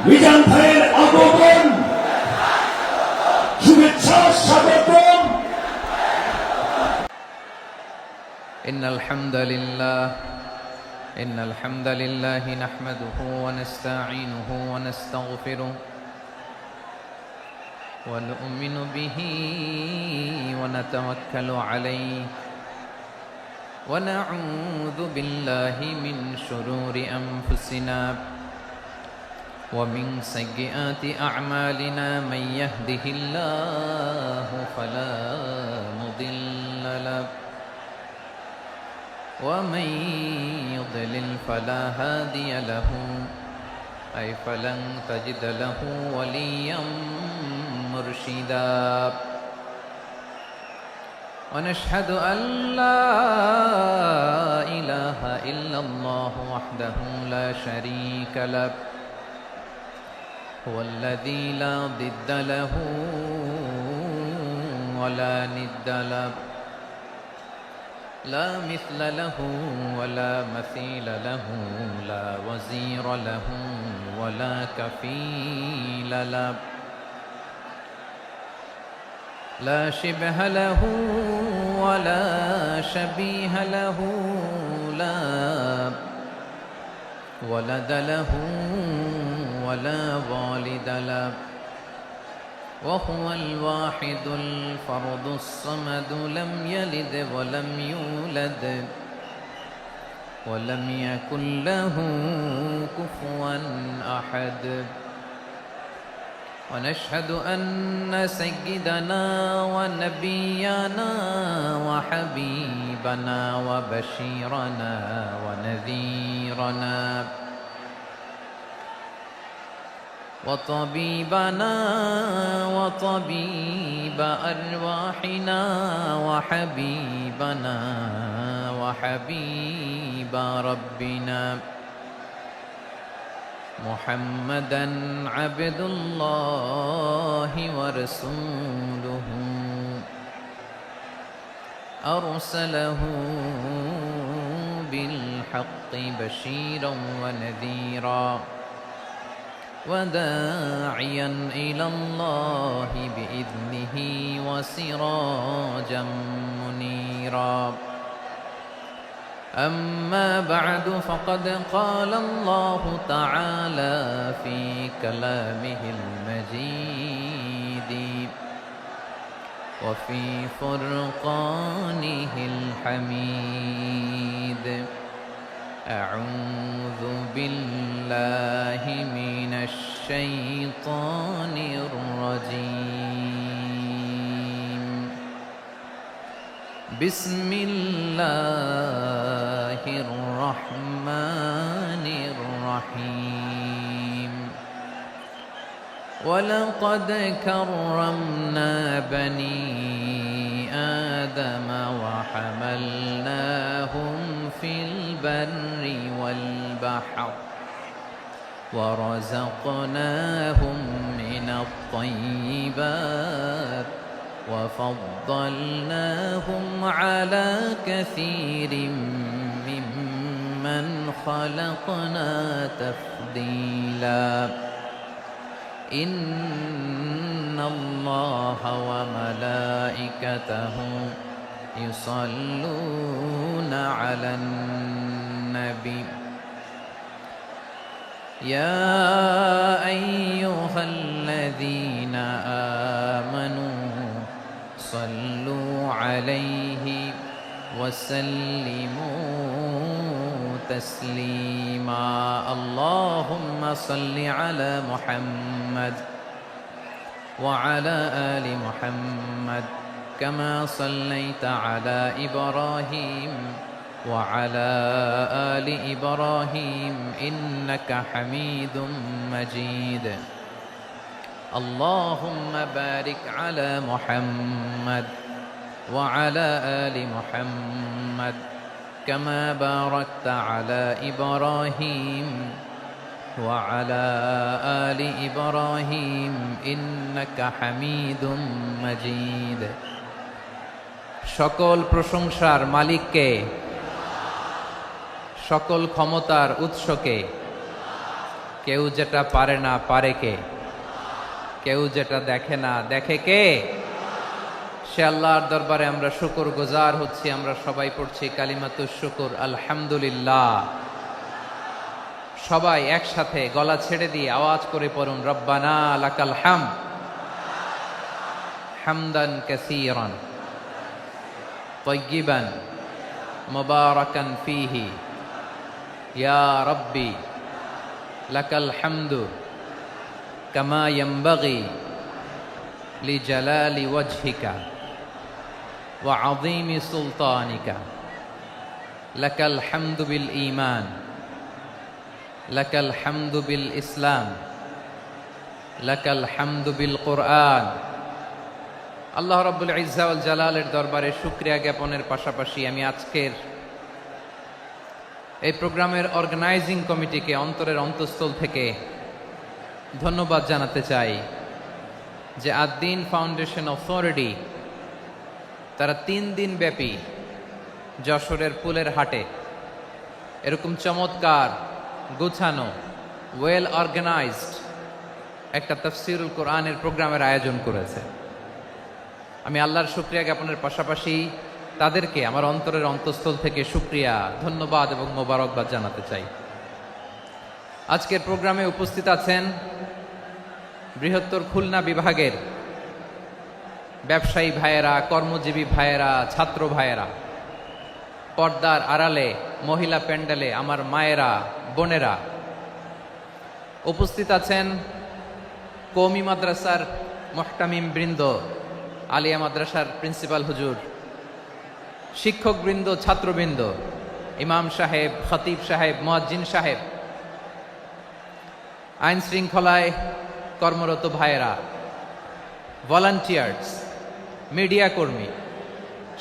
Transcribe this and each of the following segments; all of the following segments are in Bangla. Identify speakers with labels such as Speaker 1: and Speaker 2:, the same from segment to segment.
Speaker 1: মিজান ভাইয়ের আগমন শুভেচ্ছা স্বাগতম।
Speaker 2: إن الحمد لله نحمده ونستعينه ونستغفره ونؤمن به ونتوكل عليه ونعوذ بالله من شرور أنفسنا ومن سيئات أعمالنا من يهده الله فلا مضل له ومن يضلل فلا هادي له أي فلن تجد له وليا مرشدا ونشهد أن لا إله إلا الله وحده لا شريك له هو الذي لا ضد له ولا ند له لا مثل له ولا مثيل له لا وزير له ولا كفيل له لا شبه له ولا شبيه له لا ولد له ولا والد له وهو الواحد الفرد الصمد لم يلد ولم يولد ولم يكن له كفوا أحد ونشهد أن سيدنا ونبينا وحبيبنا وبشيرنا ونذيرنا وطبيبنا وطبيب أرواحنا وحبيبنا وحبيب ربنا محمدا عبد الله ورسوله أرسله بالحق بشيرا ونذيرا وداعيا إلى الله بإذنه وسراجا منيرا أما بعد فقد قال الله تعالى في كلامه المجيد وفي فرقانه الحميد أعوذ بالله من الشيطان الرجيم بسم الله الرحمن الرحيم ولقد كرمنا بني آدم وحملناهم في البر والبحر ورزقناهم من الطيبات وفضلناهم على كثير ممن خلقنا تفضيلا إن الله وملائكته يصلون على النبي يا أيها الذين آمنوا صلوا عليه وسلموا تسليما اللهم صل على محمد وعلى آل محمد كما صليت على إبراهيم وعلى آل إبراهيم إنك حميد مجيد اللهم بارك على محمد وعلى آل محمد كما باركت على إبراهيم وعلى آل إبراهيم إنك حميد مجيد সকল প্রশংসার মালিককে, সকল ক্ষমতার উৎসকে। কেউ যেটা পারে না পারে কে, কেউ যেটা দেখে না দেখে কে? সে আল্লাহর দরবারে আমরা শুকর গুজার হচ্ছি। আমরা সবাই পড়ছি কালিমাতুশ শুকর, আলহামদুলিল্লাহ। সবাই একসাথে গলা ছেড়ে দিয়ে আওয়াজ করে পড়ুন, রব্বানা লাকাল হামদ হামদান কাসীরান তাইয়িবান মুবারাকান ফীহি ইয়া রাব্বি লাকাল হামদু কামা ইয়ানবাগি লিজালালি ওয়াজহিকা ওয়া আযীমি সুলতানিকা লাকাল হামদু বিল ঈমান লাকাল হামদু বিল ইসলাম লাকাল হামদু বিল কুরআন। আল্লাহ রাব্বুল ইজ্জা ওয়াল জালালের দরবারে শুকরিয়া জ্ঞাপনের পাশাপাশি আমি আজকের এই প্রোগ্রামের অর্গানাইজিং কমিটিকে অন্তরের অন্তঃস্থল থেকে ধন্যবাদ জানাতে চাই যে আদ-দ্বীন ফাউন্ডেশন অথরিটি তারা 3 দিন ব্যাপী যশোরের ফুলের হাটে এরকম চমৎকার, গুছানো, ওয়েল অর্গানাইজড একটা তাফসীরুল কোরআনের প্রোগ্রামের আয়োজন করেছে। আমি আল্লাহর শুকরিয়া জ্ঞাপনের পাশাপাশি তাদেরকে আমার অন্তরের অন্তঃস্থল থেকে শুকরিয়া, ধন্যবাদ এবং মোবারকবাদ জানাতে চাই। আজকের প্রোগ্রামে উপস্থিত আছেন বৃহত্তর খুলনা বিভাগের ব্যবসায়ী ভাইয়েরা, কর্মজীবী ভাইয়েরা, ছাত্র ভাইয়েরা, পর্দার আড়ালে, মহিলা প্যান্ডেলে আমার মায়েরা, বোনেরা। উপস্থিত আছেন কওমি মাদ্রাসার মুহতামিম বৃন্দ, আলিয়া মাদ্রাসার প্রিন্সিপাল হুজুর, শিক্ষক বৃন্দ, ছাত্রবৃন্দ, ইমাম সাহেব, খতিব সাহেব, মুয়াজ্জিন সাহেব, আইন শৃঙ্খলায় কর্মরত ভাইয়েরা, ভলান্টিয়ার্স, মিডিয়া কর্মী,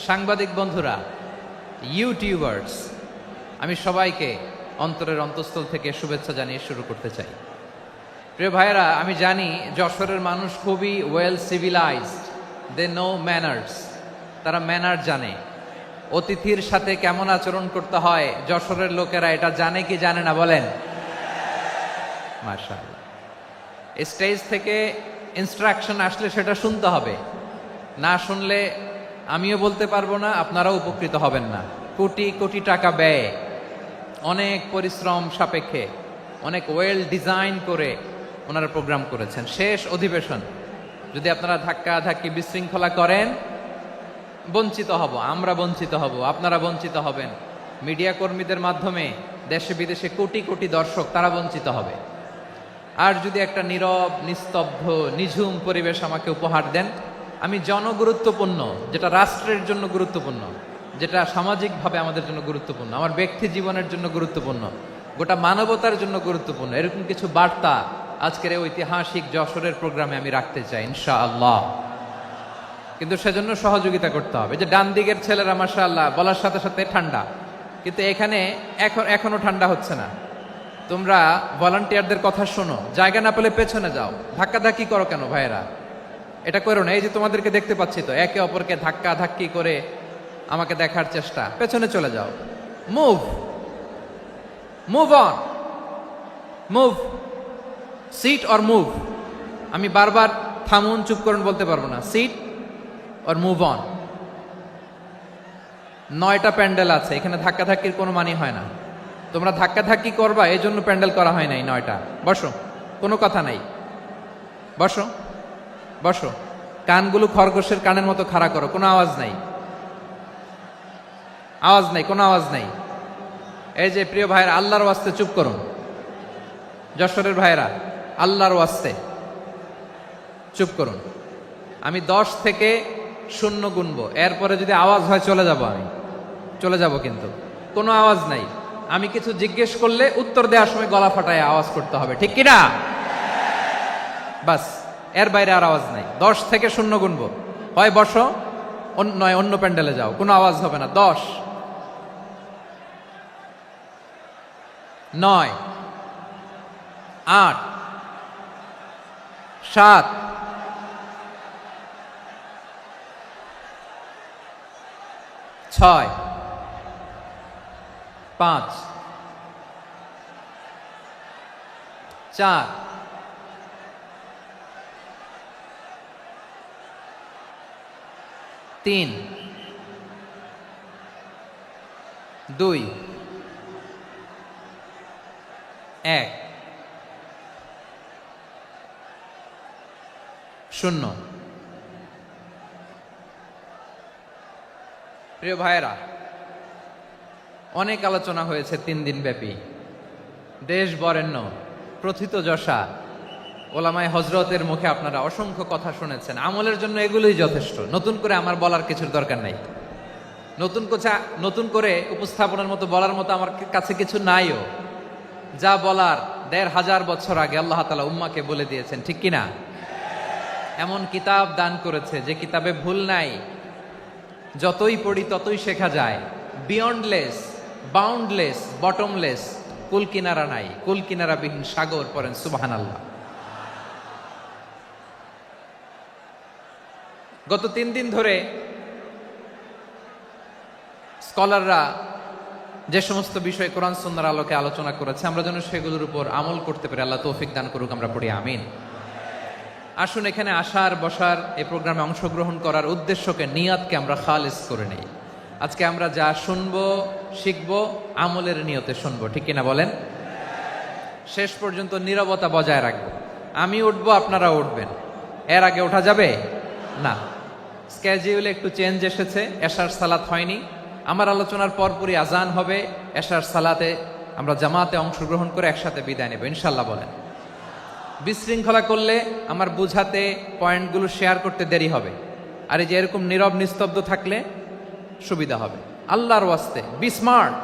Speaker 2: সাংবাদিক বন্ধুরা, ইউটিউবার্স, আমি সবাইকে অন্তরের অন্তঃস্থল থেকে শুভেচ্ছা জানিয়ে শুরু করতে চাই। প্রিয় ভাইয়েরা, আমি জানি যশোরের মানুষ খুবই well civilized, they know manners. তারা ম্যানার জানে, অতিথির সাথে কেমন আচরণ করতে হয় যশোরের লোকেরা এটা জানে কি জানে না বলেন? মাশাআল্লাহ। স্টেজ থেকে ইনস্ট্রাকশন আসলে সেটা শুনতে হবে, না শুনলে আমিও বলতে পারবো না, আপনারাও উপকৃত হবেন না। কোটি কোটি টাকা ব্যয়, অনেক পরিশ্রম সাপেক্ষে, অনেক ওয়েল ডিজাইন করে ওনারা প্রোগ্রাম করেছেন। শেষ অধিবেশন যদি আপনারা ধাক্কা ধাক্কি বিশৃঙ্খলা করেন, বঞ্চিত হব, আমরা বঞ্চিত হব, আপনারা বঞ্চিত হবেন। মিডিয়া কর্মীদের মাধ্যমে দেশে বিদেশে কোটি কোটি দর্শক তারা বঞ্চিত হবে। আর যদি একটা নীরব, নিস্তব্ধ, নিঝুম পরিবেশ আমাকে উপহার দেন, আমি জনগুরুত্বপূর্ণ, যেটা রাষ্ট্রের জন্য গুরুত্বপূর্ণ, যেটা সামাজিকভাবে আমাদের জন্য গুরুত্বপূর্ণ, আমার ব্যক্তি জীবনের জন্য গুরুত্বপূর্ণ, গোটা মানবতার জন্য গুরুত্বপূর্ণ, এরকম কিছু বার্তা আজকের এই ঐতিহাসিক যশোরের প্রোগ্রামে আমি রাখতে চাই ইনশাআল্লাহ। কিন্তু সেজন্য সহযোগিতা করতে হবে। যে ডান দিকের ছেলেরা মাশাআল্লাহ বলার সাথে সাথে ঠান্ডা, কিন্তু এখানে এখনো ঠান্ডা হচ্ছে না। তোমরা ভলান্টিয়ারদের কথা শোনো, জায়গা না পেলে পেছনে যাও। ধাক্কাধাক্কি করো কেন ভাইয়েরা? এটা করো না। এই যে তোমাদেরকে দেখতে পাচ্ছি তো, একে অপরকে ধাক্কা ধাক্কি করে আমাকে দেখার চেষ্টা, পেছনে চলে যাও। Move move on, move, sit or move. আমি বারবার থামুন, চুপ করুন বলতে পারবো না। Sit or move on. 9টা প্যান্ডেল আছে, এখানে ধাক্কাধাক্কির কোনো মানে হয় না। তোমরা ধাক্কাধাক্কি করবা, এই জন্য প্যান্ডেল করা হয় নাই 9টা। বসো, কোনো কথা নাই, বসো বসো। কানগুলো খরগোশের কানের মতো খাড়া করো, কোনো আওয়াজ নাই, আওয়াজ নাই, কোনো আওয়াজ নাই। এই যে প্রিয় ভাইয়েরা, আল্লাহর ওয়াস্তে চুপ করুন। যশোরের ভাইয়েরা, আল্লাহর ওয়াস্তে চুপ করুন। আমি 10 থেকে 0 গুনবো, এরপরে যদি আওয়াজ হয় চলে যাব, আমি চলে যাব, কিন্তু কোনো আওয়াজ নাই। আমি কিছু জিজ্ঞেস করলে উত্তর দেওয়ার সময় গলা ফাটায় আওয়াজ করতে হবে, ঠিক কিনা? বাস, এর বাইরে আর আওয়াজ নাই। 10 থেকে 0 গুনবো, হয় বসো, নয় অন্য প্যান্ডেলে যাও, কোনো আওয়াজ হবে না। 10, 9, 8 7 6 5 4 3 2 1 0। প্রিয় ভাইয়েরা, অনেক আলোচনা হয়েছে 3 দিন ব্যাপী। দেশ বরেণ্য প্রথিতযশা ওলামায়ে হযরতের মুখে আপনারা অসংখ্য কথা শুনেছেন। আমলের জন্য এগুলোই যথেষ্ট, নতুন করে আমার বলার কিছুর দরকার নাই। নতুন করে উপস্থাপনের মতো বলার মতো আমার কাছে কিছু নাইও। যা বলার ১৫০০ বছর আগে আল্লাহ তাআলা উম্মাকে বলে দিয়েছেন, ঠিক কিনা? এমন কিতাব দান করেছে যে কিতাবে ভুল নাই, যতই পড়ি ততই শেখা যায়। বিয়ন্ডলেস, বাউন্ডলেস, বটমলেস, কুল কিনারা নাই, কুল কিনারাবিহীন সাগর। পড়েন সুবহানাল্লাহ। গত 3 দিন ধরে স্কলাররা যে সমস্ত বিষয় কোরআন সুন্নাহর আলোকে আলোচনা করেছে, আমরা যেন সেগুলোর উপর আমল করতে পারি। আল্লাহ তৌফিক দান করুক, আমরা পড়ি আমিন। আসুন, এখানে আসার বসার এই প্রোগ্রামে অংশগ্রহণ করার উদ্দেশ্যকে, নিয়াতকে আমরা খালিস করে নেই। আজকে আমরা যা শুনবো শিখবো আমলের নিয়তে শুনবো, ঠিক কিনা বলেন? শেষ পর্যন্ত নীরবতা বজায় রাখবো। আমি উঠবো, আপনারা উঠবেন। এর আগে ওঠা যাবে না। স্কেডিউলে একটু চেঞ্জ এসেছে, এশার সালাত হয়নি। আমার আলোচনার পরপরই আজান হবে। এশার সালাতে আমরা জামাতে অংশগ্রহণ করে একসাথে বিদায় নেব ইনশাল্লাহ। বলেন, বিশৃঙ্খলা করলে আমার বুঝাতে, পয়েন্টগুলো শেয়ার করতে দেরি হবে। আর এই যে এরকম নীরব নিস্তব্ধ থাকলে সুবিধা হবে। আল্লাহর ওয়াস্তে বি স্মার্ট।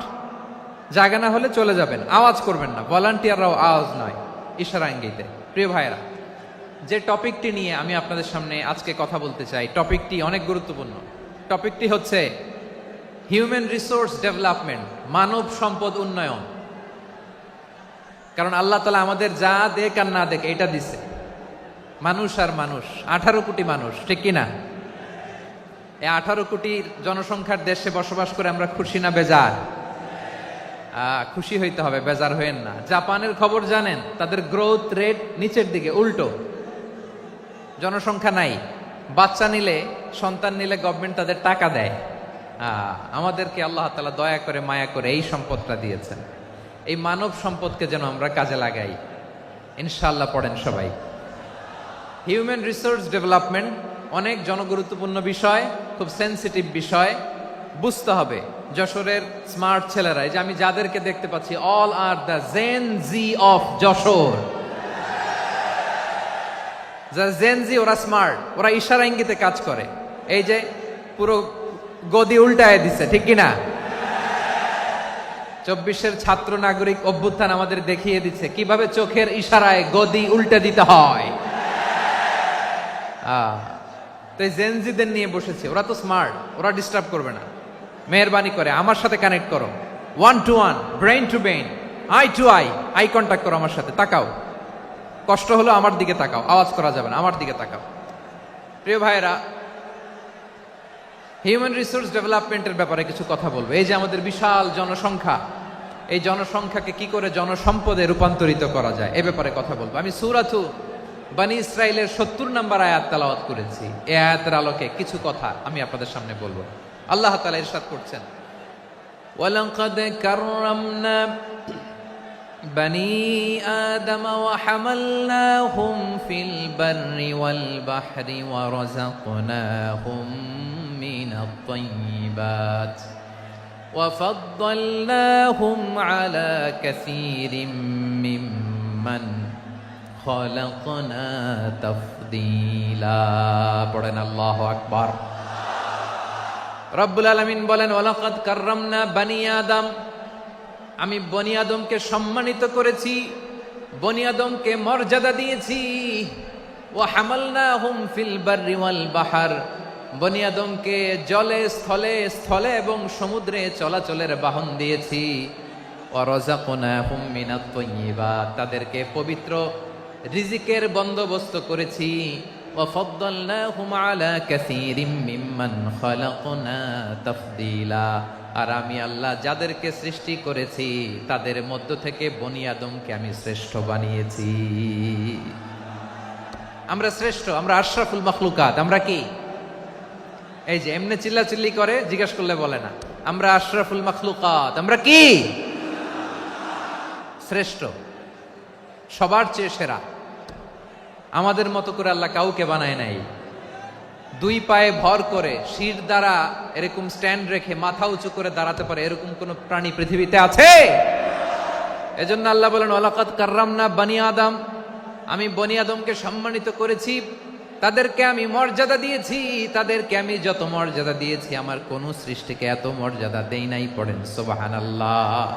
Speaker 2: জায়গা না হলে চলে যাবেন, আওয়াজ করবেন না। ভলান্টিয়াররাও আওয়াজ নয়, ইশারা ইঙ্গিতে। প্রিয় ভাইয়েরা, যে টপিকটি নিয়ে আমি আপনাদের সামনে আজকে কথা বলতে চাই, টপিকটি অনেক গুরুত্বপূর্ণ। টপিকটি হচ্ছে হিউম্যান রিসোর্স ডেভেলপমেন্ট, মানব সম্পদ উন্নয়ন। কারণ আল্লাহ তাআলা আমাদের যা দেখ আর না দেখ এটা দিছে। মানুষ আর মানুষ, 18 কোটি মানুষ, ঠিক কিনা? এই 18 কোটি জনসংখ্যার দেশে বসবাস করে আমরা খুশি না বেজার? খুশি হইতে হবে, বেজার হইেন না। জাপানের খবর জানেন? তাদের গ্রোথ রেট নিচের দিকে, উল্টো। জনসংখ্যা নাই, বাচ্চা নিলে, সন্তান নিলে গভর্নমেন্ট তাদের টাকা দেয়। আমাদেরকে আল্লাহ তাআলা দয়া করে, মায়া করে এই সম্পদটা দিয়েছেন। এই মানব সম্পদকে যেন আমরা কাজে লাগাই ইনশাআল্লাহ। পড়েন সবাই। হিউম্যান রিসোর্স ডেভেলপমেন্ট অনেক জনগুরুত্বপূর্ণ বিষয়, খুব সেন্সিটিভ বিষয়। বুঝতে হবে যশোরের স্মার্ট ছেলেরা, এই যে আমি যাদেরকে দেখতে পাচ্ছি, all are the Gen Z of Jashore. যারা জেন জি, ওরা স্মার্ট, ওরা ইশারা ইঙ্গিতে কাজ করে। এই যে পুরো গদি উল্টায় দিচ্ছে, ঠিক কিনা? 24-এর ছাত্র নাগরিক অভ্যুত্থান আমাদের দেখিয়ে দিচ্ছে কিভাবে চোখের ইশারায় গদি উল্টে দিতে হয়। তো এই জেনজিদের নিয়ে বসেছে, ওরা তো স্মার্ট, ওরা ডিস্টার্ব করবে না। মেহরবানি করে আমার সাথে কানেক্ট করো, 1 to 1, brain to brain, eye to eye contact করো আমার সাথে। তাকাও, কষ্ট হলো আমার দিকে তাকাও, আওয়াজ করা যাবে না, আমার দিকে তাকাও। প্রিয় ভাইয়েরা, হিউম্যান রিসোর্স ডেভেলপমেন্টের ব্যাপারে কিছু কথা বলবো। এই যে আমাদের বিশাল জনসংখ্যা, এই জনসংখ্যাকে কি করে জনসম্পদে রূপান্তরিত করা যায় এ ব্যাপারে কথা বলবো। আমি সূরাতু বনী ইসরাইলের 70 নম্বর আয়াত তেলাওয়াত করেছি। এই আয়াতের আলোকে কিছু কথা আমি আপনাদের সামনে বলবো। আল্লাহ তাআলা ইরশাদ করছেন, ওয়ালাকাদ কাররামনা বনী আদম ওয়া হামালনাহুম ফিল বাররি ওয়াল বাহরি ওয়া রাযাকনাহুম মিনাত তাইয়্যিবাত ওয়া ফাদ্দালনাহুম আলা কাসীরিম মিম্মান খালাকনা তাফদীলা। পড়েন আল্লাহু আকবার। রব্বুল আলামিন বলেন, ওয়ালাকাদ কাররামনা বনী আদম, আমি বনী আদমকে সম্মানিত করেছি, বনী আদমকে মর্যাদা দিয়েছি। ওয়া হামালনাহুম ফিল বাররি ওয়াল বাহর, বনী আদমকে জলে স্থলে এবং সমুদ্রে চলাচলের বাহন দিয়েছি। ওয়া রাযাকনাহুম মিনাত তাইয়্যিবাত, তাদেরকে পবিত্র রিজিকের বন্দোবস্ত করেছি। ওয়া ফাদ্দালনাহুম আলা কাসীরিম মিম্মান খালাকনা তাফদীলা, আর আমি আল্লাহ যাদেরকে সৃষ্টি করেছি তাদের মধ্য থেকে বনি আদমকে আমি শ্রেষ্ঠ বানিয়েছি। আমরা শ্রেষ্ঠ, আমরা আশরাফুল মাখলুকাত। আমরা কি এই যে এমনি চিল্লাচিল্লি করে জিজ্ঞাসা করলে বলে না, আমরা আশরাফুল মাখলুকাত। আমরা কি শ্রেষ্ঠ, সবার চেয়ে সেরা। আমাদের মতো করে আল্লাহ কাউকে বানায় নাই। দুই পায়ে ভর করে শির দ্বারা এরকম স্ট্যান্ড রেখে মাথা উঁচু করে দাঁড়াতে পারে এরকম কোন প্রাণী পৃথিবীতে আছে? এজন্য আল্লাহ বলেন ওয়ালাকাদ কাররামনা বানি আদম, আমি বনি আদমকে সম্মানিত করেছি, তাদেরকে আমি মর্যাদা দিয়েছি। তাদেরকে আমি যত মর্যাদা দিয়েছি আমার কোন সৃষ্টিকে এত মর্যাদা দেই নাই। পড়েন সুবহানাল্লাহ।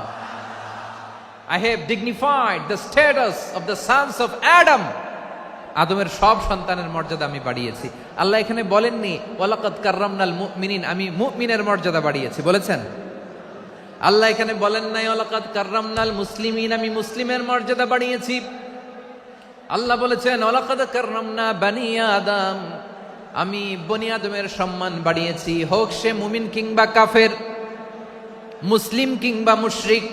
Speaker 2: I have dignified the status of the sons of Adam. আদমের সব সন্তানের মর্যাদা আমি বাড়িয়েছি। আল্লাহ এখানে বলেননি ওয়ালাকাদ কাররামনাল মুমিনিন, আমি মুমিনের মর্যাদা বাড়িয়েছি, বলেছেন? আল্লাহ এখানে বলেন নাই ওয়ালাকাদ কাররামনাল মুসলিমিন, আমি মুসলিমের মর্যাদা বাড়িয়েছি। আল্লাহ বলেছেন ওয়ালাকাদ কাররামনা বানি আদম, আমি বনি আদমের সম্মান বাড়িয়েছি। হোক সে মুমিন কিংবা কাফের, মুসলিম কিংবা মুশরিক,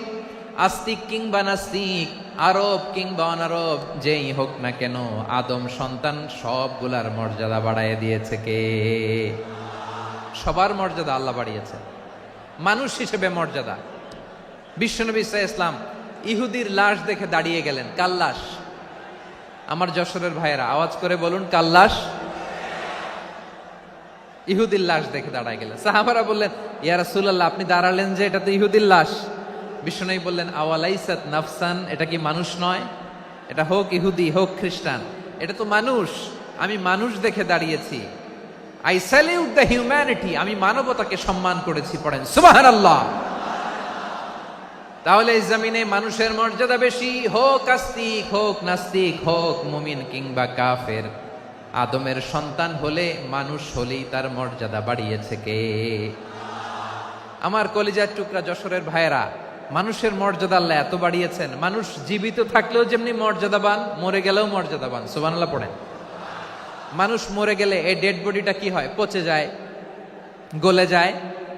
Speaker 2: আস্তিক কিংবা নাস্তিক, আরব কিংবা অনারব, যেই হোক না কেন আদম সন্তান সবগুলার মর্যাদা বাড়ায় দিয়েছে কে? সবার মর্যাদা আল্লাহ বাড়িয়েছে। মানুষ হিসেবে মর্যাদা। বিশ্বনবী সাল্লাল্লাহু আলাইহি ওয়াসাল্লাম ইহুদির লাশ দেখে দাঁড়িয়ে গেলেন। কার লাশ? আমার যশোরের ভাইয়েরা আওয়াজ করে বলুন, কার লাশ? ইহুদির লাশ দেখে দাঁড়ায় গেলেন। সাহাবারা বললেন ইয়া রাসূলুল্লাহ, আপনি দাঁড়ালেন যে, এটা তো ইহুদির লাশ। বিশ্বনবী বললেন আওয়ালাইসাত নাফসান, এটা কি মানুষ নয়? এটা হোক ইহুদি হোক খ্রিস্টান, এটা তো মানুষ। আমি মানুষ দেখে দাঁড়িয়েছি। আই স্যালিউট দ্য হিউম্যানিটি, আমি মানবতাকে সম্মান করেছি। পড়েন সুবহানাল্লাহ। তাহলে এই জমিনে মানুষের মর্যাদা বেশি, হোক আস্তিক হোক নাস্তিক, হোক মুমিন কিংবা কাফের। আদমের সন্তান হলে, মানুষ হলেই তার মর্যাদা বাড়িয়েছে কে? আমার কলিজার টুকরা যশোরের ভাইয়েরা, মানুষের মর্যাদা আল্লাহ এত বাড়িয়েছেন, মানুষ জীবিত থাকলেও যেমনি মর্যাদাবান, মরে গেলেও মর্যাদাবান। সুবহানাল্লাহ পড়েন। মানুষ মরে গেলে এই ডেড বডিটা কি হয়? পচে যায়, গলে যায়,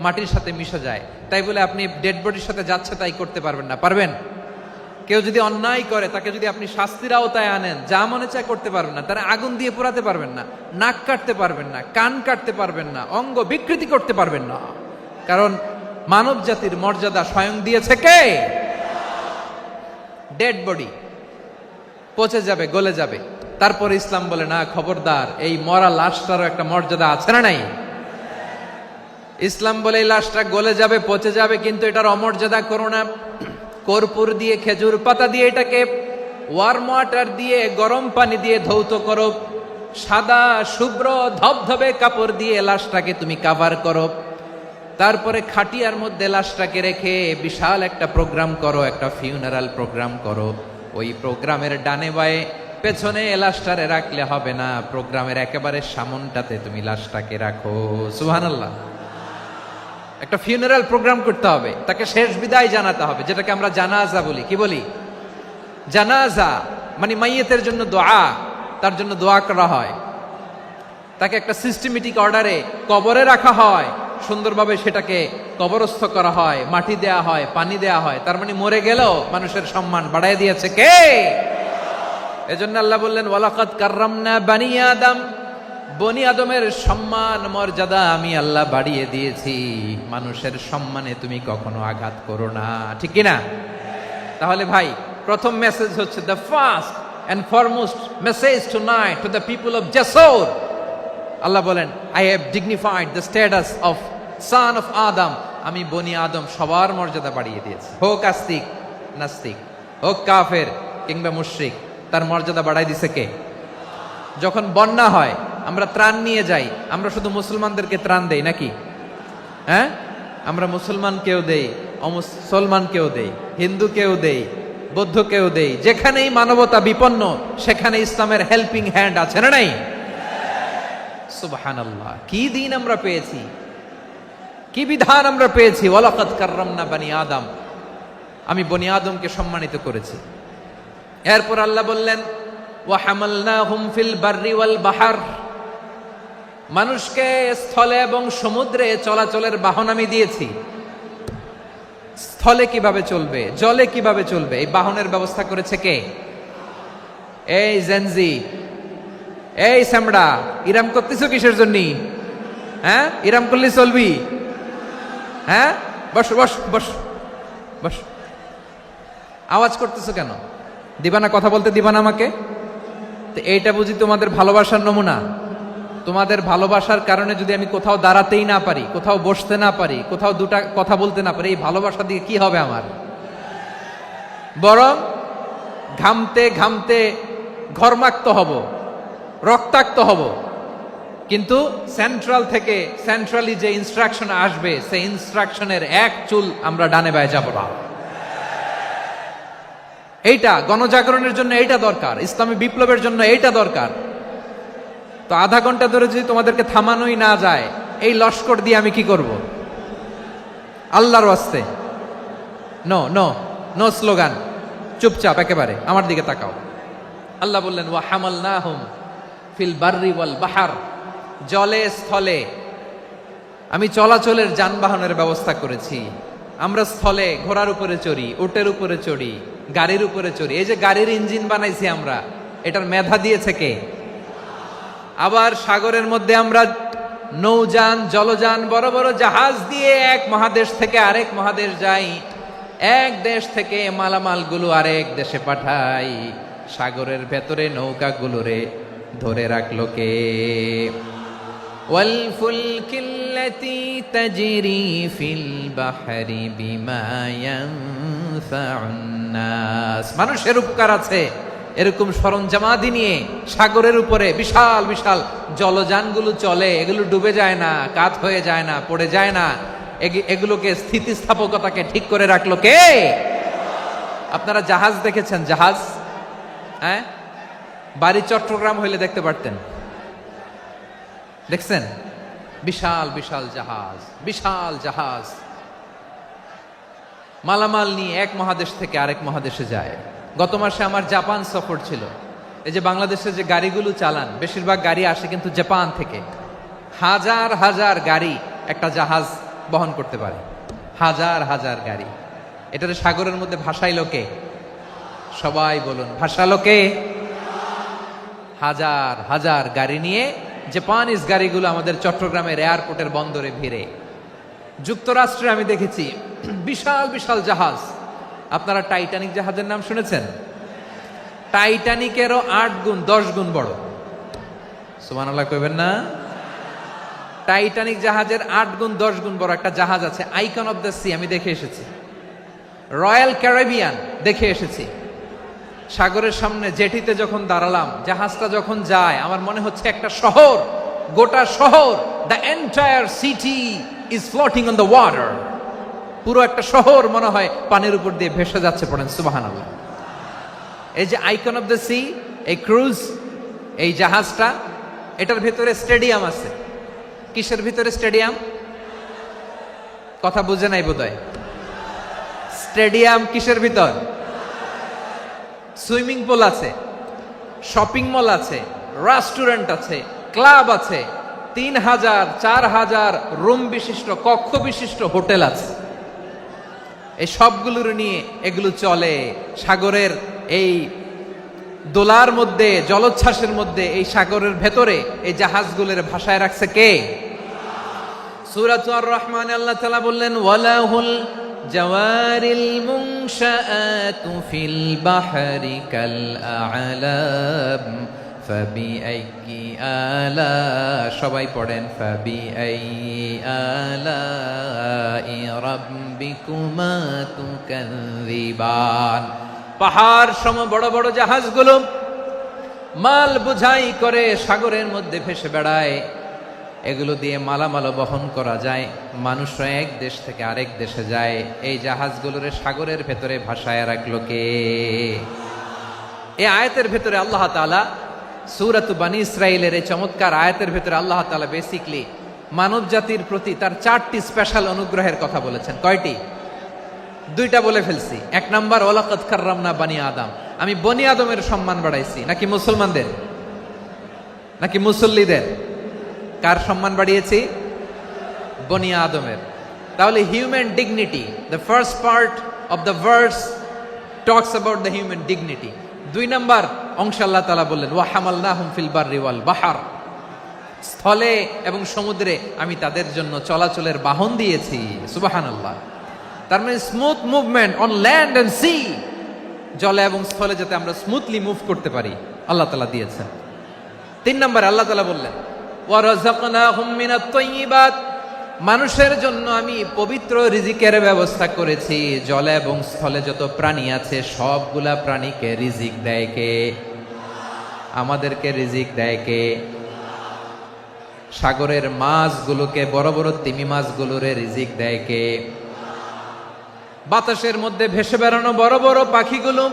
Speaker 2: মাটির সাথে মিশে যায়। তাই বলে আপনি ডেড বডির সাথে যাচ্ছে তাই করতে পারবেন না। পারবেন? কেউ যদি অন্যায় করে তাকে যদি আপনি শাস্তির আওতায় আনেন, যা মনে চায় করতে পারবেন না। তারা আগুন দিয়ে পোড়াতে পারবেন না, নাক কাটতে পারবেন না, কান কাটতে পারবেন না, অঙ্গ বিকৃতি করতে পারবেন না। কারণ মানব জাতির মর্যাদা স্বয়ং দিয়েছে কে? ডেড বডি পচে যাবে, গলে যাবে। তারপর ইসলাম বলে না, খবরদার, এই মরা লাশটারও একটা মর্যাদা আছে না নাই? ইসলাম বলে এই লাশটা গলে যাবে, পচে যাবে, কিন্তু এটার অমর্যাদা করো না। কর্পূর দিয়ে, খেজুর পাতা দিয়ে এটাকে ওয়ার্ম ওয়াটার দিয়ে, গরম পানি দিয়ে ধৌত করো। সাদা শুভ্র ধবধবে কাপড় দিয়ে লাশটাকে তুমি কাভার করো। তারপরে খাটিয়ার মধ্যে লাশটাকে রেখে বিশাল একটা প্রোগ্রাম করো, একটা ফিউনারাল প্রোগ্রাম করো। ওই প্রোগ্রামের ডানে বায়ে পেছনে লাশটারে রাখলে হবে না, প্রোগ্রামের একেবারে সামনটাতে তুমি লাশটাকে রাখো। সুবহানাল্লাহ। একটা ফিউনারাল প্রোগ্রাম করতে হবে, তাকে শেষ বিদায় জানাতে হবে, যেটাকে আমরা জানাজা বলি। কি বলি? জানাজা মানে মাইয়েতের জন্য দোয়া, তার জন্য দোয়া করা হয়। তাকে একটা সিস্টেমেটিক অর্ডারে কবরে রাখা হয়, সুন্দরভাবে সেটাকে কবরস্থ করা হয়, মাটি দেয়া হয়, পানি দেয়া হয়। তার মানে মরে গেলেও মানুষের সম্মান বাড়ায় দিয়েছে কে? এজন্য আল্লাহ বললেন ওয়ালাকাদ কাররামনা বানি আদম, বনি আদমের সম্মান মর্যাদা আমি আল্লাহ বাড়িয়ে দিয়েছি। মানুষের সম্মানে তুমি কখনো আঘাত করো না, ঠিক কি না? তাহলে ভাই, প্রথম মেসেজ হচ্ছে the first and foremost message tonight to the people of Jessore. Allah বলেন I have dignified the status of son of Adam, আমি বনি আদম সবার মর্যাদা বাড়িয়ে দিয়েছি। হোক আস্তিক নাস্তিক, হোক কাফের কিংবা মুশরিক, তার মর্যাদা বাড়াই দিছে কে? যখন বন্যা হয় আমরা ত্রাণ নিয়ে যাই, আমরা শুধু মুসলমানদেরকে ত্রাণ দেই নাকি? হ্যাঁ, আমরা মুসলমানকেও দেই, অমুসলমানকেও দেই, হিন্দুকেও দেই, বৌদ্ধকেও দেই। যেখানেই মানবতা বিপন্ন সেখানে ইসলামের হেল্পিং হ্যান্ড আছে না নাই? সুবহানাল্লাহ। কি দিন আমরা পেয়েছি, কি বিধান আমরা পেয়েছি। ওয়ালাকাদ কাররামনা বানি আদম। আমি বনি আদমকে সম্মানিত করেছি। এরপর আল্লাহ বললেন ওয়া হামালনাহুম ফিল বাররি ওয়াল বাহর, মানুষকে স্থলে এবং সমুদ্রে চলাচলের বাহন আমি দিয়েছি। স্থলে কিভাবে চলবে, জলে কিভাবে চলবে, এই বাহনের ব্যবস্থা করেছে কে? এই জেনজি, এই স্যামড়া, ইরাম করতেছো কিসের জন্য? হ্যাঁ, ইরাম করলে চলবি? হ্যাঁ, বস বস বস বস, আওয়াজ করতেছো কেন? দিবা না, কথা বলতে দিবা না আমাকে? তো এইটা বুঝি তোমাদের ভালোবাসার নমুনা? তোমাদের ভালোবাসার কারণে যদি আমি কোথাও দাঁড়াতেই না পারি, কোথাও বসতে না পারি, কোথাও দুটা কথা বলতে না পারি, এই ভালোবাসা দিয়ে কি হবে আমার? বরং ঘামতে ঘামতে ঘর্মাক্ত হব, রক্তাক্ত হব। কিন্তু সেন্ট্রাল থেকে, সেন্ট্রালি যে ইনস্ট্রাকশন আসবে, সেই ইনস্ট্রাকশনের এক চুল আমরা ডানে বায়ে যাব না। এইটা গণজাগরণের জন্য এইটা দরকার, ইসলামী বিপ্লবের জন্য এইটা দরকার। তো আধা ঘন্টা ধরে যদি তোমাদেরকে থামানোই না যায়, এই লস্কর দিয়ে আমি কি করব? আল্লাহর ওয়াস্তে নো নো নো স্লোগান, চুপচাপ একেবারে আমার দিকে তাকাও। আল্লাহ বললেন ওয়া হামালনাহুম ফিল বাররি ওয়াল বাহর, জলে স্থলে আমি চলাচলের যানবাহনের ব্যবস্থা করেছি। আমরা স্থলে ঘোড়ার উপরে চড়ি, উটের উপরে চড়ি, গাড়ির উপরে চড়ি। এই যে গাড়ির ইঞ্জিন বানাইছি আমরা, এটার মেধা দিয়েছে কে? আবার সাগরের মধ্যে আমরা নৌযান, জলযান, বড় বড় জাহাজ দিয়ে এক মহাদেশ থেকে আরেক মহাদেশ যাই, এক দেশ থেকে মালামালগুলো আরেক দেশে পাঠাই। সাগরের ভেতরে নৌকাগুলোরে ধরে রাখলো কে? ওয়াল ফুলকিল্লাতী তাজরি ফিল বাহরি বিমা ইয়ানফাউন নাস, মানুষের উপকার আছে এরকম সরঞ্জামাদি নিয়ে সাগরের উপরে বিশাল বিশাল জলযানগুলো চলে। এগুলো ডুবে যায় না, কাত হয়ে যায় না, পড়ে যায় না। এগুলোকে স্থিতিস্থাপকতাকে ঠিক করে রাখলো কে? আপনারা জাহাজ দেখেছেন? জাহাজ, হ্যাঁ, বাড়ি চট্টগ্রাম হইলে দেখতে পারতেন। দেখছেন? বিশাল বিশাল জাহাজ, বিশাল জাহাজ মালামাল নিয়ে এক মহাদেশ থেকে আরেক মহাদেশে যায়। গত মাসে আমার জাপান সফর ছিল। এই যে বাংলাদেশে যে গাড়িগুলো চালান, বেশিরভাগ গাড়ি আসে কিন্তু জাপান থেকে। হাজার হাজার গাড়ি একটা জাহাজ বহন করতে পারে, হাজার হাজার গাড়ি। এটারে সাগরের মধ্যে ভাসাইলো কে? সবাই বলুন, ভাসালো কে? হাজার হাজার গাড়ি নিয়ে জাপানিজ গাড়িগুলো আমাদের চট্টগ্রামের এয়ারপোর্টের বন্দরে ভিড়ে। যুক্তরাষ্ট্রে আমি দেখেছি বিশাল বিশাল জাহাজ। আপনারা টাইটানিক জাহাজের নাম শুনেছেন? টাইটানিকেরও 8 গুণ 10 গুণ বড়। সুবহানাল্লাহ কইবেন না? টাইটানিক জাহাজের 8 গুণ 10 গুণ বড় একটা জাহাজ আছে, আইকন অফ দ্য সি, আমি দেখে এসেছি। রয়্যাল ক্যারিবিয়ান দেখে এসেছি। সাগরের সামনে জেটিতে যখন দাঁড়ালাম, জাহাজটা যখন যায়, আমার মনে হচ্ছে একটা শহর, গোটা শহর, the entire city is floating on the water. পুরো একটা শহর মনে হয় পানির উপর দিয়ে ভেসে যাচ্ছে। পড়েন সুবহানাল্লাহ। এই যে আইকন অফ দ্য সি, এই ক্রুজ, এই জাহাজটা, এটার ভিতরে স্টেডিয়াম আছে। কিসের ভিতরে স্টেডিয়াম? কথা বুঝে নাই বোধহয়। স্টেডিয়াম কিসের ভিতর? সুইমিং পুল আছে, শপিং মল আছে, রেস্টুরেন্ট আছে, ক্লাব আছে, 3000 4000 রুম বিশিষ্ট, কক্ষ বিশিষ্ট হোটেল আছে। এই সবগুলোর নিয়ে এগুলো চলে সাগরের এই দোলার মধ্যে, জলোচ্ছ্বাসের মধ্যে, এই সাগরের ভেতরে এই জাহাজগুলোর ভাষায় রাখছে কে? সূরাতুর রহমানে আল্লাহ তাআলা বললেন ওয়ালাহুল জাওয়ারিল মুনশাআতু ফিল বাহরি কাল আ'লাম ফাবিআইয়ি আলা, সবাই পড়েন ফাবিআইয়ি আলাই রাব্বিকুমা তুকাযযিবান। পাহাড় সম বড় বড় জাহাজগুলো মাল বোঝাই করে সাগরের মধ্যে ভেসে বেড়ায়। এগুলো দিয়ে মালামাল বহন করা যায়, মানুষরা এক দেশ থেকে আরেক দেশে যায়। এই জাহাজগুলোরে সাগরের ভেতরে ভাসায় রাখলো কে? এই আয়াতের ভেতরে আল্লাহ তাআলা সূরাতু বানী ইসরাঈলের এই চমৎকার আয়াতের ভেতরে আল্লাহ তাআলা বেসিকলি মানব জাতির প্রতি তার 4টি স্পেশাল অনুগ্রহের কথা বলেছেন। কয়টি? দুইটা বলে ফেলছি। এক নাম্বার ওয়ালাকাদ কাররামনা বানি আদম, আমি বনি আদমের সম্মান বাড়াইছি। নাকি মুসলমানদের, নাকি মুসল্লিদের? কার সম্মান বাড়িয়েছি? বনি আদমের। তাহলে human dignity, the first part of the verse talks about the human dignity. দুই নাম্বার অংশ আল্লাহ তাআলা বললেন ওয়া হামালনাহুম ফিল বাররি ওয়াল বাহর, স্থলে এবং সমুদ্রে আমি তাদের জন্য চলাচলের বাহন দিয়েছি। সুবহানাল্লাহ। তার মানে smooth movement on land and sea, জলে এবং স্থলে যাতে আমরা স্মুথলি মুভ করতে পারি আল্লাহ তাআলা দিয়েছেন। তিন নম্বর আল্লাহ তাআলা বললেন ওয়া রাযাকনাহুম মিনাত তাইয়্যিবাত, মানুষের জন্য আমি পবিত্র রিজিকের ব্যবস্থা করেছি। জলে এবং স্থলে যত প্রাণী আছে সবগুলা প্রাণীকে রিজিক দেয় কে? আমাদেরকে রিজিক দেয় কে? সাগরের মাছগুলোকে, বড় বড় তিমি মাছগুলোরে রিজিক দেয় কে? বাতাসের মধ্যে ভেসে বেড়ানো বড় বড় পাখিগুলো,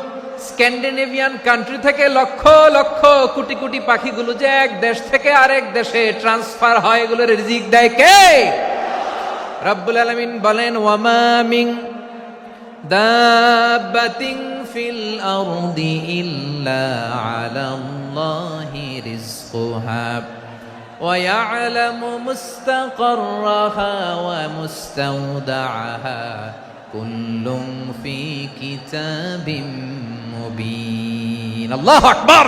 Speaker 2: স্ক্যান্ডিনেভিয়ান কান্ট্রি থেকে লক্ষ লক্ষ কোটি কোটি পাখিগুলো যে এক দেশ থেকে আরেক দেশে ট্রান্সফার হয়, এগুলোর রিজিক দেয় কে? রব্বুল আলামিন বলেন ওয়ামা মিন দাব্বাতিন ফিল আরদি ইল্লা আলাল্লাহি রিজকুহা ওয়া ইয়ালামু মুস্তাকাররাহা ওয়া মুস্তাওদাআহা কুল্লুম ফি কিতাবিম মুবিন। আল্লাহু আকবার।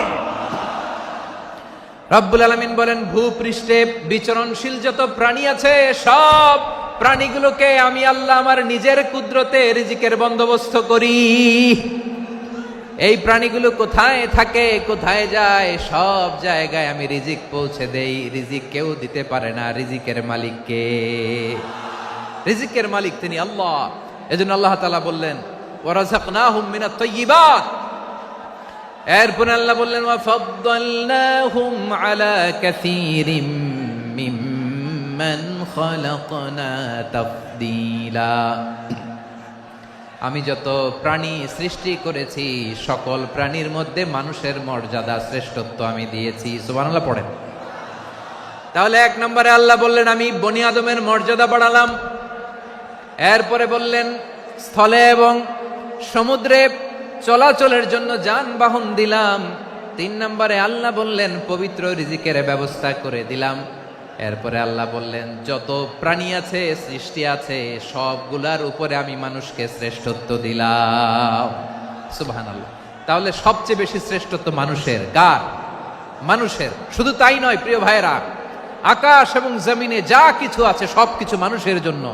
Speaker 2: রব্বুল আলামিন বলেন ভূপৃষ্ঠে বিচরণশীল যত প্রাণী আছে সব প্রাণীগুলোকে আমি আল্লাহ আমার নিজের কুদরতে রিজিকের বন্দোবস্ত করি। এই প্রাণীগুলো কোথায় থাকে, কোথায় যায়, সব জায়গায় আমি রিজিক পৌঁছে দেই। রিজিক কেউ দিতে পারে না, রিজিকের মালিক কে? রিজিকের মালিক তিনি আল্লাহ। এজন্য আল্লাহ তাআলা বললেন ওয়া রাযাকনাহুম মিনাত তাইয়্যিবাত। এরপর আল্লাহ বললেন ওয়া ফাদ্দালনাহুম আলা কাসীরিম মিম্মান খালাকনা তাফদীলা। আমি যত প্রাণী সৃষ্টি করেছি সকল প্রাণীর মধ্যে মানুষের মর্যাদা, শ্রেষ্ঠত্ব আমি দিয়েছি। সুবহানাল্লাহ পড়েন। তাহলে এক নম্বরে আল্লাহ বললেন আমি বনি আদমের মর্যাদা বাড়ালাম। এরপরে বললেন স্থলে এবং সমুদ্রে চলাচলের জন্য যানবাহন দিলাম। তিন নম্বরে আল্লাহ বললেন পবিত্র রিজিকের ব্যবস্থা করে দিলাম। এরপরে আল্লাহ বললেন যত প্রাণী আছে, সৃষ্টি আছে, সবগুলার উপরে আমি মানুষকে শ্রেষ্ঠত্ব দিলাম। সুবহানাল্লাহ। তাহলে সবচেয়ে বেশি শ্রেষ্ঠত্ব মানুষের। কার? মানুষের। শুধু তাই নয় প্রিয় ভাইরা, আকাশ এবং জমিনে যা কিছু আছে সবকিছু মানুষের জন্য,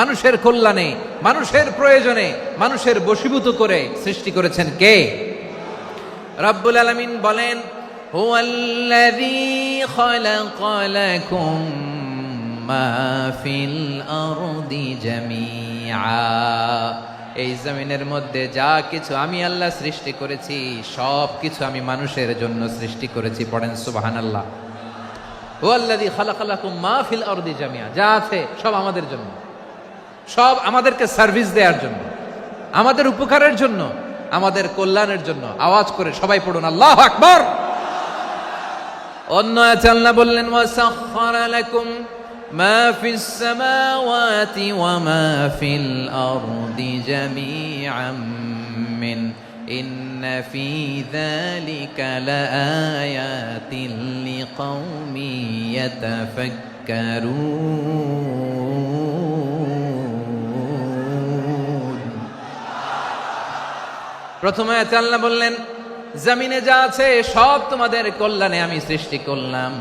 Speaker 2: মানুষের কল্যাণে, মানুষের প্রয়োজনে, মানুষের বশীভূত করে সৃষ্টি করেছেন কে? রব্বুল আলামিন বলেন হুয়াল্লাযী খালাকা লাকুম মা ফিল আরদি জামিআ। এই জমিনের মধ্যে যা কিছু আমি আল্লাহ সৃষ্টি করেছি সব কিছু আমি মানুষের জন্য সৃষ্টি করেছি। পড়েন সুবহানাল্লাহ। হুয়াল্লাযী খালাকা লাকুম মা ফিল আরদি জামিআ, যা আছে সব আমাদের জন্য, সব আমাদেরকে সার্ভিস দেওয়ার জন্য, আমাদের উপকারের জন্য, আমাদের কল্যাণের জন্য। আওয়াজ করে সবাই পড়ুন আল্লাহু আকবার। অন্য আয়াতে আল্লাহ বললেন ওয়াসাখখারা লাকুম মা ফিস সামাওয়াতি ওয়া মা ফিল আরদি জামিআম মিন ইন্না ফি যালিকা লাআয়াতিন লিকাউমি ইয়াতাফাক্কারুন। প্রথম আয়াতে আল্লাহ বললেন জমিনে যা আছে সব তোমাদের কল্যাণে আমি সৃষ্টি করলাম।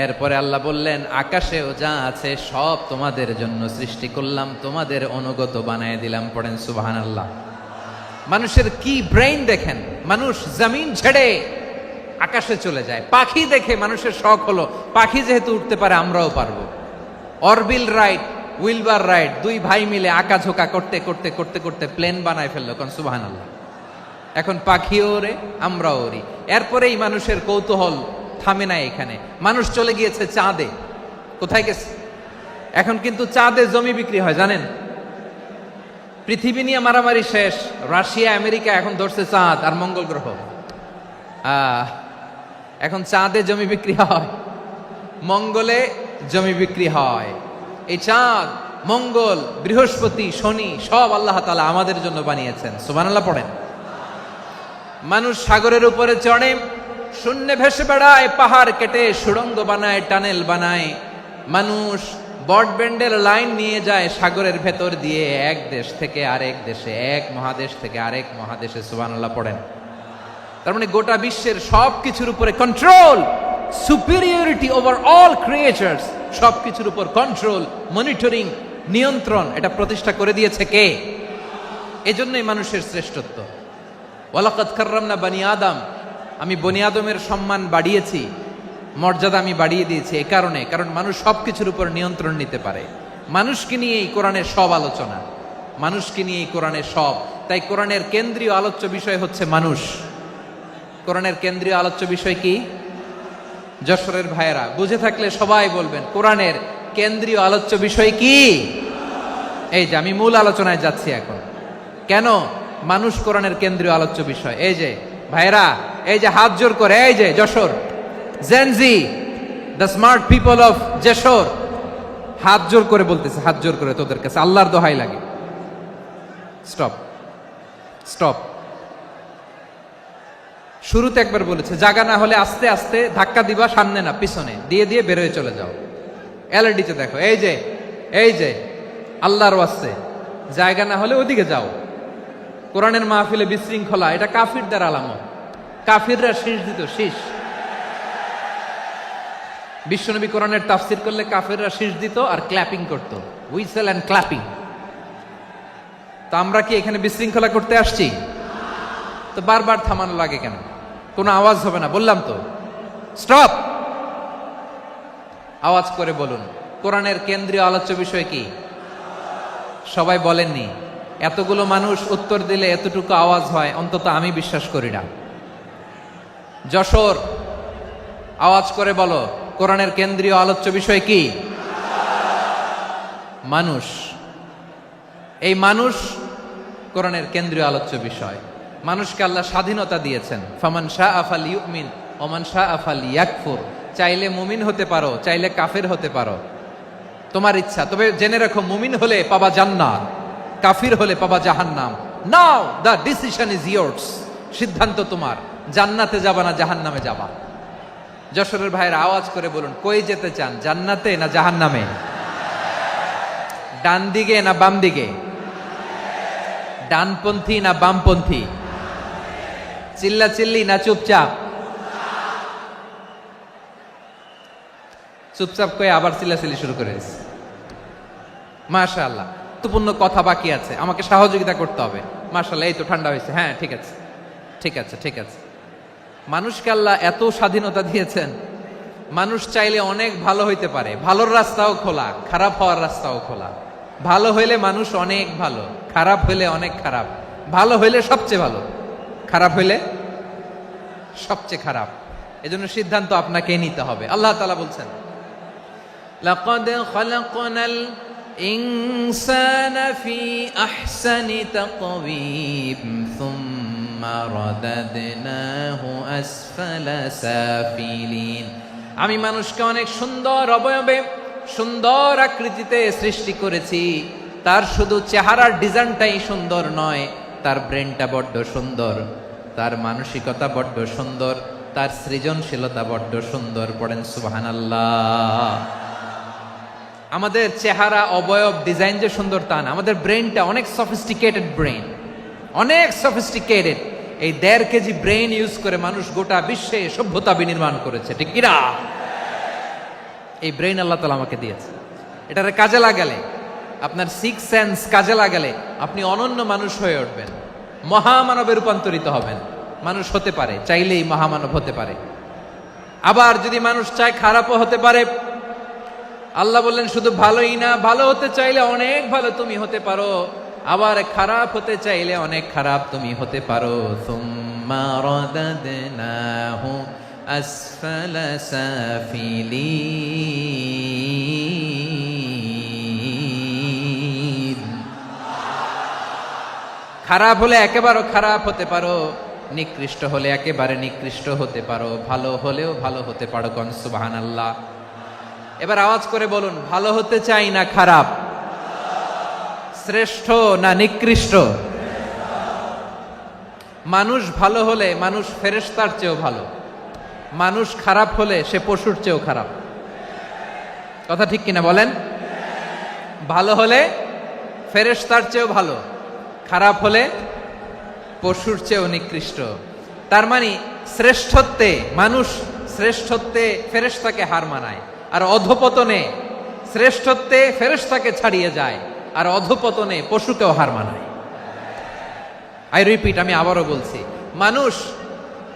Speaker 2: এরপরে আল্লাহ বললেন আকাশেও যা আছে সব তোমাদের জন্য সৃষ্টি করলাম, তোমাদের অনুগত বানায় দিলাম। পড়েন সুবহানাল্লাহ। মানুষের কি ব্রেইন দেখেন, মানুষ জমিন ছেড়ে আকাশে চলে যায়। পাখি দেখে মানুষের শখ হলো পাখি যেহেতু উঠতে পারে আমরাও পারবো। অরবিল রাইট, উইলবার রাইট, দুই ভাই মিলে আঁকাঝোঁকা করতে করতে করতে করতে প্লেন বানায় ফেললো। কোন সুবহানাল্লাহ। এখন পাখিও ওরে, আমরাও ওরি। এরপরেই মানুষের কৌতূহল থামে না এখানে। মানুষ চলে গিয়েছে চাঁদে। কোথায় গেছে? এখন কিন্তু চাঁদে জমি বিক্রি হয় জানেন। পৃথিবী নিয়ে মারামারি শেষ, রাশিয়া আমেরিকা এখন ধরছে চাঁদ আর মঙ্গল গ্রহ। এখন চাঁদে জমি বিক্রি হয়, মঙ্গলে জমি বিক্রি হয়। এই চাঁদ মঙ্গল, বৃহস্পতি, শনি সব আল্লাহ তাআলা আমাদের জন্য বানিয়েছেন। সুবহানাল্লাহ পড়েন। মানুষ সাগরের উপরে চড়ে, শূন্যে ভেসে বেড়ায়, পাহাড় কেটে সুড়ঙ্গ বানায়, টানেল বানায়। মানুষ ব্রডব্যান্ডের লাইন নিয়ে যায় সাগরের ভেতর দিয়ে, এক দেশ থেকে আরেক দেশে, এক মহাদেশ থেকে আরেক মহাদেশে। সুবহানাল্লাহ পড়েন। তার মানে গোটা বিশ্বের সব কিছুর উপরে control, superiority over all creatures, সব কিছুর উপর কন্ট্রোল, মনিটরিং, নিয়ন্ত্রণ, এটা প্রতিষ্ঠা করে দিয়েছে কে? এজন্যই মানুষের শ্রেষ্ঠত্ব। ওয়ালাকাদ কাররামনা বানি আদম, আমি বনি আদমের সম্মান বাড়িয়েছি, মর্যাদা আমি বাড়িয়ে দিয়েছি এই কারণে, কারণ মানুষ সব কিছুর উপর নিয়ন্ত্রণ নিতে পারে। মানুষকে নিয়ে এই কোরআনের সব আলোচনা, মানুষকে নিয়ে এই কোরআনের সব। তাই কোরআনের কেন্দ্রীয় আলোচ্য বিষয় হচ্ছে মানুষ। কোরআনের কেন্দ্রীয় আলোচ্য বিষয় কি? যশোরের ভাইয়েরা বুঝে থাকলে সবাই বলবেন, কোরআনের কেন্দ্রীয় আলোচ্য বিষয় কি? এই যে আমি মূল আলোচনায় যাচ্ছি এখন। কেন মানুষ কোরআনের কেন্দ্রীয় আলোচ্য বিষয়? এই যে ভাইয়েরা, এই যে হাত জোর করে, এই যে Jessore Gen Z, the smart people of Jessore, হাত জোর করে বলতেছে, হাত জোর করে তোদের কাছে আল্লাহর দোহাই লাগে, স্টপ স্টপ। শুরুতে একবার বলেছে জায়গা না হলে আস্তে আস্তে ধাক্কা দিবা, সামনে না পিছনে, দিয়ে দিয়ে বেরোয় চলে যাও। এলইডিতে দেখো, এই যে এই যে আল্লাহর ওয়াস্তে জায়গা না হলে ওদিকে যাও। কোরআনের মাহফিলে বিশৃঙ্খলা, এটা কাফিরদের আলামত। কাফিররা শীষ দিত, শীষ। বিশ্বনবী কোরআনের তাফসির করলে কাফিররা শীষ দিত আর ক্ল্যাপিং করত, হুইসেল এন্ড ক্ল্যাপিং। তো আমরা কি এখানে বিশৃঙ্খলা করতে আসছি? তো বারবার থামানো লাগে কেন? কোনো আওয়াজ হবে না, বললাম তো, স্টপ। আওয়াজ করে বলুন, কোরআনের কেন্দ্রীয় আলোচ্য বিষয় কি? সবাই বলেননি। এতগুলো মানুষ উত্তর দিলে এতটুকু আওয়াজ হয়, অন্তত আমি বিশ্বাস করি না। যশোর, আওয়াজ করে বলো, কোরআনের কেন্দ্রীয় আলোচ্য বিষয় কি? মানুষ। এই মানুষ কোরআনের কেন্দ্রীয় আলোচ্য বিষয়। মানুষকে আল্লাহ স্বাধীনতা দিয়েছেন। ফামান শাআ ফালইউমিন ওয়া মান শাআ ফালইয়াকফুর। চাইলে মুমিন হতে পারো, চাইলে কাফের হতে পারো, তোমার ইচ্ছা। তবে জেনে রাখো, মুমিন হলে পাবা জান্নাত, কাফির হলে পাবা জাহান্নাম। নাও দ্য ডিসিশন ইজ ইয়ার্স। সিদ্ধান্ত তোমার, জান্নাতে যাবা না জাহান্নামে যাবা। যশোরের ভাইয়ের আওয়াজ করে বলুন, কই যেতে চান, জান্নাতে না জাহান্নামে? ডান দিকে না বাম দিকে? ডানপন্থী না বামপন্থী? চিল্লা চিল্লি না চুপচাপ? চুপচাপ কয়ে আবার চিল্লাচিল্লি শুরু করেছে। মাশাআল্লাহ, গুরুত্বপূর্ণ কথা বাকি আছে, আমাকে সহযোগিতা করতে হবে। মাশাআল্লাহ, এই তো ঠান্ডা হয়েছে। হ্যাঁ, ঠিক আছে ঠিক আছে ঠিক আছে। মানুষকে আল্লাহ এত স্বাধীনতা দিয়েছেন, মানুষ চাইলে অনেক ভালো হইতে পারে। ভালোর রাস্তাও খোলা, খারাপ হওয়ার রাস্তাও খোলা। ভালো হইলে মানুষ অনেক ভালো, খারাপ হইলে অনেক খারাপ। ভালো হইলে সবচেয়ে ভালো, খারাপ হইলে সবচেয়ে খারাপ। এজন্য সিদ্ধান্ত আপনাকে নিতে হবে। আল্লাহ তাআলা বলছেন, লাকাদ খালাকনাল ইনসানা ফি আহসানি তাকওয়িম সুম্মা রাদাদনাহু আসফালা সাফিলিন। আমি মানুষকে অনেক সুন্দর অবয়বে, সুন্দর আকৃতিতে সৃষ্টি করেছি। তার শুধু চেহারার ডিজাইনটাই সুন্দর নয়, তার ব্রেনটা বড্ড সুন্দর, তার মানসিকতা বড্ড সুন্দর, তার সৃজনশীলতা বড্ড সুন্দর। পড়েন সুবহানাল্লাহ। আমাদের চেহারা, অবয়ব, ডিজাইন যে সুন্দর তা না, আমাদের ব্রেনটা অনেক সফিস্টিকেটেড ব্রেন, অনেক সফিস্টিকেটেড। এই 1.5 কেজি ব্রেন ইউজ করে মানুষ গোটা বিশ্বে সভ্যতা বিনির্মাণ করেছে, ঠিক কিনা? এই ব্রেন আল্লাহ তাআলা আমাকে দিয়েছে। এটারে কাজে লাগালে, আপনার 6 সেন্স কাজে লাগালে আপনি অনন্য মানুষ হয়ে উঠবেন, মহামানবে রূপান্তরিত হবেন। মানুষ হতে পারে, চাইলেই মহামানব হতে পারে। আবার যদি মানুষ চায় খারাপও হতে পারে। আল্লাহ বললেন শুধু ভালোই না, ভালো হতে চাইলে অনেক ভালো তুমি হতে পারো, আবার খারাপ হতে চাইলে অনেক খারাপ তুমি হতে পারো। সুম্মা রাদাদনাহু আসফালা সাফিলিন। খারাপ হলে একেবারে খারাপ হতে পারো, নিকৃষ্ট হলে একেবারে নিকৃষ্ট হতে পারো, ভালো হলেও ভালো হতে পারো। কোন সুবহানাল্লাহ। এবার আওয়াজ করে বলুন, ভালো হতে চাই না খারাপ? শ্রেষ্ঠ না নিকৃষ্ট? মানুষ ভালো হলে মানুষ ফেরেশতার চেয়েও ভালো, মানুষ খারাপ হলে সে পশুর চেয়েও খারাপ। কথা ঠিক কিনা বলেন? ভালো হলে ফেরেশতার চেয়েও ভালো, খারাপ হলে পশুর চেয়েও নিকৃষ্ট। তার মানে শ্রেষ্ঠত্বে মানুষ শ্রেষ্ঠত্বে ফেরেশতাকে হার মানায়, আর অধপতনে শ্রেষ্ঠত্বে ফেরেশতাকে ছাড়িয়ে যায়, আর অধপতনে পশুকেও হার মানায়। আই রিপিট, আমি আবারও বলছি, মানুষ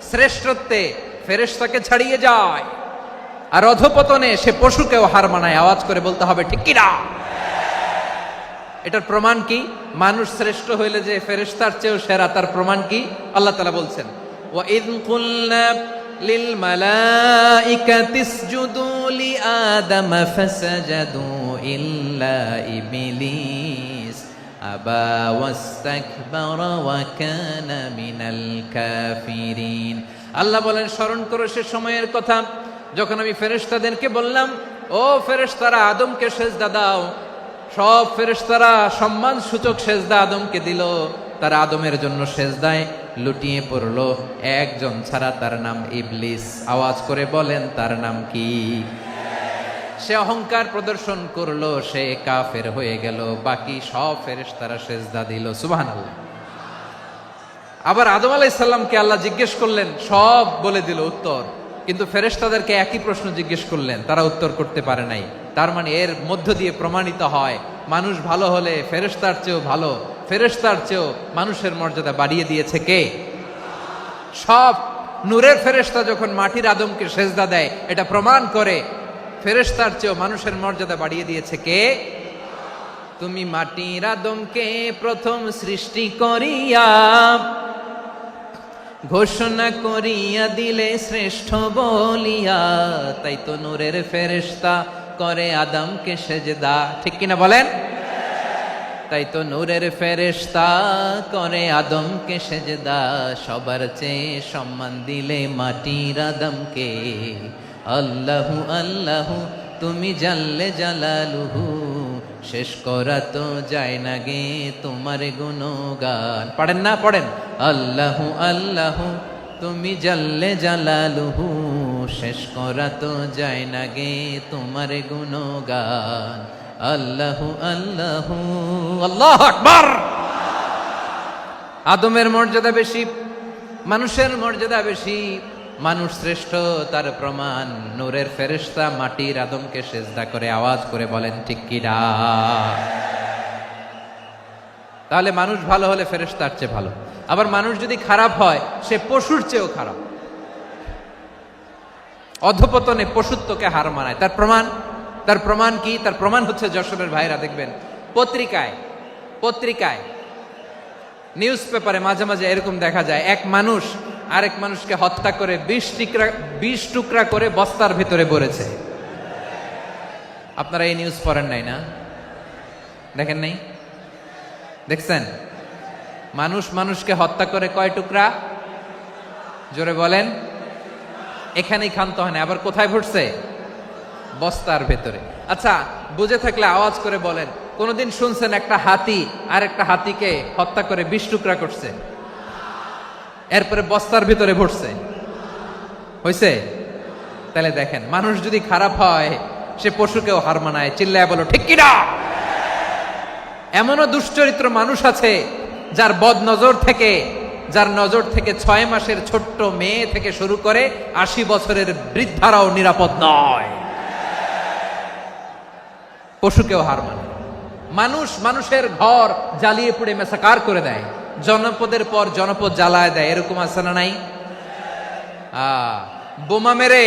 Speaker 2: শ্রেষ্ঠত্বে ফেরেশতাকে ছাড়িয়ে যায়, আর অধপতনে সে পশুকেও হার মানায়। আওয়াজ করে বলতে হবে ঠিক কিনা? এটার প্রমাণ কি? মানুষ শ্রেষ্ঠ হইলে যে ফেরেশতার চেয়েও সেরা, তার প্রমাণ কি? আল্লাহ তাআলা বলছেন, ওয়া ইয কুলনা লিল মালাইকাতি ইসজুদু লিআদাম ফাসাজাদু ইল্লা ইবলিস আবা ওয়াস্তাকবারা ওয়া কানা মিনাল কাফিরিন। আল্লাহ বলেন, স্মরণ করো সে সময়ের কথা যখন আমি ফেরেশতাদেরকে বললাম, ও ফেরেশতারা আদমকে সেজদা দাও। সব ফেরেশতারা সম্মান সূচক সেজদা আদমকে দিল, তারা আদমের জন্য সেজদায় লুটিয়ে পড়লো, একজন ছাড়া, তার নাম ইবলিস। আওয়াজ করে বলেন তার নাম কি? সে অহংকার প্রদর্শন করলো, সে কাফের হয়ে গেল, বাকি সব ফেরেশতারা সেজদা দিল। সুবহানাল্লাহ। আবার আদম আলাইহিস সালামকে আল্লাহ জিজ্ঞেস করলেন, সব বলে দিল উত্তর, কিন্তু ফেরেশতাদেরকে একই প্রশ্ন জিজ্ঞেস করলেন, তারা উত্তর করতে পারে নাই। তার মানে এর মধ্য দিয়ে প্রমাণিত হয়, মানুষ ভালো হলে ফেরেশতার চেয়েও ভালো, ফেরেশতার চেয়েও মানুষের মর্যাদা বাড়িয়ে দিয়েছে কে? সব নূরের ফেরেশতা যখন মাটির আদমকে সেজদা দেয়, এটা প্রমাণ করে ফেরেশতার চেয়েও মানুষের মর্যাদা বাড়িয়ে দিয়েছে কে? তুমি মাটির আদমকে প্রথম সৃষ্টি করিয়া ঘোষণা করিয়া দিলে শ্রেষ্ঠ বলিয়া, তাই তো নূরের ফেরেশতা করে আদমকে সেজদা। ঠিক কিনা বলেন? তাই তো নূরের ফেরেশতা করে আদমকে সেজদা, সবার চেয়ে সম্মান দিলে মাটির আদমকে। আল্লাহু আল্লাহু তুমি জাল্লে জালালুহু, শেষ করা তো যায় না গে তোমার গুণগান। পড়েন না? পড়েন, আল্লাহু আল্লাহু তুমি জাল্লে জালালুহু, শেষ করা তো যায় না গে তোমার গুণগান। আল্লাহু আল্লাহু, আল্লাহু আকবার। আদমের মর্যাদা বেশি, মানুষের মর্যাদা বেশি, মানুষ শ্রেষ্ঠ, তার প্রমাণ নূরের ফেরেশতা মাটির আদমকে সেজদা করে। আওয়াজ করে বলেন ঠিক কিনা? তাহলে মানুষ ভালো হলে ফেরেশতার চেয়ে ভালো, আবার মানুষ যদি খারাপ হয় সে পশুর চেয়েও খারাপ। অধপতনে পশুত্বকে হার মানায়। তার প্রমাণ? তার প্রমাণ কি? তার প্রমাণ হচ্ছে, যশোরের ভাইরা দেখবেন পত্রিকায় নিউজ পেপারে মাঝে মাঝে এরকম দেখা যায়, এক মানুষ আরেক মানুষকে হত্যা করে 20 টুকরা করে বস্তার ভিতরে ভরেছে। আপনারা এই নিউজ পড়েন নাই না? দেখেন নাই? দেখছেন? মানুষ মানুষকে হত্যা করে কয় টুকরা? জোরে বলেন। এখানেই ক্ষান্ত হয় না, আবার কোথায় ভরছে? বস্তার ভেতরে। আচ্ছা, বুঝে থাকলে আওয়াজ করে বলেন, কোনদিন শুনছেন একটা হাতি আর একটা হাতিকে হত্যা করে 20 টুকরা করছে, এরপরে বস্তার ভিতরে ভরছে? হইছে? তাহলে দেখেন, মানুষ যদি খারাপ হয় সে পশুকেও হার মানায়। চিল্লায় বলো ঠিক কিনা? এমনও দুশ্চরিত্র মানুষ আছে যার যার নজর থেকে 6 মাসের ছোট্ট মেয়ে থেকে শুরু করে 80 বছরের বৃদ্ধারাও নিরাপদ নয়। পশুকেও হার মানে। মানুষ মানুষের ঘর জ্বালিয়ে পুড়ে মেসাকার করে দেয়, জনপদের পর জনপদ জ্বালায় দেয়। এরকম আছে না নাই? বোমা মেরে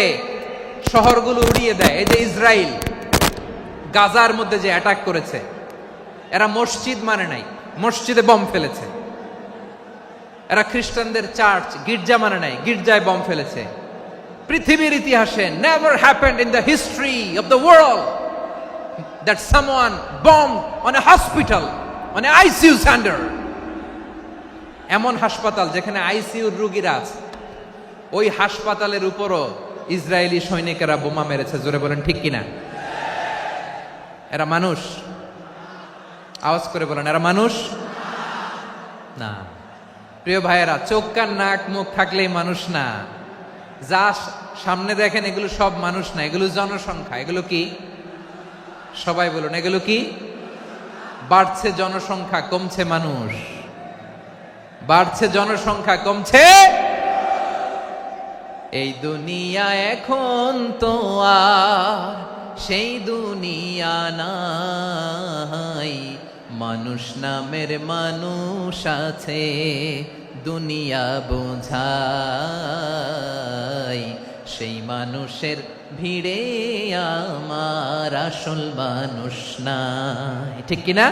Speaker 2: শহরগুলো উড়িয়ে দেয়। এই যে ইসরায়েল গাজার মধ্যে যে অ্যাটাক করেছে, এরা মসজিদ মানে নাই, মসজিদে বম ফেলেছে। এরা খ্রিস্টানদের চার্চ গির্জা মানে নাই, গির্জায় বম ফেলেছে। পৃথিবীর ইতিহাসে never happened in the history of the world that someone bombed on a hospital, on a ICU center. এমন হাসপাতাল যেখানে আইসিইউর রোগীরা আছে, ওই হাসপাতালের উপরও ইসরায়েলি সৈনিকেরা বোমা মেরেছে। জোরে বলেন ঠিক কিনা? এরা মানুষ। আওয়াজ করে বলেন, এরা মানুষ না। প্রিয় ভাইয়েরা, চোখ কান নাক মুখ থাকলেই মানুষ না। যা সামনে দেখেন এগুলো সব মানুষ না, এগুলো জনসংখ্যা। এগুলো কি? সবাই বলুন, এগুলো কি? বাড়ছে জনসংখ্যা, কমছে মানুষ। বাড়ছে জনসংখ্যা, কমছে। এই দুনিয়া এখন তো আর সেই দুনিয়া নাই, মানুষ নামের মানুষ আছে দুনিয়া বোঝাই, সেই মানুষের ভিড়ে আমার আসল মানুষ নাই। ঠিক কিনা?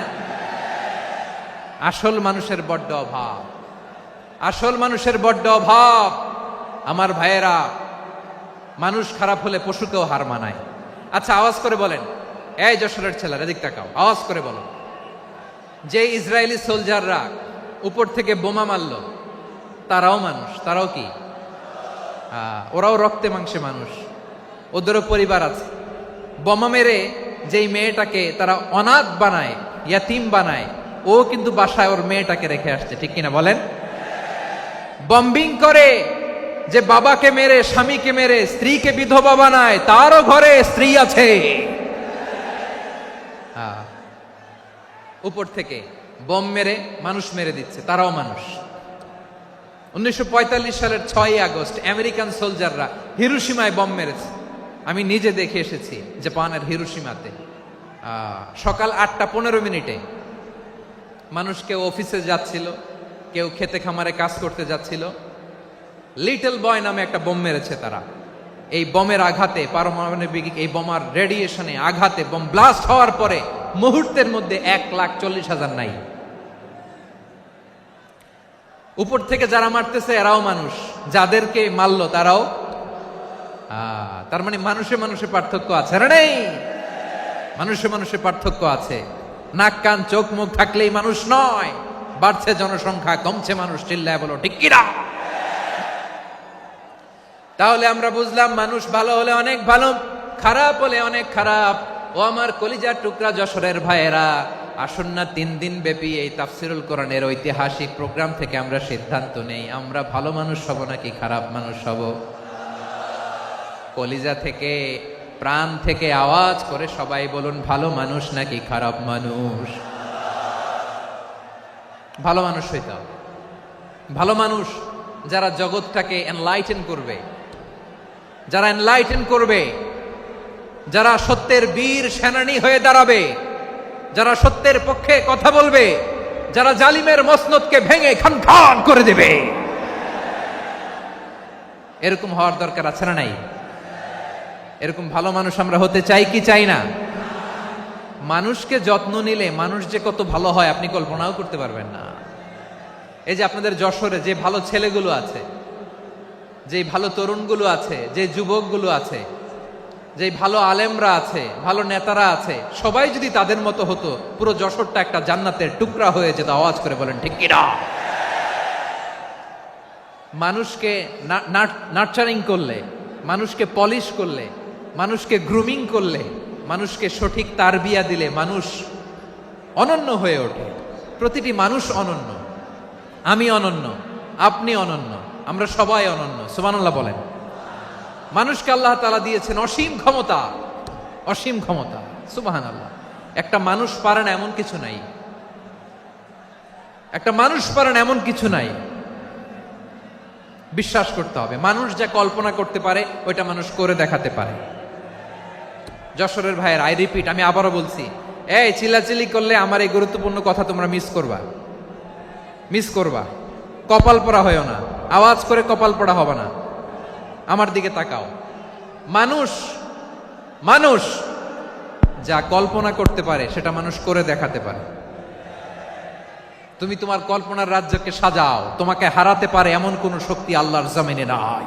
Speaker 2: আসল মানুষের বড্ড অভাব, আসল মানুষের বড্ড অভাব। আমার ভাইয়েরা, মানুষ খারাপ হলে পশুকেও হার মানায়। আচ্ছা, আওয়াজ করে বলেন, এই যশোরের ছেলেরা এদিক তাকাও, আওয়াজ করে বলো, যে ইসরায়েলি সোলজাররা উপর থেকে বোমা মারলো তারাও মানুষ? তারাও কি? ওরাও রক্তে মাংসে মানুষ, ওদেরও পরিবার আছে। বোমা মেরে যেই মেয়েটাকে তারা অনাথ বানায়, ইয়াতিম বানায়, ও কিন্তু বাসায় ওর মেয়েটাকে রেখে আসছে। ঠিক কিনা বলেন? বম্বিং করে যে বাবাকে মেরে, স্বামীকে মেরে স্ত্রীকে বিধবা বানায়, তারও ঘরে স্ত্রী আছে। উপর থেকে বম মেরে মানুষ মেরে দিচ্ছে, তারাও মানুষ। 1945 সালের 6ই আগস্ট আমেরিকান সোলজাররা হিরোশিমায় বম মেরেছে। আমি নিজে দেখে এসেছি জাপানের হিরোশিমাতে। সকাল 8:15 মানুষ কেউ অফিসে যাচ্ছিল, কেউ খেতে খামারে কাজ করতে যাচ্ছিল। লিটল বয় নামে একটা বোম মেরেছে তারা। এই বোমের আঘাতে, পারমাণবিক এই বোমার রেডিয়েশনে আঘাতে, বোম ব্লাস্ট হওয়ার পরে মুহূর্তের মধ্যে 1,40,000 নাই। উপর থেকে যারা মারতেছে এরাও মানুষ, যাদেরকে মারলো তারাও। তার মানে মানুষে মানুষে পার্থক্য আছে না? নেই? মানুষে মানুষে পার্থক্য আছে। নাক কান চোখ মুখ থাকলেই মানুষ নয়। বাড়ছে জনসংখ্যা, কমছে মানুষ। চিল্লায় বলো ঠিক কিনা? তাহলে আমরা বুঝলাম, মানুষ ভালো হলে অনেক ভালো, খারাপ হলে অনেক খারাপ। ও আমার কলিজার টুকরা যশোরের ভাইয়েরা, আসুন না 3 দিন ব্যাপী এই তাফসিরুল কোরআনের ঐতিহাসিক প্রোগ্রাম থেকে আমরা সিদ্ধান্ত নেই, আমরা ভালো মানুষ হব নাকি খারাপ মানুষ হব। কলিজা থেকে, প্রাণ থেকে আওয়াজ করে সবাই বলুন, ভালো মানুষ নাকি খারাপ মানুষ? ভালো মানুষ হইতে হবে। ভালো মানুষ যারা জগৎটাকে এনলাইটেন করবে, যারা এনলাইটেন করবে, যারা সত্যের বীর সেনানী হয়ে দাঁড়াবে, যারা সত্যের পক্ষে কথা বলবে, যারা জালিমের মসনদকে ভেঙে খান খান করে দেবে। এরকম হওয়ার দরকার আছে না নাই? এরকম ভালো মানুষ আমরা হতে চাই কি চাই না? মানুষকে যত্ন নিলে মানুষ যে কত ভালো হয় আপনি কল্পনাও করতে পারবেন না। এই যে আপনাদের যশোরে যে ভালো ছেলেগুলো আছে, যে ভালো তরুণগুলো আছে, যে যুবকগুলো আছে, যে ভালো আলেমরা আছে, ভালো নেতারা আছে, সবাই যদি তাদের মতো হতো, পুরো যশোরটা একটা জান্নাতের টুকরা হয়ে যেত। আওয়াজ করে বলেন ঠিক কিনা? মানুষকে নার্চারিং করলে, মানুষকে পলিশ করলে, মানুষকে গ্রুমিং করলে, মানুষকে সঠিক তারবিয়া দিলে মানুষ অনন্য হয়ে ওঠে। প্রতিটি মানুষ অনন্য। আমি অনন্য, আপনি অনন্য, আমরা সবাই অনন্য। সুবহানাল্লাহ বলেন। মানুষকে আল্লাহ তাআলা দিয়েছেন অসীম ক্ষমতা, অসীম ক্ষমতা। সুবহানাল্লাহ। একটা মানুষ পারে না এমন কিছু নাই, একটা মানুষ পারে না এমন কিছু নাই। বিশ্বাস করতে হবে, মানুষ যা কল্পনা করতে পারে ওইটা মানুষ করে দেখাতে পারে। যশোরের ভাইয়ের, আই রিপিট, আমি আবারও বলছি, এই চিল্লাচিল্লি করলে আমার এই গুরুত্বপূর্ণ কথা তোমরা মিস করবা, মিস করবা। কপাল পড়া হয়েও না, আওয়াজ করে কপাল পড়া হবে না। আমার দিকে তাকাও। মানুষ, মানুষ যা কল্পনা করতে পারে সেটা মানুষ করে দেখাতে পারে। তুমি তোমার কল্পনার রাজ্যকে সাজাও, তোমাকে হারাতে পারে এমন কোন শক্তি আল্লাহর জমিনে নাই।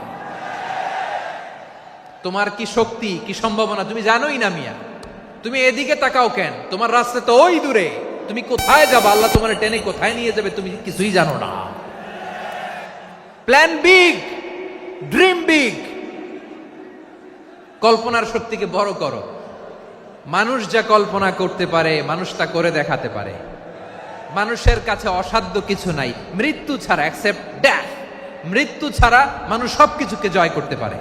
Speaker 2: তোমার কি শক্তি, কি সম্ভাবনা তুমি জানোই না মিয়া। তুমি এদিকে তাকাও কেন? তোমার রাস্তা তো ওই দূরে। তুমি কোথায় যাবে, আল্লাহ তোমার টেনে কোথায় নিয়ে যাবে তুমি কিছুই জানো না। Plan big, dream big. কল্পনার শক্তিকে বড় করো। মানুষ যা কল্পনা করতে পারে মানুষ তা করে দেখাতে পারে। মানুষের কাছে অসাধ্য কিছু নাই মৃত্যু ছাড়া, অ্যাকসেপ্ট ডেথ। মৃত্যু ছাড়া মানুষ সবকিছুকে জয় করতে পারে।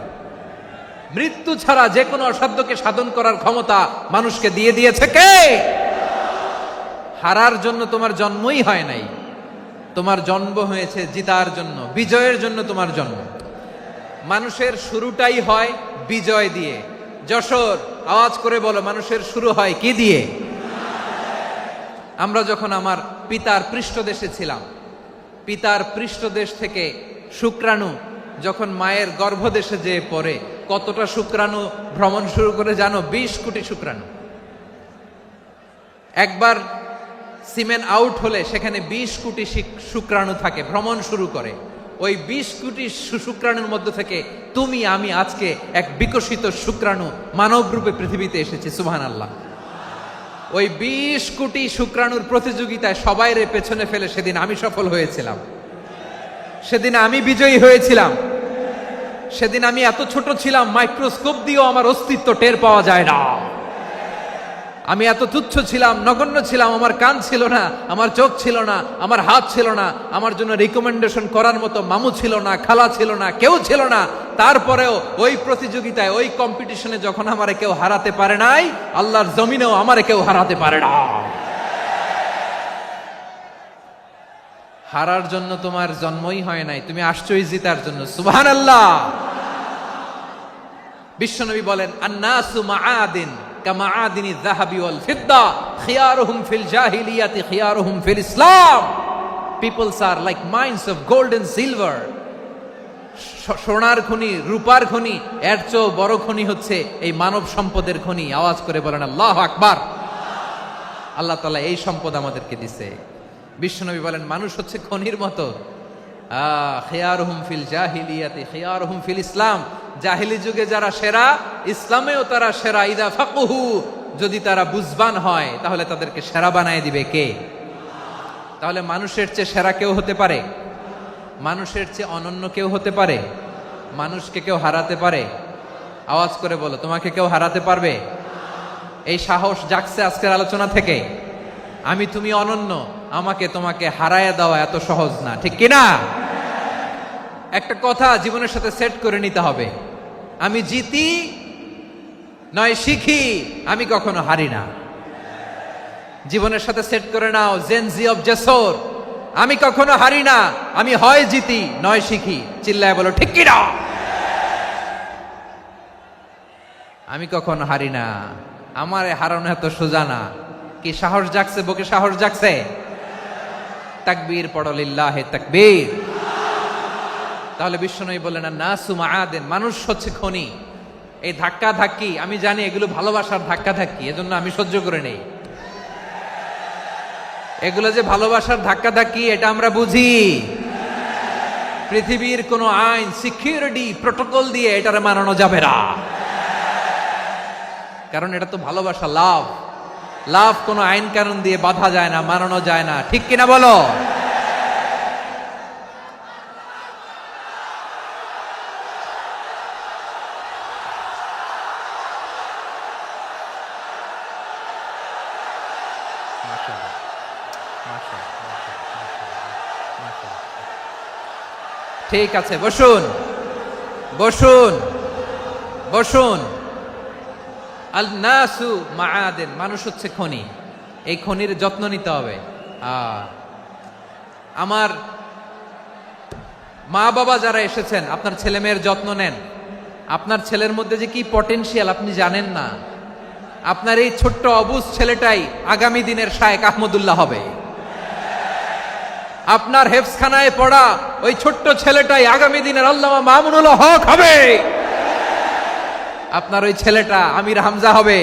Speaker 2: মৃত্যু ছাড়া যে কোনো অসাধ্যকে সাধন করার ক্ষমতা মানুষকে দিয়ে দিয়েছে কে? হারার জন্য তোমার জন্মই হয় নাই, তোমার জন্ম হয়েছে জিতার জন্য, বিজয়ের জন্য তোমার জন্ম। মানুষের শুরুটাই হয় বিজয় দিয়ে। যশোর, আওয়াজ করে বলো, মানুষের শুরু হয় কি দিয়ে? আমরা যখন আমার পিতার পৃষ্ঠদেশে ছিলাম, পিতার পৃষ্ঠদেশ থেকে শুক্রাণু যখন মায়ের গর্ভদেশে যেয়ে পড়ে, কতটা শুক্রাণু ভ্রমণ শুরু করে জানো? 20 কোটি শুক্রাণু। একবার সিমেন আউট হলে সেখানে 20 কোটি শুক্রাণু থাকে, ভ্রমণ শুরু করে। ওই 20 কোটি শুক্রাণুর মধ্য থেকে তুমি আমি আজকে এক বিকশিত শুক্রাণু মানব রূপে পৃথিবীতে এসেছি। সুবহানাল্লাহ। ওই 20 কোটি শুক্রাণুর প্রতিযোগিতায় সবাইরে পেছনে ফেলে সেদিন আমি সফল হয়েছিলাম, সেদিন আমি বিজয়ী হয়েছিলাম। সেদিন আমি এত ছোট ছিলাম, মাইক্রোস্কোপ দিয়েও আমার অস্তিত্ব টের পাওয়া যায় না। আমি এত তুচ্ছ ছিলাম, নগণ্য ছিলাম। আমার কান ছিল না, আমার চোখ ছিল না, আমার হাত ছিল না, আমার জন্য রিকমেন্ডেশন করার মতো মামু ছিল না, খালা ছিল না, কেউ ছিল না। তারপরেও ওই প্রতিযোগিতায়, ওই কম্পিটিশনে যখন আমারে কেউ হারাতে পারে নাই, আল্লাহর জমিনেও আমারে কেউ হারাতে পারে না। হারার জন্য তোমার জন্মই হয় নাই, তুমি আসছই জিতার জন্য। সুবহানাল্লাহ। বিশ্বনবী বলেন, আন্নাসু মাআদিন কামাআদিনি যাহাবি ওয়াল ফিদ্দা খিয়ারুহুম ফিল জাহিলিয়াতি খিয়ারুহুম ফিল ইসলাম। Peoples are like mines of gold and silver. সোনার খনি, রূপার খনি, এর চেয়েও বড় খনি হচ্ছে এই মানব সম্পদের খনি। আওয়াজ করে বলেন আল্লাহু আকবার। আল্লাহ তাআলা এই সম্পদ আমাদেরকে দিছে। বিশ্বনবী বলেন, মানুষ হচ্ছে খনির মতো। খিয়ারুহুম ফিল জাহিলিয়াতি খিয়ারুহুম ফিল ইসলাম। জাহিলি যুগে যারা সেরা, ইসলামেও তারা সেরা। ইদা ফাকুহু, যদি তারা বুঝবান হয় তাহলে তাদেরকে সেরা বানায় দিবে কে? তাহলে মানুষের চেয়ে সেরা কেউ হতে পারে? মানুষের চেয়ে অনন্য কেউ হতে পারে? মানুষকে কেউ হারাতে পারে? আওয়াজ করে বলো, তোমাকে কেউ হারাতে পারবে? এই সাহস জাগছে আজকের আলোচনা থেকে। আমি তুমি অনন্য, আমাকে তোমাকে হারায় দেওয়া এত সহজ না, ঠিক কিনা? একটা কথা জীবনের সাথে সেট করে নিতে হবে, আমি জিতি নয় শিখি, আমি কখনো হারি না। জীবনের সাথে সেট করে নাও, জেনজি অফ জেসর, আমি কখনো হারি না, আমি হয় জিতি নয় শিখি। চিল্লায় বলো ঠিক কিনা? আমি কখনো হারি না, আমারে হারানো এত সোজা না। কি সাহস জাগছে? বুকে সাহস জাগছে? তাকবীর পড়ো, লিল্লাহে তাকবীর। তাহলে বিশ্বনবী বললেন, নাসু মাআদিন, মানুষ হচ্ছে খনি। এই ধাক্কা ধাক্কি আমি জানি এগুলো ভালোবাসার ধাক্কা ধাক্কি, এজন্য আমি সহ্য করে নেই। এগুলো যে ভালোবাসার ধাক্কা ধাক্কি এটা আমরা বুঝি। পৃথিবীর কোন আইন, সিকিউরিটি প্রটোকল দিয়ে এটারে মানানো যাবে না, কারণ এটা তো ভালোবাসা, লাভ। লাভ কোনো আইন কানুন দিয়ে বাধা যায় না, মানানো যায় না, ঠিক কিনা বলো? ঠিক আছে, বসুন বসুন বসুন। আল নাসু মাআদিন, মানুষ হচ্ছে খনি। এই খনির যত্ন নিতে হবে। আমার মা বাবা যারা এসেছেন, আপনার ছেলে মেয়ের যত্ন নেন। আপনার ছেলের মধ্যে যে কি পটেনশিয়াল আপনি জানেন না। আপনার এই ছোট্ট অবুজ ছেলেটাই আগামী দিনের শায়েখ আহমদুল্লাহ হবে। আপনার হেফজখানায় পড়া ওই ছোট্ট ছেলেটাই আগামী দিনের আল্লামা মামুনুল হক হবে। আপনার ওই ছেলেটা আমির হামজা হবে,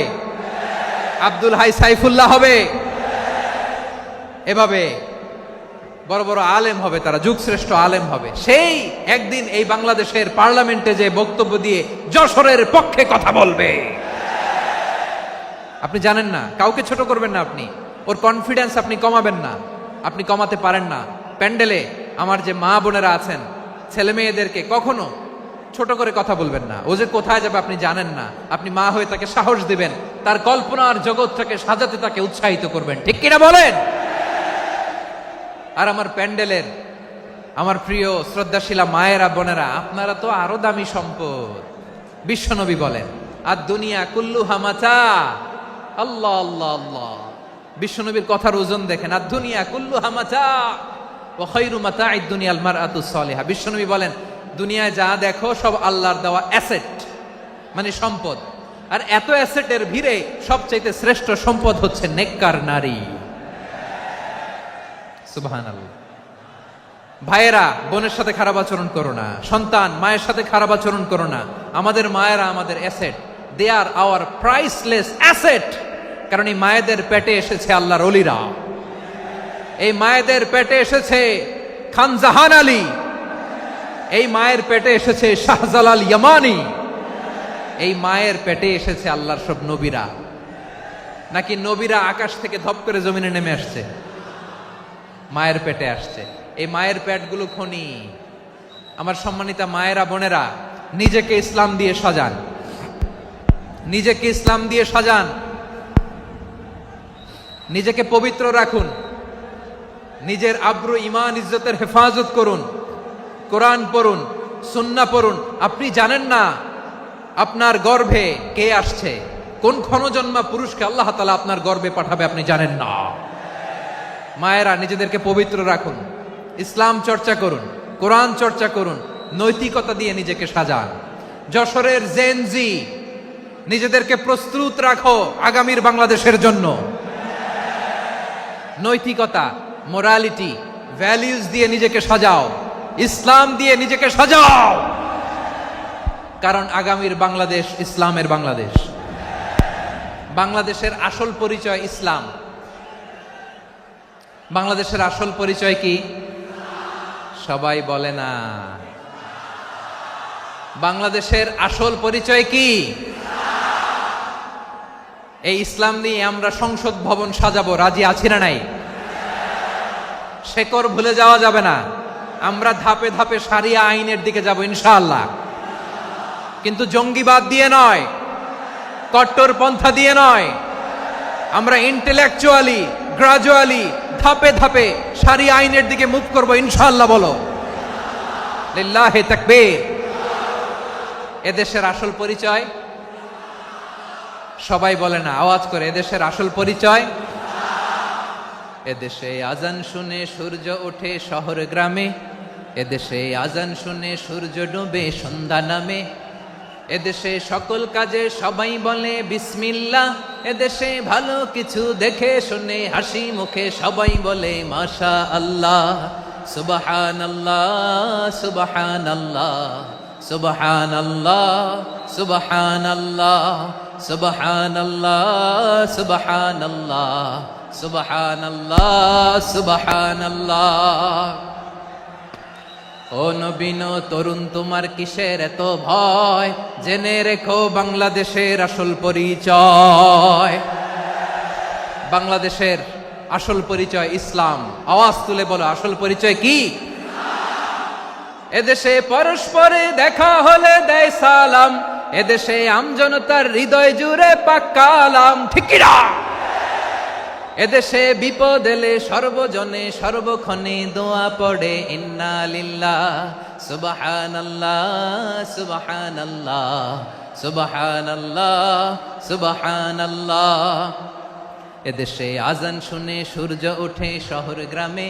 Speaker 2: আব্দুল হাই সাইফুল্লাহ হবে। এভাবে বড় বড় আলেম হবে, তারা যুগশ্রেষ্ঠ আলেম হবে। সেই একদিন এই বাংলাদেশের পার্লামেন্টে যে বক্তব্য দিয়ে যশোরের পক্ষে কথা বলবে। আপনি জানেন না, কাউকে ছোট করবেন না আপনি। ওর কনফিডেন্স আপনি কমাবেন না, আপনি কমাতে পারেন না। প্যান্ডেলে আমার যে মা বোনেরা আছেন, ছেলে মেয়েদেরকে কখনো ছোট করে কথা বলবেন না। ও যে কোথায় যাবে আপনি জানেন না। আপনি মা হয়ে তাকে সাহস দিবেন, তার কল্পনার জগৎটাকে সাজাতে তাকে উৎসাহিত করবেন, ঠিক কিনা বলেন? আর আমার প্যান্ডেলের আমার প্রিয় শ্রদ্ধাশীলা মায়েরা বোনেরা, আপনারা তো আরো দামি সম্পদ। বিশ্বনবী বলেন, আর দুনিয়া কুল্লুহা মাতা। আল্লাহ আল্লাহ আল্লাহ, বিশ্বনবীর কথার ওজন দেখেন। আর দুনিয়া কুল্লুহা মাতা ওয়া খায়রু মাতা'আদ দুনিয়া আল মারআতুস সালিহা। বিশ্বনবী বলেন, দুনিয়ায় যা দেখো সব আল্লাহর দেওয়া অ্যাসেট, মানে সম্পদ। আর এত অ্যাসেটের ভিড়ে সবচাইতে শ্রেষ্ঠ সম্পদ হচ্ছে নেককার নারী। সুবহানাল্লাহ। ভাইয়েরা বোনের সাথে খারাপ আচরণ করো না, সন্তান মায়ের সাথে খারাপ আচরণ করো না। আমাদের মায়েরা আমাদের asset, they are our priceless asset. কারণ এই মায়েদের পেটে এসেছে আল্লাহর ওলিরা, এই মায়েদের পেটে এসেছে খান জাহান আলী, এই মায়ের পেটে এসেছে শাহজালাল ইয়ামানি, এই মায়ের পেটে এসেছে আল্লাহর সব নবীরা। নাকি নবীরা আকাশ থেকে ধপ করে জমিনে নেমে আসছে? মায়ের পেটে আসছে। এই মায়ের পেটগুলো খনি। আমার সম্মানিতা মায়েরা বোনেরা, নিজেকে ইসলাম দিয়ে সাজান, নিজেকে ইসলাম দিয়ে সাজান, নিজেকে পবিত্র রাখুন, নিজের আব্রু ইমান ইজ্জতের হেফাজত করুন, কোরআন পড়ুন, সুন্নাহ পড়ুন। আপনি জানেন না আপনার গর্ভে কে আসছে, কোন ক্ষণজন্মা পুরুষকে আল্লাহ তাআলা আপনার গর্ভে পাঠাবে আপনি জানেন না। মায়েরা নিজেদেরকে পবিত্র রাখুন, ইসলাম চর্চা করুন, কোরআন চর্চা করুন, নৈতিকতা দিয়ে নিজেকে সাজান। যশোরের জেনজি, নিজেদেরকে প্রস্তুত রাখো আগামীর বাংলাদেশের জন্য। নৈতিকতা, মোরালিটি, ভ্যালিউজ দিয়ে নিজেকে সাজাও, ইসলাম দিয়ে নিজেকে সাজাও। কারণ আগামীর বাংলাদেশ ইসলামের বাংলাদেশ। বাংলাদেশের আসল পরিচয় ইসলাম। বাংলাদেশের আসল পরিচয় কি? সবাই বলে না। বাংলাদেশের আসল পরিচয় কি? এই ইসলাম নিয়ে আমরা সংসদ ভবন সাজাবো, রাজি আছি না নাই? শেকড় ভুলে যাওয়া যাবে না। আমরা ধাপে ধাপে শারিয়া আইনের দিকে যাব ইনশাআল্লাহ, কিন্তু জঙ্গিবাদ দিয়ে নয়, কট্টরপন্থা দিয়ে নয়। আমরা ইন্টেলেকচুয়ালি, গ্রাজুয়ালি, ধাপে ধাপে শারিয়া আইনের দিকে মুভ করব ইনশাআল্লাহ। বলো লিল্লাহি তাকবীর। এদেশের আসল পরিচয় সবাই বলে না, আওয়াজ করে, এদেশের আসল পরিচয়। এদেশে আজান শুনে সূর্য ওঠে শহর গ্রামে, এদেশে আজান শুনে সূর্য ডুবে সন্ধ্যা নামে, এদেশে সকল কাজে সবাই বলে বিসমিল্লাহ, এদেশে ভালো কিছু দেখে শুনে হাসি মুখে সবাই বলে মাশা আল্লাহ। সুবহানাল্লাহ সুবহানাল্লাহ সুবহানাল্লাহ সুবহানাল্লাহ সুবহানাল্লাহ সুবহানাল্লাহ সুবহানাল্লাহ সুবহানাল্লাহ। ও নবীন তরুণ, তোমার কিসের এত ভয়? জেনে রেখো বাংলাদেশের আসল পরিচয়। বাংলাদেশের আসল পরিচয় ইসলাম। আওয়াজ তুলে বলো, আসল পরিচয় কি? এদেশে পরস্পরে দেখা হলে দেয় সালাম, এদেশে আমজনতার হৃদয় জুড়ে পাক্কা আলাম। ঠিক কি না? এদেশে বিপদ এলে সর্বজনে সর্বক্ষণে দোয়া পড়ে ইন্না লিল্লাহ সুবহানাল্লাহ সুবহানাল্লাহ সুবহানাল্লাহ সুবহানাল্লাহ। এদেশে আজান শুনে সূর্য ওঠে শহর গ্রামে,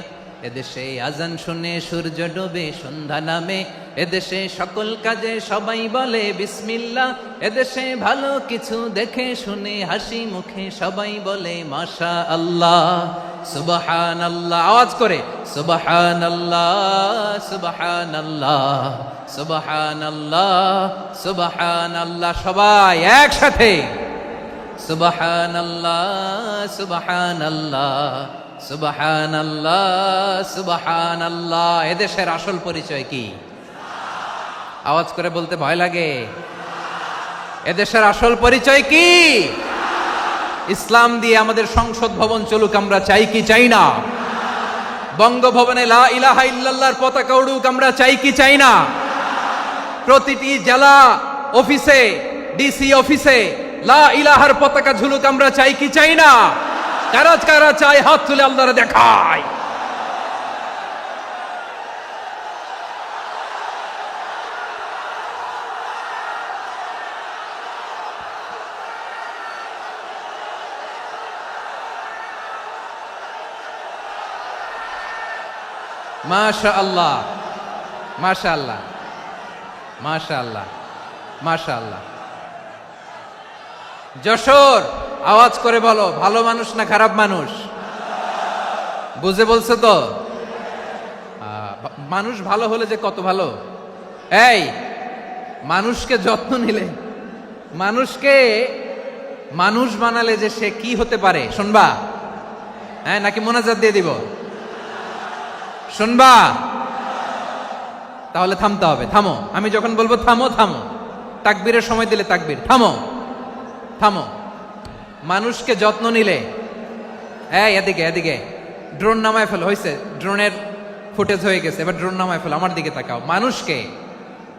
Speaker 2: এদেশে আজান শুনে সূর্য ডোবে সন্ধ্যা নামে, এদেশে সকল কাজে সবাই বলে বিসমিল্লাহ, এদেশে ভালো কিছু দেখে শুনে হাসি মুখে সবাই বলে মাশা আল্লাহ সুবহানাল্লাহ। আওয়াজ করে সুবহানাল্লাহ সুবহানাল্লাহ সুবহানাল্লাহ সুবহানাল্লাহ। সবাই একসাথে সুবহানাল্লাহ সুবহানাল্লাহ সুবহানাল্লাহ সুবহানাল্লাহ। এদেশের আসল পরিচয় কি? আওয়াজ করে বলতে ভয় লাগে। এদেশের আসল পরিচয় কি? ইসলাম দিয়ে আমাদের সংসদ ভবন চলুক, আমরা চাই কি চাই না? বঙ্গভবনে লা ইলাহা ইল্লাল্লাহর পতাকা উড়ুক, আমরা চাই কি চাই না? প্রতিটি জেলা অফিসে, ডিসি অফিসে লা ইলাহার পতাকা ঝুলুক, আমরা চাই কি চাই না? কারা কারা চাই হাত তুলে আল্লাহরে দেখায়। মাশা আল্লাহ, মাশা আল্লাহ, মাশা আল্লাহ, মাশা আল্লাহ। যশোর, আওয়াজ করে বলো, ভালো মানুষ না খারাপ মানুষ? বুঝে বলছো তো? মানুষ ভালো হলে যে কত ভালো। এই মানুষকে যত্ন নিলে, মানুষকে মানুষ বানালে যে সে কি হতে পারে শুনবা? হ্যাঁ, নাকি মোনাজাত দিয়ে দিব? শুনবা? তাহলে থামতে হবে। থামো, আমি যখন বলবো থামো থামো, তাকবীরের সময় দিলে তাকবীর, থামো থামো। মানুষকে যত্ন নিলে, এই এদিকে এদিকে, ড্রোন নামায় ফেলো। হয়েছে, ড্রোনের ফুটেজ হয়ে গেছে, এবার ড্রোন নামায় ফেলো। আমার দিকে তাকাও। মানুষকে,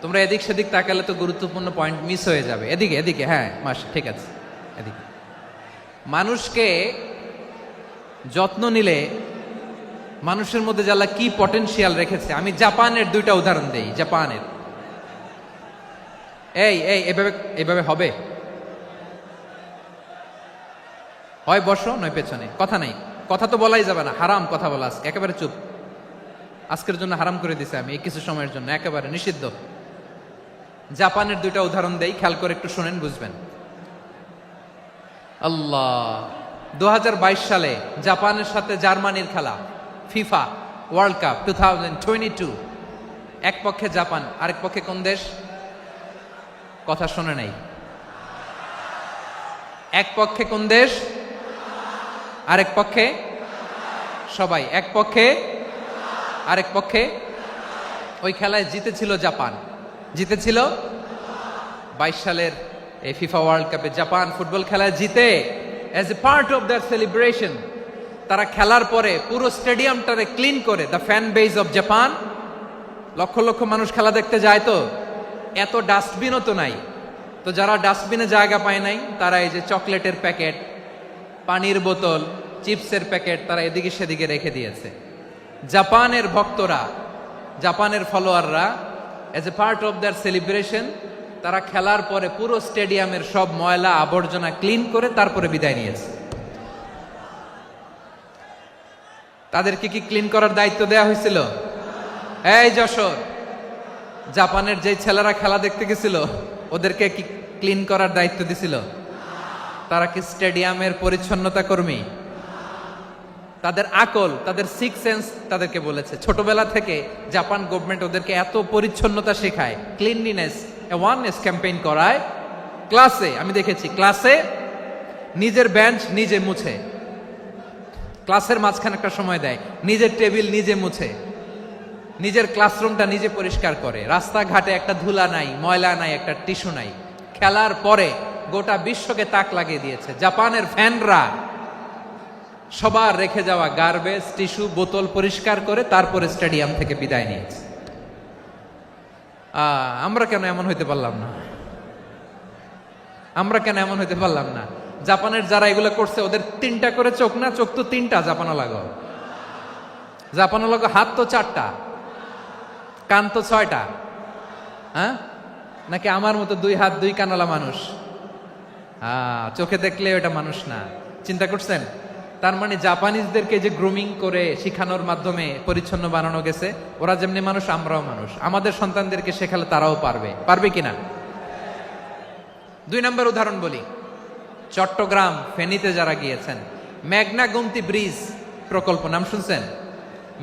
Speaker 2: তোমরা এদিক সেদিক তাকালে তো গুরুত্বপূর্ণ পয়েন্ট মিস হয়ে যাবে। এদিকে এদিকে, হ্যাঁ ঠিক আছে, এদিকে। মানুষকে যত্ন নিলে মানুষের মধ্যে যারা কি পটেনশিয়াল রেখেছে। আমি জাপানের দুইটা উদাহরণ দেই। জাপানের, এই এই এভাবে এভাবে হবে, হয় বসো নয় পেছনে, কথা নাই, কথা তো বলাই যাবে না, হারাম কথা বলা। একেবারে চুপ, আজকের জন্য হারাম করে দিছে আমি, এই কিছু সময়ের জন্য একেবারে নিষিদ্ধ। জাপানের দুইটা উদাহরণ দেই, খেয়াল করে একটু শুনেন, বুঝবেন। আল্লাহ, 2022 সালে জাপানের সাথে জার্মানির খেলা, ফিফা ওয়ার্ল্ড কাপ 2022। এক পক্ষে জাপান, আরেক পক্ষে কোন দেশ? কথা শোনে নাই। এক পক্ষে কোন দেশ? আরেক পক্ষে সবাই। এক পক্ষে, আরেক পক্ষে। ওই খেলায় জিতেছিল জাপান, জিতেছিল 22 সালের এই ফিফা ওয়ার্ল্ড কাপে। জাপান ফুটবল খেলায় জিতে, as a part of that celebration তারা খেলার পরে পুরো স্টেডিয়ামটারে ক্লিন করে। The fan base of Japan, লক্ষ লক্ষ মানুষ খেলা দেখতে যায়, তো এত ডাস্টবিনও তো নাই। তো যারা ডাস্টবিনে জায়গা পায় নাই, তারা এই যে চকলেটের প্যাকেট, পানির বোতল, চিপসের প্যাকেট তারা এদিকে সেদিকে রেখে দিয়েছে। জাপানের ভক্তরা, জাপানের ফলোয়াররা, as a part of that celebration তারা খেলার পরে পুরো স্টেডিয়ামের সব ময়লা আবর্জনা ক্লিন করে তারপরে বিদায় নিয়েছে। তাদেরকে কি ক্লিন করার দায়িত্ব দেয়া হয়েছিল? এই যশোর, জাপানের যে ছেলেরা খেলা দেখতে গেছিল ওদেরকে কি ক্লিন করার দায়িত্ব দিছিল? তারা কি স্টেডিয়ামের পরিচ্ছন্নতা কর্মী? তাদের আকল, তাদের সিক্স সেন্স তাদেরকে বলেছে। ছোটবেলা থেকে জাপান গভর্নমেন্ট ওদেরকে এত পরিচ্ছন্নতা শেখায়, ক্লিনলিনেস অ্যাওয়ারনেস ক্যাম্পেইন করায়। ক্লাসে আমি দেখেছি, ক্লাসে নিজের বেঞ্চ নিজে মুছে, ক্লাসের মাঝখানে একটা সময় দেয়, নিজের টেবিল নিজে মুছে, নিজের ক্লাসরুমটা নিজে পরিষ্কার করে। রাস্তাঘাটে একটা ধুলা নাই, ময়লা নাই, একটা টিস্যু নাই। খেলার পরে গোটা বিশ্বকে তাক লাগিয়ে দিয়েছে। জাপানের ফ্যানরা সবার রেখে যাওয়া গার্বেজ, টিস্যু, বোতল পরিষ্কার করে তারপরে স্টেডিয়াম থেকে বিদায় নিয়েছে। আমরা কেন এমন হইতে পারলাম না? আমরা কেন এমন হইতে পারলাম না? জাপানের যারা এগুলো করছে ওদের 3টা করে চোখ না? চোখ তো 3টা, জাপানো লাগো। জাপানো লাগো হাত তো 4টা, কান তো 6টা। হ্যাঁ, নাকি আমার মতো 2 হাত 2 কানওয়ালা মানুষ? চোখে দেখলে ওটা মানুষ না। চিন্তা করছেন? তার মানে জাপানিজদেরকে যে গ্রুমিং করে শিখানোর মাধ্যমে পরিচ্ছন্ন বানানো গেছে। ওরা যেমনি মানুষ, আমরাও মানুষ। আমাদের সন্তানদেরকে শেখালে তারাও পারবে। পারবে কিনা? 2 নম্বর উদাহরণ বলি। চট্টগ্রাম ফেনীতে যারা গিয়েছেন, মেঘনা গুমতি ব্রিজ প্রকল্প নাম শুনছেন?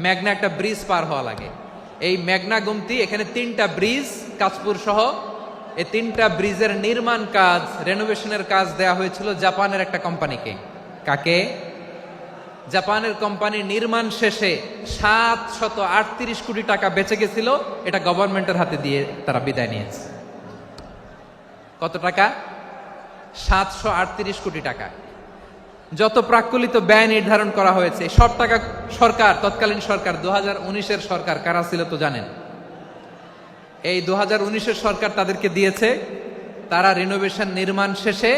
Speaker 2: মেঘনা একটা ব্রিজ পার হওয়া লাগে। এই মেঘনা গুমতি, এখানে 3টা ব্রিজ, কাঁচপুর সহ এই 3টা ব্রিজের নির্মাণ কাজ, রেনোভেশনের কাজ দেয়া হয়েছিল জাপানের একটা কোম্পানিকে। কাকে? জাপানের কোম্পানি। নির্মাণ শেষে 738 কোটি টাকা বেঁচে গেছিল, এটা গভর্নমেন্টের হাতে দিয়ে তারা বিদায় নিয়েছে। কত টাকা? 738 কোটি টাকা। যত প্রাক্কলিত ব্যয় নির্ধারণ করা হয়েছে সব টাকা সরকার, তৎকালীন সরকার 2019-এর সরকার, কারা ছিল তো জানেন? এই 2019-এর সরকার তাদেরকে দিয়েছে। তারা রিনোভেশন নির্মাণ শেষে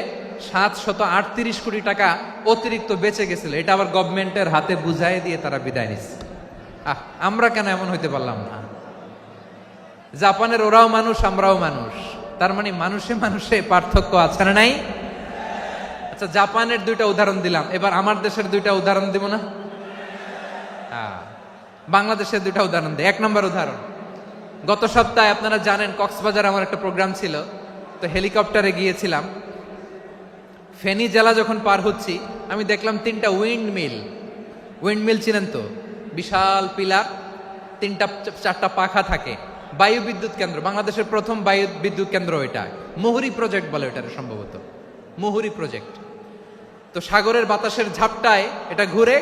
Speaker 2: 738 কোটি টাকা অতিরিক্ত বেঁচে গেছিল, এটা আবার গভর্নমেন্টের হাতে বুঝাই দিয়ে তারা বিদায় নিচ্ছে। আমরা কেন এমন হইতে পারলাম না? জাপানের ওরাও মানুষ, আমরাও মানুষ। তার মানে মানুষে মানুষে পার্থক্য আছে না নাই? আচ্ছা, জাপানের 2টা উদাহরণ দিলাম, এবার আমার দেশের 2টা উদাহরণ দিব না? বাংলাদেশের দুটা উদাহরণ দেয়। 1 নম্বর উদাহরণ, গত সপ্তাহে আপনারা জানেন কক্সবাজার আমার একটা প্রোগ্রাম ছিল, তো হেলিকপ্টারে গিয়েছিলাম। ফেনী জেলা যখন পার হচ্ছি আমি দেখলাম 3টা উইন্ডমিল চিনেন তো, বিশাল পিলার, 3টা-4টা পাখা থাকে, বায়ু বিদ্যুৎ কেন্দ্র, বাংলাদেশের প্রথম বায়ু বিদ্যুৎ কেন্দ্র এটা, মুহুরী প্রজেক্ট বলে এটার সম্ভবত, মুহুরী প্রজেক্ট। তো সাগরের বাতাসের ঝাপটায় এটা ঘুরে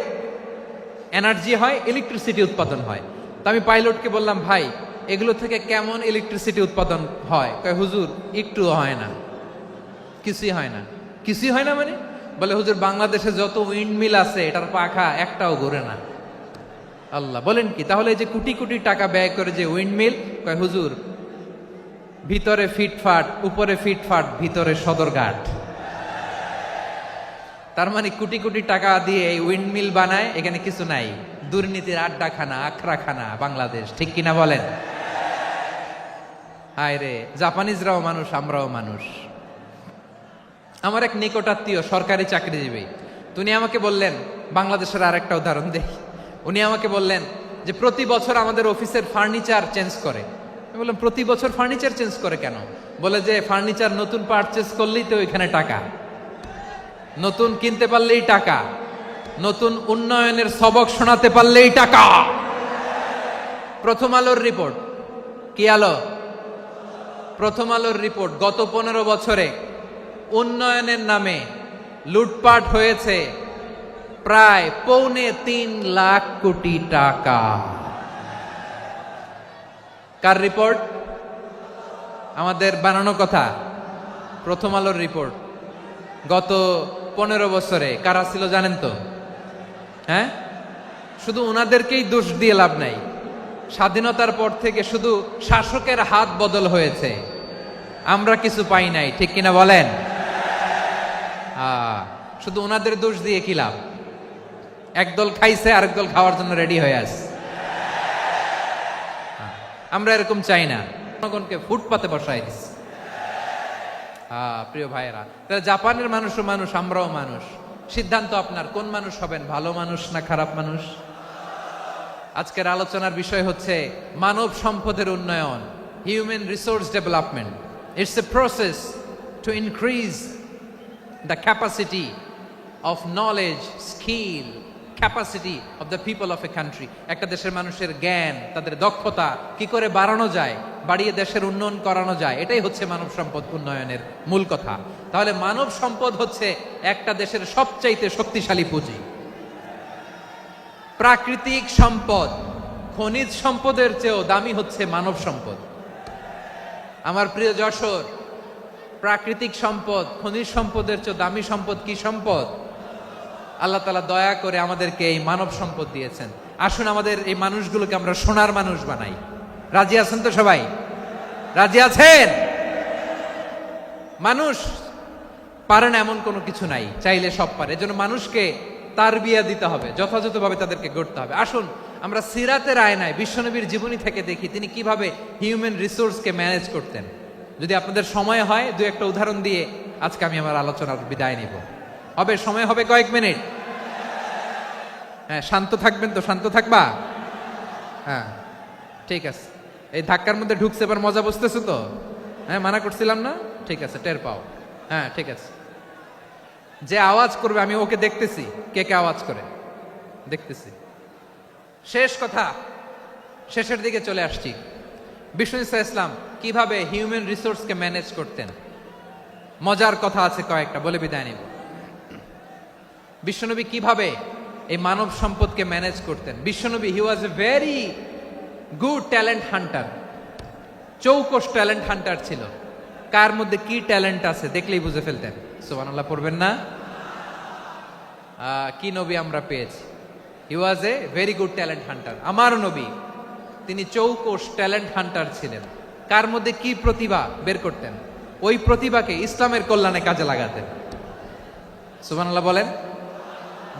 Speaker 2: এনার্জি হয়, ইলেকট্রিসিটি উৎপাদন হয়। তো আমি পাইলটকে বললাম, ভাই এগুলো থেকে কেমন ইলেকট্রিসিটি উৎপাদন হয়? কয় হুজুর একটু হয় না, কিছুই হয় না। কিছুই হয় না মানে? বলে হুজুর বাংলাদেশে যত উইন্ডমিল আছে এটার পাখা একটাও ঘুরে না। আল্লাহ, বলেন কি? তাহলে এই যে কোটি কোটি টাকা ব্যয় করে যে উইন্ডমিল, কয় হুজুর ভিতরে ফিটফাট, উপরে ফিটফাট, ভিতরে সদরঘাট। তার মানে কোটি কোটি টাকা দিয়ে এই উইন্ডমিল বানায়, এখানে কিছু নাই, দুর্নীতির আড্ডাখানা, আখড়াখানা বাংলাদেশ, ঠিক কিনা বলেন? হায় রে, জাপানিজরাও মানুষ, আমরাও মানুষ। আমার এক নিকটাত্মীয় সরকারি চাকরিজীবী, উনি আমাকে বললেন, বাংলাদেশের আরেকটা উদাহরণ দেখি, উনি আমাকে বললেন যে প্রতি বছর আমাদের অফিসের ফার্নিচার চেঞ্জ করে। আমি বললাম প্রতি বছর ফার্নিচার চেঞ্জ করে কেন? বলে যে ফার্নিচার নতুন পারচেজ করলেই তো ওইখানে টাকা, নতুন কিনতে পারলেই টাকা, নতুন উন্নয়নের সবক শোনাতে পারলেই টাকা। প্রথম আলোর রিপোর্ট, কি আলো? প্রথম আলোর রিপোর্ট, গত 15 বছরে উন্নয়নের নামে লুটপাট হয়েছে প্রায় 3.25 লাখ কোটি টাকা। কার রিপোর্ট? আমাদের বানানো কথা, প্রথম আলোর রিপোর্ট। গত 15 বছরে কারা ছিল জানেন তো? হ্যাঁ, শুধু ওনাদেরকেই দোষ দিয়ে লাভ নাই। স্বাধীনতার পর থেকে শুধু শাসকের হাত বদল হয়েছে, আমরা কিছু পাই নাই, ঠিক কিনা বলেন? শুধু ওনাদের দোষ দিয়ে কি লাভ? একদল খাইছে, আরেক দল খাওয়ার জন্য রেডি হয়ে আছে। আমরা এরকম চাই না, জনগণকে ফুটপাতে বসাই দিস। প্রিয় ভাইয়েরা, তাহলে জাপানের মানুষও মানুষ, আমরাও মানুষ। সিদ্ধান্ত আপনার, কোন মানুষ হবেন, ভালো মানুষ না খারাপ মানুষ? আজকের আলোচনার বিষয় হচ্ছে মানব সম্পদের উন্নয়ন, human resource development. It's a process to increase the capacity of knowledge, skill, capacity of the people of a country. একটা দেশের মানুষের জ্ঞান, তাদের দক্ষতা কি করে বাড়ানো যায়, বাড়িয়ে দেশের উন্নয়ন করানো যায়, এটাই হচ্ছে মানব সম্পদ উন্নয়নের মূল কথা। তাহলে মানব সম্পদ হচ্ছে একটা দেশের সবচাইতে শক্তিশালী পুঁজি। প্রাকৃতিক সম্পদ, খনিজ সম্পদের চেয়েও দামি হচ্ছে মানব সম্পদ। আমার প্রিয় যশোর, প্রাকৃতিক সম্পদ, খনিজ সম্পদের চেয়ে দামি সম্পদ কি সম্পদ? আল্লাহ তাআলা দয়া করে আমাদেরকে এই মানব সম্পদ দিয়েছেন। আসুন আমাদের এই মানুষগুলোকে আমরা সোনার মানুষ বানাই। রাজি আছেন তো সবাই? রাজি আছেন? মানুষ পারে না এমন কোনো কিছু নাই, চাইলে সব পারে। এজন্য মানুষকে তারবিয়া দিতে হবে, যথাযথভাবে তাদেরকে গড়তে হবে। আসুন আমরা সিরাতের আয়নায় বিশ্বনবীর জীবনী থেকে দেখি তিনি কিভাবে হিউম্যান রিসোর্সকে ম্যানেজ করতেন। যদি আপনাদের সময় হয়, 2-1টা উদাহরণ দিয়ে আজকে আমি আমার আলোচনার বিদায় নিব। হবে সময় হবে কয়েক মিনিট? হ্যাঁ, শান্ত থাকবেন তো? শান্ত থাকবা? হ্যাঁ, ঠিক আছে। এই ধাক্কার মধ্যে ঢুকছে, এবার মজা বুঝতেছো তো? হ্যাঁ, মানা করছিলাম না? ঠিক আছে, টের পাও। হ্যাঁ, ঠিক আছে। যে আওয়াজ করবে আমি ওকে দেখতেছি, কে কে আওয়াজ করে দেখতেছি। শেষ কথা, শেষের দিকে চলে আসছি। বিষ্ণু ইসলাম কিভাবে হিউম্যান রিসোর্সকে ম্যানেজ করতেন, মজার কথা আছে কয়েকটা, বলে বিদায় নিব। বিশ্বনবী কিভাবে এই মানব সম্পদকে ম্যানেজ করতেন। বিশ্বনবী, he was a very good talent hunter, চৌকস ট্যালেন্ট হান্টার ছিল। কার মধ্যে কি ট্যালেন্ট আছে দেখলেই বুঝে ফেলতেন। সুবহানাল্লাহ পড়বেন না? কি নবী আমরা পেয়েছি! He was a very good talent hunter. আমার নবী, তিনি চৌকস ট্যালেন্ট হান্টার ছিলেন। কার মধ্যে কি প্রতিভা বের করতেন, ওই প্রতিভাকে ইসলামের কল্যাণে কাজে লাগাতেন। সুবহানাল্লাহ বলেন।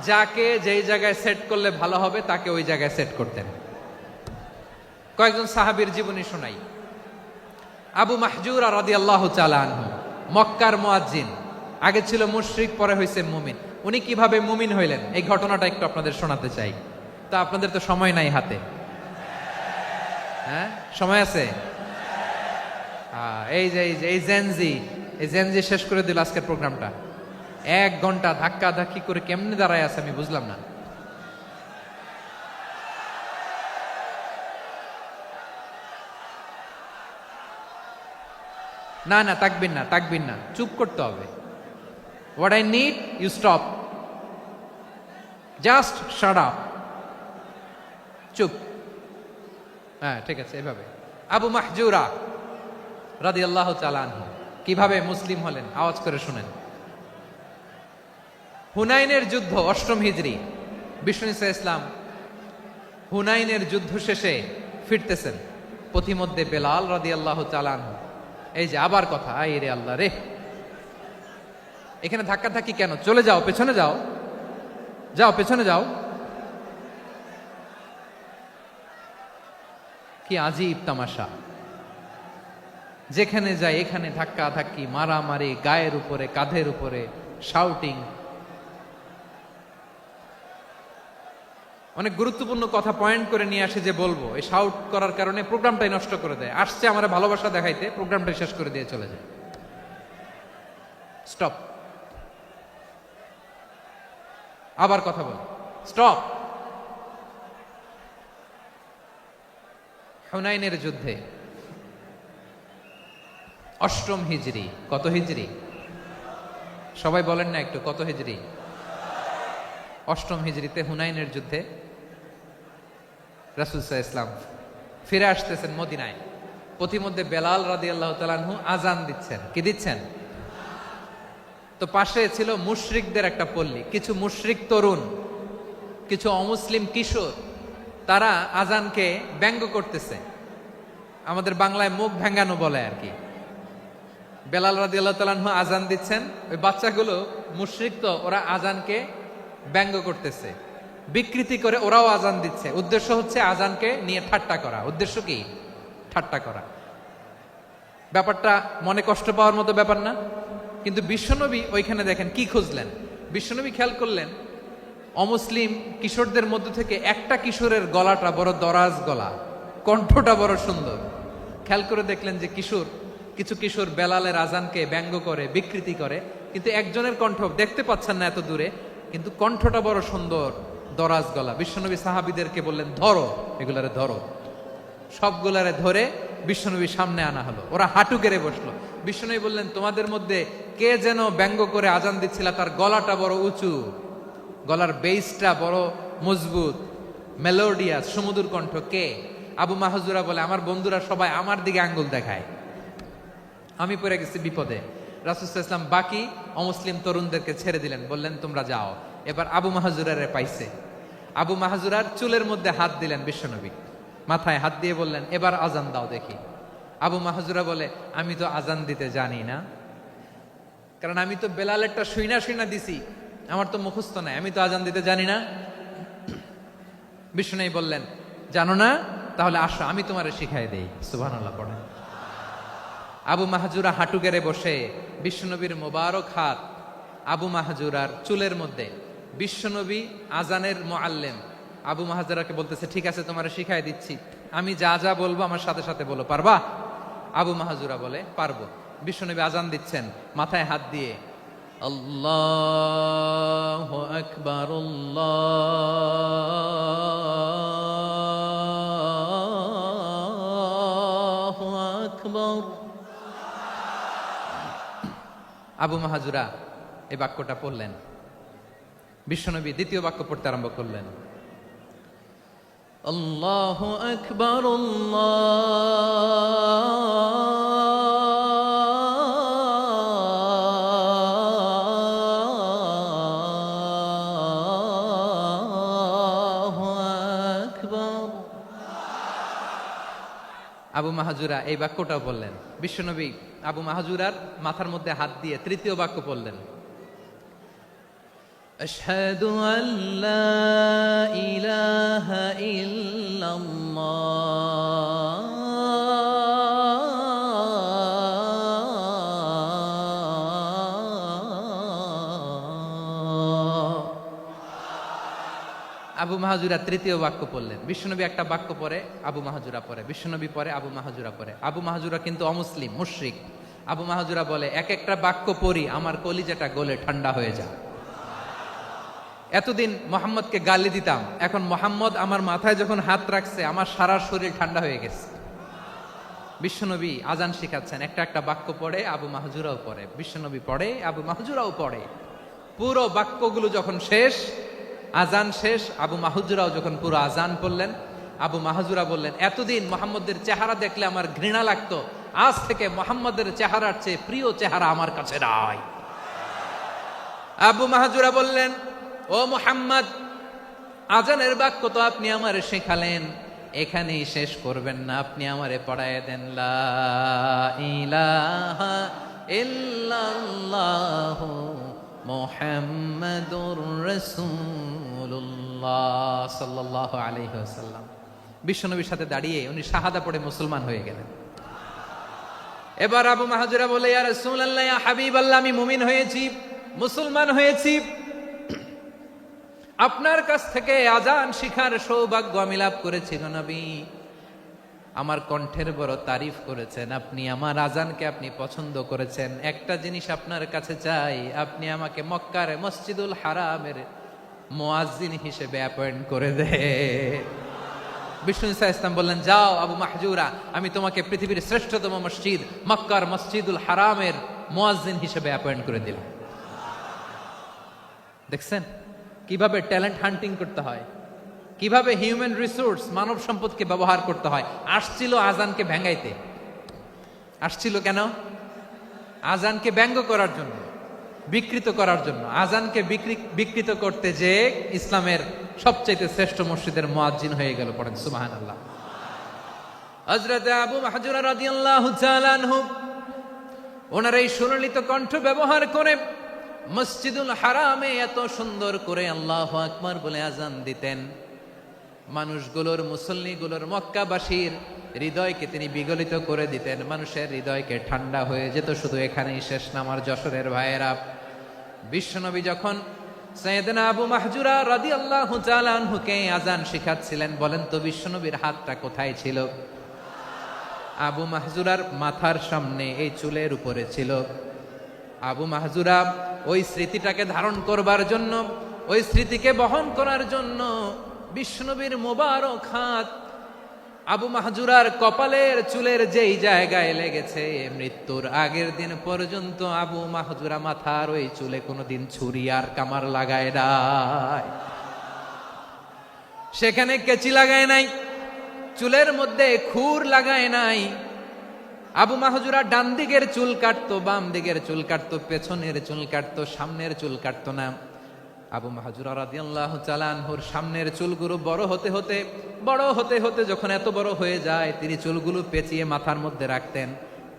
Speaker 2: যাকে যেই জায়গায় সেট করলে ভালো হবে তাকে ওই জায়গায় সেট করতেন। কয়েকজন সাহাবীর জীবনী শোনাই। আবু মাহজুরা রাদিয়াল্লাহু তাআলা আনহু, মক্কার মুয়াজ্জিন, আগে ছিল মুশরিক, পরে হয়েছে মুমিন। উনি কিভাবে মুমিন হইলেন এই ঘটনাটা একটু আপনাদের শোনাতে চাই। তা আপনাদের তো সময় নাই হাতে, হ্যাঁ সময় আছে? এই জেনজি শেষ করে দিল আজকের প্রোগ্রামটা। 1 ঘন্টা ধাক্কা ধাক্কি করে কেমনে দাঁড়ায় আছে আমি বুঝলাম না। না না তাকবির না, চুপ করতে হবে। What I need you stop, just shut up, চুপ। হ্যাঁ ঠিক আছে, এভাবে। আবু মাহজুরা রাদিয়াল্লাহু তাআলা আনহু কিভাবে মুসলিম হলেন আওয়াজ করে শুনেন। হুনাইনের যুদ্ধ 8ম হিজরি, বিষ্ণু ঈসা ইসলাম হুনাইনের যুদ্ধ শেষে ফিরতেছেন, পথিমধ্যে বেলাল রাদিয়াল্লাহু তাআলা আনহু, এই যে আবার কথা, আই রে আল্লাহ রে, এখানে ধাক্কা ধাক্কি কেন? চলে যাও, পেছনে যাও, যাও পেছনে যাও। কি আজীব তামাশা, যেখানে যায় এখানে ধাক্কা ধাক্কি, মারামারি, গায়ের উপরে কাঁধের উপরে শাউটিং। অনেক গুরুত্বপূর্ণ কথা পয়েন্ট করে নিয়ে আসে যে বলবো, এই শাউট করার কারণে প্রোগ্রামটাই নষ্ট করে দেয়। আসছে আমার ভালোবাসা দেখাইতে, প্রোগ্রামটাই শেষ করে দিয়ে চলে যায়। স্টপ, আবার কথা বল, স্টপ। হুনাইনের যুদ্ধে 8ম হিজরি, কত হিজরি সবাই বলেন না একটু, কত হিজরি? 8ম হিজরিতে হুনাইনের যুদ্ধে রাসূল সাল্লাল্লাহু আলাইহি ওয়াসাল্লাম ফিরে আসতেছেন মদিনায়। পথিমধ্যে বেলাল রাদিয়াল্লাহু তাআলা আনহু আজান দিচ্ছেন। কি দিচ্ছেন? তো পাশে ছিল মুশরিকদের একটা পল্লী, কিছু মুশরিক তরুণ, কিছু অমুসলিম কিশোর, তারা আজানকে ব্যঙ্গ করতেছে, আমাদের বাংলায় মুখ ভেঙ্গানো বলে আর কি। বেলাল রাদিয়াল্লাহু তাআলা আনহু আজান দিচ্ছেন, ওই বাচ্চাগুলো মুশরিক, তো ওরা আজানকে ব্যঙ্গ করতেছে, বিকৃতি করে ওরাও আজান দিচ্ছে। উদ্দেশ্য হচ্ছে আজানকে নিয়ে ঠাট্টা করা। উদ্দেশ্য কি? ঠাট্টা করা। ব্যাপারটা মনে কষ্ট পাওয়ার মতো ব্যাপার না? কিন্তু বিশ্বনবী ওইখানে দেখেন কি খুঁজলেন। বিশ্বনবী খেয়াল করলেন অমুসলিম কিশোরদের মধ্য থেকে একটা কিশোরের গলাটা বড় দরাজ গলা, কণ্ঠটা বড় সুন্দর। খেয়াল করে দেখলেন যে কিছু কিশোর বেলালের আজানকে ব্যঙ্গ করে, বিকৃতি করে, কিন্তু একজনের কণ্ঠ দেখতে পাচ্ছেন না এত দূরে, কিন্তু কণ্ঠটা বড় সুন্দর, দরাজ গলা। বিশ্বনবী সাহাবীদেরকে বললেন, ধরো এগুলারে, ধরো। সবগুলারে ধরে বিশ্বনবীর সামনে আনা হলো, ওরা হাঁটু গেড়ে বসলো। বিশ্বনবী বললেন, তোমাদের মধ্যে কে যেন ব্যঙ্গ করে আজান দিচ্ছিল, তার গলাটা বড় উঁচু, গলার বেসটা বড় মজবুত, মেলোডিয়াস, সুমধুর কণ্ঠ, কে? আবু মাহজুরা বলে, আমার বন্ধুরা সবাই আমার দিকে আঙ্গুল দেখায়, আমি পড়ে গেছি বিপদে। রাসূল সাল্লাল্লাহু আলাইহি ওয়াসাল্লাম বাকি অমুসলিম তরুণদেরকে ছেড়ে দিলেন, বললেন তোমরা যাও। এবার আবু মাহজুরারে পাইছে। আবু মাহজুরার চুলের মধ্যে হাত দিলেন বিশ্বনবী, মাথায় হাত দিয়ে বললেন, এবার আজান দাও দেখি। আবু মাহজুরা বলে, আমি তো আজান দিতে জানি না, কারণ আমি তো বেলালেরটা শুইনা দিছি, আমার তো মুখস্থ নাই, আমি তো আজান দিতে জানি না। বিশ্বনবী বললেন, জানো না? তাহলে আসো, আমি তোমারে শিখাই দেই। সুবহানাল্লাহ পড়েন। আবু মাহজুরা হাঁটু গেড়ে বসে, বিশ্বনবীর মোবারক হাত আবু মাহজুরার চুলের মধ্যে। বিশ্বনবী আজানের মুআল্লিম আবু মাহজুরাকে বলতেছে, ঠিক আছে তোমারে শিখাই দিচ্ছি, আমি যা যা বলবো আমার সাথে সাথে বলো, পারবা? আবু মাহজুরা বলে, পারবো। বিশ্বনবী আজান দিচ্ছেন, মাথায় হাত দিয়ে, আল্লাহু আকবার, আল্লাহু আকবার। আবু মাহজুরা এই বাক্যটা পড়লেন। বিশ্বনবী দ্বিতীয় বাক্য পড়তে আরম্ভ করলেন, আল্লাহু আকবার, আল্লাহু আকবার। আবু মাহজুরা এই বাক্যটাও বললেন। বিশ্বনবী আবু মাহজুরার মাথার মধ্যে হাত দিয়ে তৃতীয় বাক্য বললেন, আশহাদু আল্লা ইলাহা ইল্লাল্লাহ আবু মাহাজুরা তৃতীয় বাক্য পড়লেন। বিশ্বনবী একটা বাক্য পরে আবু মাহাজুরা পরে, বিশ্বনবী পরে আবু মাহাজুরা পরে। আবু মাহাজুরা কিন্তু অমুসলিম, মুশরিক। আবু মাহাজুরা বলে, এক একটা বাক্য পড়ি আমার কলিজাটা গলে ঠান্ডা হয়ে যায়। এতদিন মোহাম্মদকে গালি দিতাম, এখন মোহাম্মদ আমার মাথায় যখন হাত রাখছে আমার সারা শরীর ঠান্ডা হয়ে গেছে। বিশ্বনবী আজান শিখাচ্ছেন, একটা একটা বাক্য পড়ে আবু মাহজুরাও পড়ে, বিশ্বনবী পড়ে আবু মাহজুরাও পড়ে। পুরো বাক্যগুলো যখন শেষ, আজান শেষ, আবু মাহজুরাও যখন পুরো আজান পড়লেন, আবু মাহজুরা বললেন, এতদিন মোহাম্মদের চেহারা দেখলে আমার ঘৃণা লাগতো, আজ থেকে মোহাম্মদের চেহারার চেয়ে প্রিয় চেহারা আমার কাছে নাই। আবু মাহজুরা বললেন, ও মুহাম্মদ, আজানের বাক্য তো আপনি আমারে শেখালেন, এখানেই শেষ করবেন না, আপনি আমারে পড়ায় দেন, লা ইলাহা ইল্লাল্লাহু মুহাম্মাদুর রাসূলুল্লাহ সাল্লাল্লাহু আলাইহি ওয়াসাল্লাম। বিশ্বনবীর সাথে দাঁড়িয়ে উনি শাহাদা পড়ে মুসলমান হয়ে গেলেন। এবার আবু মাহজুরা বলে, ইয়া রাসূলুল্লাহ, ইয়া হাবিবাল্লাহ, আমি মুমিন হয়েছি, মুসলমান হয়েছি, আপনার কাছ থেকে আজান শিখার সৌভাগ্য আমি লাভ করেছি গো নবী। আমার কণ্ঠের বড় তারিফ করেছেন, আপনি আমার আজানকে আপনি পছন্দ করেছেন। একটা জিনিস আপনার কাছে চাই, আপনি আমাকে মক্কার মসজিদুল হারামের মুয়াজ্জিন হিসেবে অ্যাপয়েন্ট করে দে। বিষ্ণু ইসা ইসলাম বললেন, যাও আবু মাহজুরা, আমি তোমাকে পৃথিবীর শ্রেষ্ঠতম মসজিদ মক্কার মসজিদুল হারামের মুয়াজ্জিন হিসেবে অ্যাপয়েন্ট করে দিলাম। দেখছেন কিভাবে ট্যালেন্ট হান্টিং করতে হয়, কিভাবে হিউম্যান রিসোর্স মানব সম্পদকে ব্যবহার করতে হয়। আসছিল আজানকে ভেঙ্গাইতে, আসছিল কেন? আজানকে ব্যঙ্গ করার জন্য, বিকৃত করার জন্য। আজানকে বিকৃত করতে যে ইসলামের সবচেয়ে শ্রেষ্ঠ মসজিদের মুয়াজ্জিন হয়ে গেল। পড়েন সুবহানাল্লাহ। হযরত আবু মাহজুরা রাদিয়াল্লাহু তাআলা আনহু ওনার এই সুললিত কণ্ঠ ব্যবহার করে মসজিদুল হারামে এত সুন্দর করে আল্লাহু আকবার বলে আজান দিতেন, মানুষগুলোর, মুসল্লিগুলোর, মক্কাবাসীর হৃদয়কে তিনি বিগলিত করে দিতেন, মানুষের হৃদয়কে ঠান্ডা হয়ে যেত। শুধু এখানেই শেষ না আমার যশোরের ভাইয়েরা। বিশ্বনবী যখন সাইয়েদনা আবু মাহজুরা রাদিয়াল্লাহু তাআলা আনহুকে আজান শিখাচ্ছিলেন, বলেন তো বিশ্বনবীর হাতটা কোথায় ছিল? আবু মাহজুরার মাথার সামনে, এই চুলের উপরে ছিল। আবু মাহজুরা ওই স্মৃতিটাকে ধারণ করবার জন্য, ওই স্মৃতিকে বহন করার জন্য বিশ্বনবীর মোবারক হাত আবু মাহজুরার কপালের চুলের যেই জায়গায় লেগেছে, মৃত্যুর আগের দিন পর্যন্ত আবু মাহজুরা মাথার ওই চুলে কোনোদিন ছুরি আর কামার লাগায় নাই, সেখানে কেচি লাগায় নাই, চুলের মধ্যে খুর লাগায় নাই। আবু মাহজুরা ডান দিকের চুল কাটতো, বাম দিকের চুল কাটতো, পেছনের চুল কাটতো, সামনের চুল কাটতো না। আবু মাহজুরা রাদিয়াল্লাহু তাআলা আনহুর সামনের চুলগুলো বড় হতে হতে যখন এত বড় হয়ে যায়, তিনি চুলগুলো পেঁচিয়ে মাথার মধ্যে রাখতেন,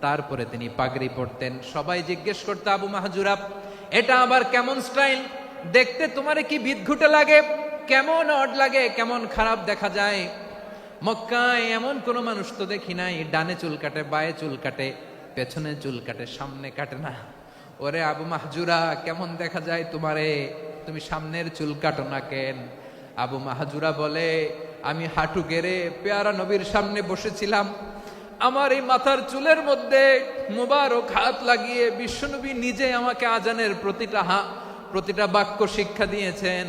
Speaker 2: তারপরে তিনি পাগড়ি পরতেন। সবাই জিজ্ঞেস করতো, আবু মাহজুরা, এটা আবার কেমন স্টাইল? দেখতে তোমারে কি বিদঘুটে লাগে, কেমন অড লাগে, কেমন খারাপ দেখা যায়। মক্কায় এমন কোন মানুষ তো দেখি নাই, ডানে চুল কাটে, বায়ে চুল কাটে, পেছনে চুল কাটে, সামনে কাটে না। ওরে আবু মাহজুরা, কেমন দেখা যায় তোমারে, তুমি সামনের চুল কাটো না কেন? আবু মাহজুরা বলে, আমি হাঁটু গেড়ে পেয়ারা নবীর সামনে বসেছিলাম, আমার এই মাথার চুলের মধ্যে মুবারক হাত লাগিয়ে বিশ্বনবী নিজে আমাকে আজানের প্রতিটা বাক্য শিক্ষা দিয়েছেন।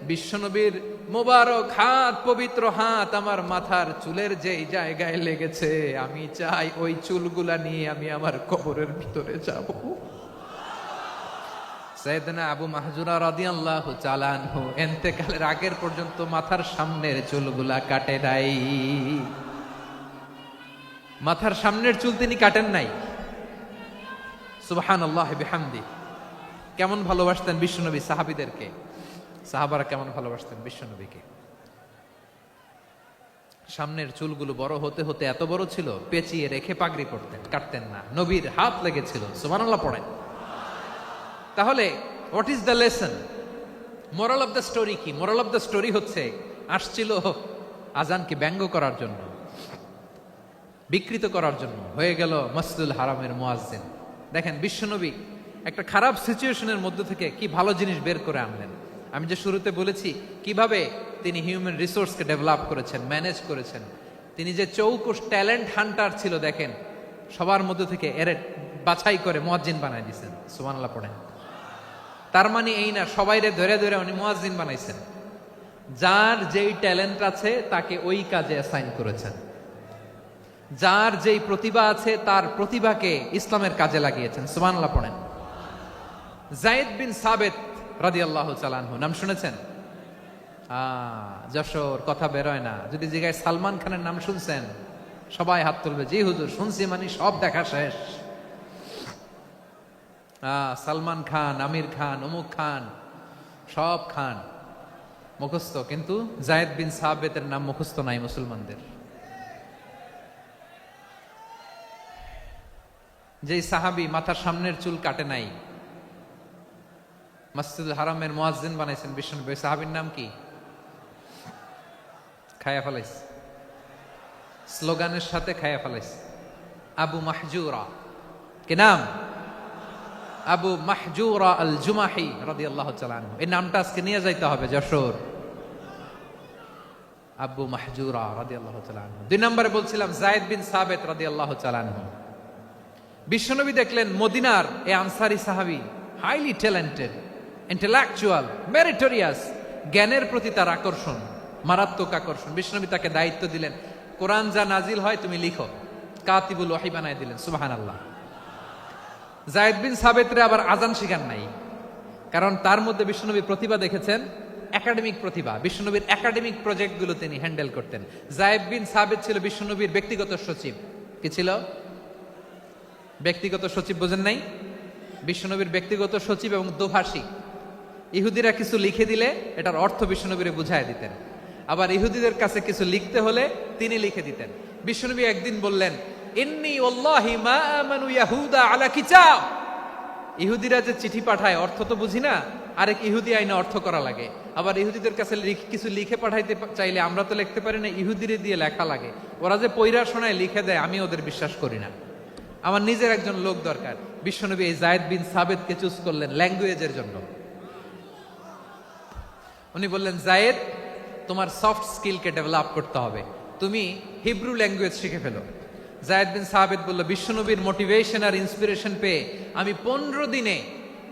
Speaker 2: বিশ্বনবীর মোবারক হাত, পবিত্র হাত আমার মাথার চুলের যেই জায়গায় লেগেছে, আমি চাই ওই চুলগুলা নিয়ে আমি আমার কবরের ভিতরে যাব। সাইয়েদনা আবু মাহজুরা রাদিয়াল্লাহু তাআলা আনহু ইন্তেকালের আগের পর্যন্ত মাথার সামনের চুলগুলা কাটে নাই। মাথার সামনের চুল তিনি কাটেন নাই। সুবহানাল্লাহি বিহামদি। কেমন ভালোবাসতেন বিশ্বনবী সাহাবীদেরকে, সাহাবারা কেমন ভালোবাসতেন বিশ্বনবীকে। সামনের চুলগুলো বড় হতে হতে এত বড় ছিল, পেঁচিয়ে রেখে পাগড়ি পরতেন, কাটতেন না। নবীর হাত লেগেছিল। সুবহানাল্লাহ পড়েন। তাহলে what is the lesson, moral of the story কি? মোরাল অফ দ্য স্টোরি হচ্ছে, আসছিল আজানকে ব্যঙ্গ করার জন্য, বিকৃত করার জন্য, হয়ে গেল মসজিদুল হারামের মুয়াজ্জিন। দেখেন বিশ্বনবী একটা খারাপ সিচুয়েশনের মধ্যে থেকে কি ভালো জিনিস বের করে আনলেন। আমি যে শুরুতে বলেছি কিভাবে তিনি হিউম্যান রিসোর্সকে ডেভেলপ করেছেন, ম্যানেজ করেছেন। তিনি যে চৌকুশ ট্যালেন্ট হান্টার ছিল দেখেন, সবার মধ্যে থেকে এর বাছাই করে মুয়াজ্জিন বানাই দিয়েছেন। সুবহানাল্লাহ পড়েন। তার মানে এই না সবাইরে ধরে ধরে উনি মুয়াজ্জিন বানাইছেন। যার যেই ট্যালেন্ট আছে তাকে ওই কাজে অ্যাসাইন করেছেন। যার যেই প্রতিভা আছে তার প্রতিভাকে ইসলামের কাজে লাগিয়েছেন। সুবহানাল্লাহ পড়েন। যায়েদ বিন সাবেত রাদিয়াল্লাহু তাআলা আনহু নাম শুনেছেন? যশোর কথা বেরোয় না। যদি জিগায় সালমান খানের নাম শুনছেন, সবাই হাত তুলবে, জি হুজুর শুনছি, মানে সব দেখা শেষ। সালমান খান, আমির খান, অমুক খান, সব খান মুখস্থ, কিন্তু যায়েদ বিন সাবেতের নাম মুখস্থ নাই মুসলমানদের। যেই সাহাবী মাথার সামনের চুল কাটে নাই, মসজিদুল হারামের মুয়াজ্জিন বানাইছেন বিশ্বনবী, সাহাবীর নাম কি? খায়া ফেলাইস, স্লোগানের সাথে খায়া ফেলাইস। আবু মাহজুরা। কি নাম? আবু মাহজুরা আল জুমাহি রাদিয়াল্লাহু তাআলা আনহু। এই নামটা আজকে নিয়ে যাইতে হবে যশোর। আবু মাহজুরা রাদিয়াল্লাহু তাআলা আনহু। 2 নম্বরে বলছিলাম যায়েদ বিন সাবেত রাদিয়াল্লাহু তাআলা আনহু। বিশ্বনবী দেখলেন মদিনার এই আনসারী সাহাবী হাইলি ট্যালেন্টেড, ইন্টেলেকচুয়াল, মেরিটোরিয়াস, জ্ঞানের প্রতি তার আকর্ষণ, মারাত্মক আকর্ষণ। বিশ্বনবী তাকে দায়িত্ব দিলেন, কোরআন যা নাজিল হয় তুমি লিখো, কাতিবুল ওয়াহি বানায় দিলেন। সুবহানাল্লাহ। যায়েদ বিন সাবেতরে আবার আজান শিখান নাই, কারণ তার মধ্যে বিশ্বনবীর প্রতিভা দেখেছেন, একাডেমিক প্রতিভা। বিশ্বনবীর একাডেমিক প্রজেক্টগুলো তিনি হ্যান্ডেল করতেন। যায়েদ বিন সাবেত ছিল বিশ্বনবীর ব্যক্তিগত সচিব। কি ছিল? ব্যক্তিগত সচিব। বোঝেন নাই? বিশ্বনবীর ব্যক্তিগত সচিব এবং দোভাষী। ইহুদিরা কিছু লিখে দিলে এটার অর্থ বিশ্বনবীরে বুঝায় দিতেন, আবার ইহুদিদের কাছে কিছু লিখতে হলে তিনি লিখে দিতেন। বিশ্বনবী একদিন বললেন, ইন্নী ওয়াল্লাহি মা আমানু ইয়াহুদা আলা কিতাব। ইহুদিরা যে চিঠি পাঠায় অর্থ তো বুঝি না, আরেক ইহুদি আইনে অর্থ করা লাগে। আবার ইহুদিদের কাছে কিছু লিখে পাঠাইতে চাইলে আমরা তো লিখতে পারি না, ইহুদিরে দিয়ে লেখা লাগে। ওরা যে পয়রা শোনায় লিখে দেয়, আমি ওদের বিশ্বাস করি না, আমার নিজের একজন লোক দরকার। বিশ্বনবী এই যায়েদ বিন সাবেতকে চুজ করলেন ল্যাঙ্গুয়েজের জন্য। উনি বললেন, যায়েদ তোমার সফট স্কিলকে ডেভেলপ করতে হবে, তুমি হিব্রু ল্যাঙ্গুয়েজ শিখে ফেলো। যায়েদ বিন সাবেত বলল, বিশ্বনবীর মোটিভেশন আর ইন্সপিরেশন পেয়ে আমি 15 দিনে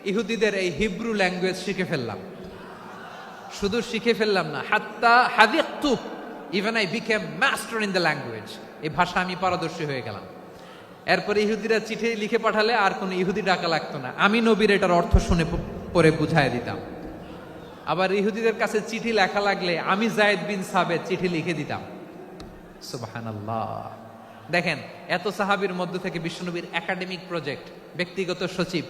Speaker 2: ইহুদিদের এই হিব্রু ল্যাঙ্গুয়েজ শিখে ফেললাম। শুধু শিখে ফেললাম না, হাত্তা হাদিকতু, even I became master in the language. এই ভাষা আমি পারদর্শী হয়ে গেলাম। এরপরে ইহুদিরা চিঠি লিখে পাঠালে আর কোনো ইহুদি ডাকা লাগতো না, আমি নবীর এটার অর্থ শুনে পরে বুঝায় দিতাম। আবার ইহুদিদের কাছে চিঠি লেখা লাগলে আমি যায়েদ বিন সাবেত চিঠি লিখে দিতাম। সুবহানাল্লাহ। দেখেন, এত সাহাবীর মধ্য থেকে বিশ্বনবীর একাডেমিক প্রজেক্ট, ব্যক্তিগত সচিব,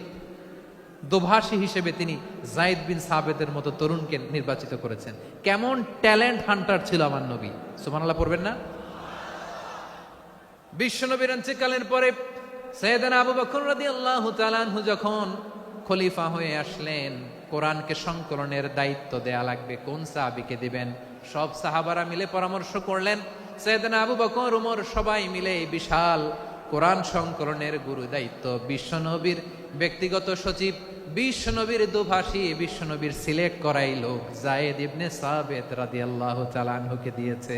Speaker 2: দোভাষী হিসেবে তিনি যায়েদ বিন সাবেতের মতো তরুণকে নির্বাচিত করেছেন। কেমন ট্যালেন্ট হান্টার ছিল আমার নবী। সুবহানাল্লাহ পড়বেন না? বিশ্বনবীর ইন্তেকালের পরে সাইয়েদনা আবু বকর রাদিয়াল্লাহু তাআলা আনহু যখন খলিফা হয়ে আসলেন, কোরআনকে সংকলনের দায়িত্ব দেয়া লাগবে, কোন সাহাবীকে দিবেন? সব সাহাবারা মিলে পরামর্শ করলেন। সাইয়েদনা আবু বকর, ওমর সবাই মিলে এই বিশাল কোরআন সংকলনের গুরু দায়িত্ব বিশ্বনবীর ব্যক্তিগত সচিব, বিশ্বনবীর দোভাষী, বিশ্বনবীর সিলেক্ট করাই লোক যায়েদ ইবনে সাবেত রাদিয়াল্লাহু তাআলা আনহুকে দিয়েছে।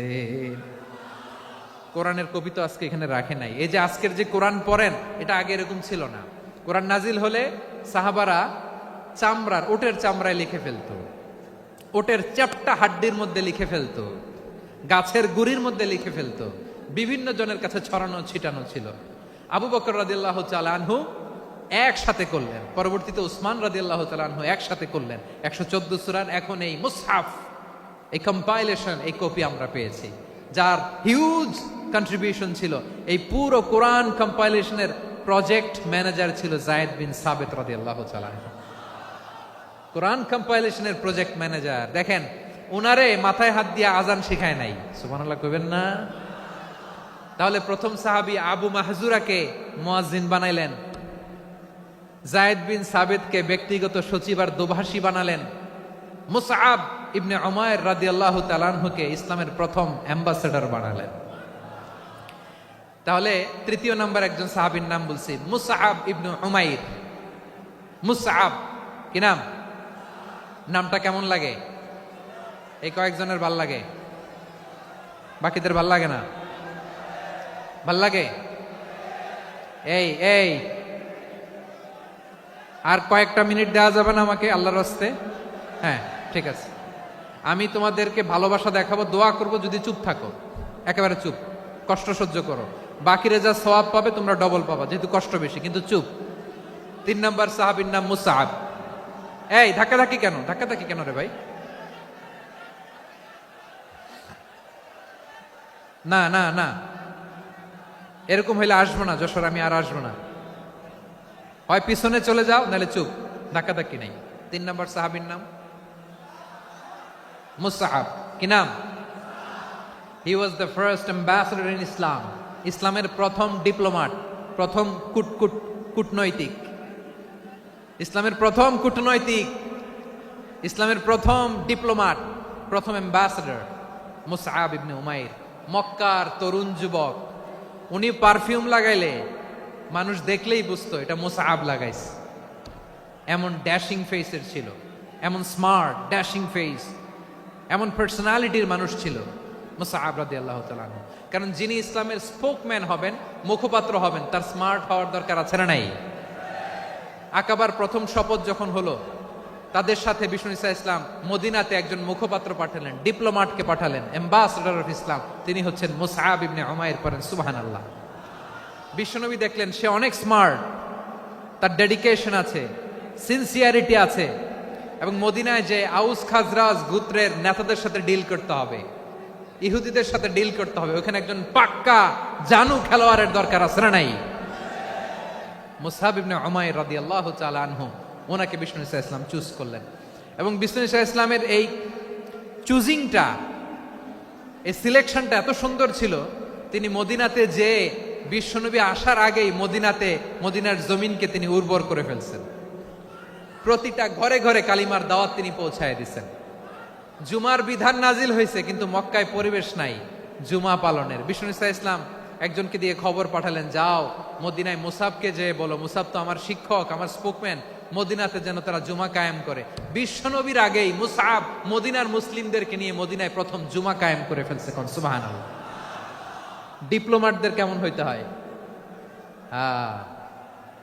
Speaker 2: কোরআনের কপি তো আজকে এখানে রাখে নাই। এই যে আজকের যে কোরআন পড়েন, এটা আগে এরকম ছিল না। কোরআন নাজিল হলে সাহাবারা চামড়ার, ওটের চামড়ায় লিখে ফেলতো, ওটের চ্যাপ্টা হাড্ডির মধ্যে লিখে ফেলতো, গাছের গুড়ির মধ্যে লিখে ফেলতো, বিভিন্ন জনের কাছে ছড়ানো ছিটানো ছিল। আবু বকর রাদিয়াল্লাহু তাআলা আনহু একসাথে করলেন, পরবর্তীতে উসমান রাদিয়াল্লাহু তাআলা আনহু একসাথে করলেন 114 সূরার। এখন এই মুসহাফ, এই কম্পাইলেশন, এই কপি আমরা পেয়েছি, যার হিউজ কন্ট্রিবিউশন ছিল। এই পুরো কোরআন কম্পাইলেশনের প্রজেক্ট ম্যানেজার ছিল যায়েদ বিন সাবেত রাদিয়াল্লাহু তাআলা। কোরআন কম্পাইলেশনের প্রজেক্ট ম্যানেজার। দেখেন, উনারে মাথায় হাত দিয়ে আজান শিখায় নাই। সুবহানাল্লাহ কইবেন না? তাহলে প্রথম সাহাবী আবু মাহজুরাকে মুয়াজ্জিন বানাইলেন, যায়েদ বিন সাবেতকে ব্যক্তিগত সচিব আর দোভাষী বানালেন, মুসআব ইবনে উমাইর রাদিয়াল্লাহু তাআলা আনহুকে ইসলামের প্রথম অ্যাম্বাসেডর বানালেন। তাহলে তৃতীয় নাম্বার একজন সাহাবীর নাম বলছি, মুসআব ইবনে উমাইর। মুসআব কি নাম? নামটা কেমন লাগে? এই কয়েকজনের ভাল লাগে, বাকিদের ভাল লাগে না? ভাল লাগে? এই এই আর কয়েকটা মিনিট দেওয়া যাবে না আমাকে আল্লাহর রাস্তে? হ্যাঁ, ঠিক আছে। আমি তোমাদেরকে ভালোবাসা দেখাবো, দোয়া করব যদি চুপ থাকো, একেবারে চুপ, কষ্ট সহ্য করো। বাকিরা যা সওয়াব পাবে তোমরা ডবল পাবা, যেহেতু কষ্ট বেশি, কিন্তু চুপ। 3 নম্বর সাহাবীর নাম মুসআব। এই ধাক্কাধাক্কি কেন? ধাক্কাধাক্কি কেন রে ভাই? না না না, এরকম হইলে আসবো না যশোর, আমি আর আসবো না। হয় পিছনে চলে যাও, নাহলে চুপ, ধাক্কাধাক্কি নাই। 3 নম্বর সাহাবীর নাম মুসআব। কি নাম? He was the first ambassador in Islam. ইসলামের প্রথম ডিপ্লোমাট, প্রথম কূটনৈতিক, ইসলামের প্রথম কূটনৈতিক, ইসলামের প্রথম ডিপ্লোমাট, প্রথম অ্যাম্বাসেডর মুসআব ইবনে উমাইর। মক্কার তরুণ যুবক, উনি পারফিউম লাগাইলে মানুষ দেখলেই বুঝতো এটা মুসআব লাগাইছে। এমন ড্যাশিং ফেসের ছিল, এমন স্মার্ট ড্যাশিং ফেস, এমন পার্সোনালিটির মানুষ ছিল মুসআব রাদিয়াল্লাহু তাআলা আনহু। কারণ যিনি ইসলামের স্পোকম্যান হবেন, মুখপাত্র হবেন, তার স্মার্ট হওয়ার দরকার আছে না নাই? আকাবার প্রথম শপথ যখন হলো, তাদের সাথে বিষ্ণু ঈসা ইসলাম মদিনাতে একজন মুখপাত্র পাঠালেন, ডিপ্লোমাটকে পাঠালেন, অ্যাম্বাসেডর অফ ইসলাম। তিনি হচ্ছেন মুসআব ইবনে উমাইর। পড়েন সুবহানাল্লাহ। বিশ্বনবী দেখলেন সে অনেক স্মার্ট, তার ডেডিকেশন আছে, সিনসিয়ারিটি আছে, এবং মদিনায় যে আউস খাজরাজ গোত্রের নেতাদের সাথে ডিল করতে হবে, ইহুদিদের সাথে ডিল করতে হবে, ওখানে একজন পাক্কা জানু খেলোয়াড়ের দরকার আছে না নাই? মুসআব ইবনে উমাইর রাদিয়াল্লাহু তাআলা আনহু, ওনাকে বিষ্ণু ঈসা ইসলাম চুজ করলেন। এবং বিষ্ণু ঈসা ইসলামের এই চুজিংটা, এই সিলেকশনটা এত সুন্দর ছিল, তিনি মদিনাতে যে বিশ্বনবী আসার আগেই মদিনার জমিনকে তিনি উর্বর করে ফেলছেন। প্রতিটা ঘরে ঘরে কালিমার দাওয়াত তিনি পৌঁছায় দিচ্ছেন। জুমার বিধান নাজিল হয়েছে, কিন্তু মক্কায় পরিবেশ নাই জুমা পালনের। বিষ্ণু ঈসা ইসলাম একজনকে দিয়ে খবর পাঠালেন, যাও মদিনায় মুসাবকে যে বলো, মুসাব তো আমার শিক্ষক, আমার স্পোকম্যান, মদিনাতে যেন তারা জুমা কায়েম করে। বিশ্বনবীর আগেই মুসআব মদিনার মুসলিমদেরকে নিয়ে মদিনায় প্রথম জুমা কায়েম করে ফেলছে। কোন সুবহানাল্লাহ। ডিপ্লোমাটদের কেমন হইতে হয়,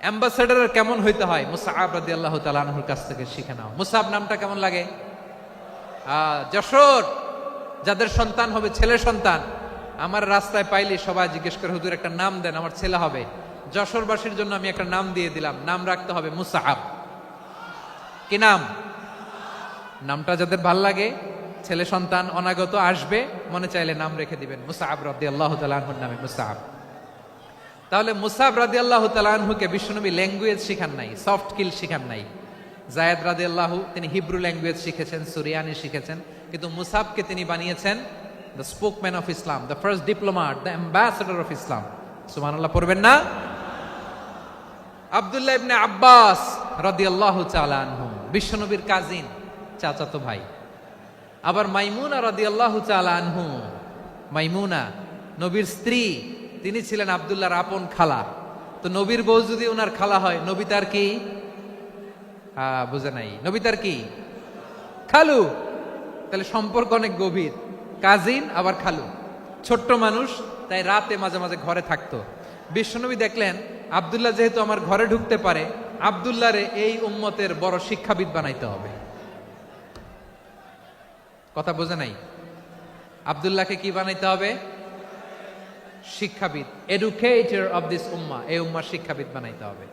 Speaker 2: অ্যাম্বাসেডারের কেমন হইতে হয়, মুসআব রাদিয়াল্লাহু তাআলা আনহুর কাছ থেকে শিখে নাও। মুসআব নামটা কেমন লাগে? যশোর যাদের সন্তান হবে, ছেলে সন্তান, আমার রাস্তায় পাইলে সবাই জিজ্ঞেস করে, হুজুর একটা নাম দেন, আমার ছেলে হবে। যশোরবাসীর জন্য আমি একটা নাম দিয়ে দিলাম, নাম রাখতে হবে মুসআব। কি নাম? নামটা যাদের ভাল লাগে, ছেলে সন্তান অনাগত আসবে, মনে চাইলে নাম রেখে দিবেন মুসআব রাদিয়াল্লাহু তাআলা আনহুর নামে মুসআব। তাহলে মুসআব রাদিয়াল্লাহু তাআলা আনহুকে বিশ্বনবী ল্যাঙ্গুয়েজ শিখান নাই, সফট স্কিল শিখান নাই। যায়েদ রাদিয়াল্লাহু, তিনি হিব্রু ল্যাঙ্গুয়েজ শিখেছেন, সুরিয়ানি শিখেছেন, কিন্তু মুসআবকে তিনি বানিয়েছেন the spokesman of Islam, the first diplomat, the ambassador of Islam. সুবহানাল্লাহ পড়বেন না? আব্দুল্লাহ ইবনে আব্বাস রাদিয়াল্লাহু তাআলা আনহু, বিশ্বনবীর কাজিন, চাচাতো ভাই। আবার মাইমুনা রাদিয়াল্লাহু তাআলা আনহু, মাইমুনা নবীর স্ত্রী, তিনি ছিলেন আব্দুল্লাহর আপন খালা। তো নবীর বউ যদি ওনার খালা হয়, নবী তার কি? বুঝে নাই, নবী তার কি? খালু। তাহলে সম্পর্ক অনেক গভীর, কাজিন আবার খালু। ছোট্ট মানুষ, তাই রাতে মাঝে মাঝে ঘরে থাকতো। বিশ্বনবী দেখলেন আব্দুল্লাহ যেহেতু আমার ঘরে ঢুকতে পারে, আব্দুল্লাহরে এই উম্মতের বড় শিক্ষাবিদ বানাইতে হবে। কথা বোঝে নাই? আব্দুল্লাহকে কি বানাইতে হবে? শিক্ষাবিদ, এডুকেটর অফ দিস উম্মাহ, এই উম্মার শিক্ষাবিদ বানাইতে হবে।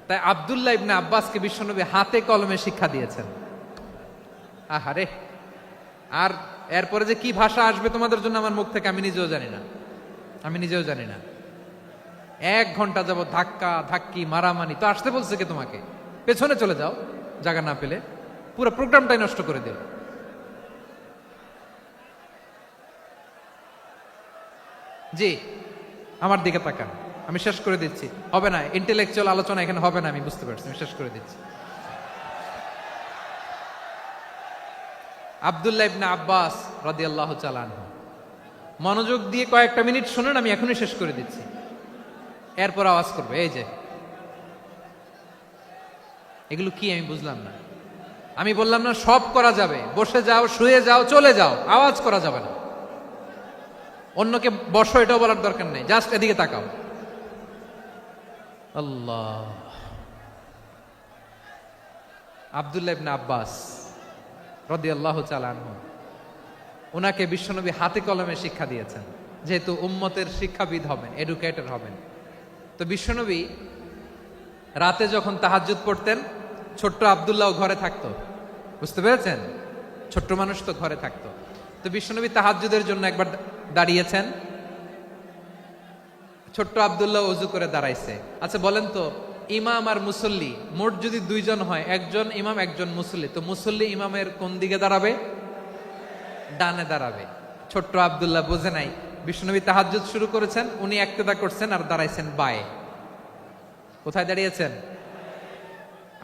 Speaker 2: তাই আব্দুল্লাহ ইবনে আব্বাসকে বিশ্বনবী হাতে কলমে শিক্ষা দিয়েছেন। আহারে, আর এরপরে যে কি ভাষা আসবে তোমাদের জন্য আমার মুখ থেকে আমি নিজেও জানি না, আমি নিজেও জানি না। 1 ঘন্টা যাবত ধাক্কা ধাক্কি মারামারি। তো আসতে বলছে কে তোমাকে? পেছনে চলে যাও, জায়গা না পেলে। পুরো প্রোগ্রামটাই নষ্ট করে দিল। জি, আমার দিকে তাকান, আমি শেষ করে দিচ্ছি। হবে না, ইন্টেলেকচুয়াল আলোচনা এখানে হবে না, আমি বুঝতে পারছি, আমি শেষ করে দিচ্ছি। আব্দুল্লাহ ইবনে আব্বাস রাদিয়াল্লাহু তাআলা আনহু, মনোযোগ দিয়ে কয়েকটা মিনিট শুনুন, আমি এখনই শেষ করে দিচ্ছি। এরপর আওয়াজ করবে, এই যে এগুলো কি আমি বুঝলাম না। আমি বললাম না সব করা যাবে, বসে যাও, শুয়ে যাও, চলে যাও, আওয়াজ করা যাবে না। অন্যকে বসো এটাও বলার দরকার নেই, জাস্ট এদিকে তাকাও। আল্লাহ। আব্দুল্লাহ ইবনে আব্বাস রাদিয়াল্লাহু তাআলা আনহু, ওনাকে বিশ্বনবী হাতে কলমে শিক্ষা দিয়েছেন, যেহেতু উম্মতের শিক্ষাবিদ হবেন, এডুকেটর হবেন। তো বিশ্বনবী রাতে যখন তাহাজ্জুদ পড়তেন, ছোট্ট আব্দুল্লাহ ঘরে থাকতো। বুঝতে পেরেছেন? ছোট্ট মানুষ তো ঘরে থাকতো। তো বিশ্বনবী তাহাজ্জুদের জন্য একবার দাঁড়িয়েছেন, ছোট্ট আব্দুল্লাহ ওযু করে দাঁড়াইছে। আচ্ছা বলেন তো, ইমাম আর মুসল্লি মোট যদি দুইজন হয়, একজন ইমাম একজন মুসল্লি, তো মুসল্লি ইমামের কোন দিকে দাঁড়াবে? ডানে দাঁড়াবে। ছোট্ট আব্দুল্লাহ বোঝে নাই, বিশ্বনবী তাহাজ্জুদ শুরু করেছেন, উনি একতেদা করছেন আর দাঁড়াইছেন বায়ে। কোথায় দাঁড়িয়েছেন?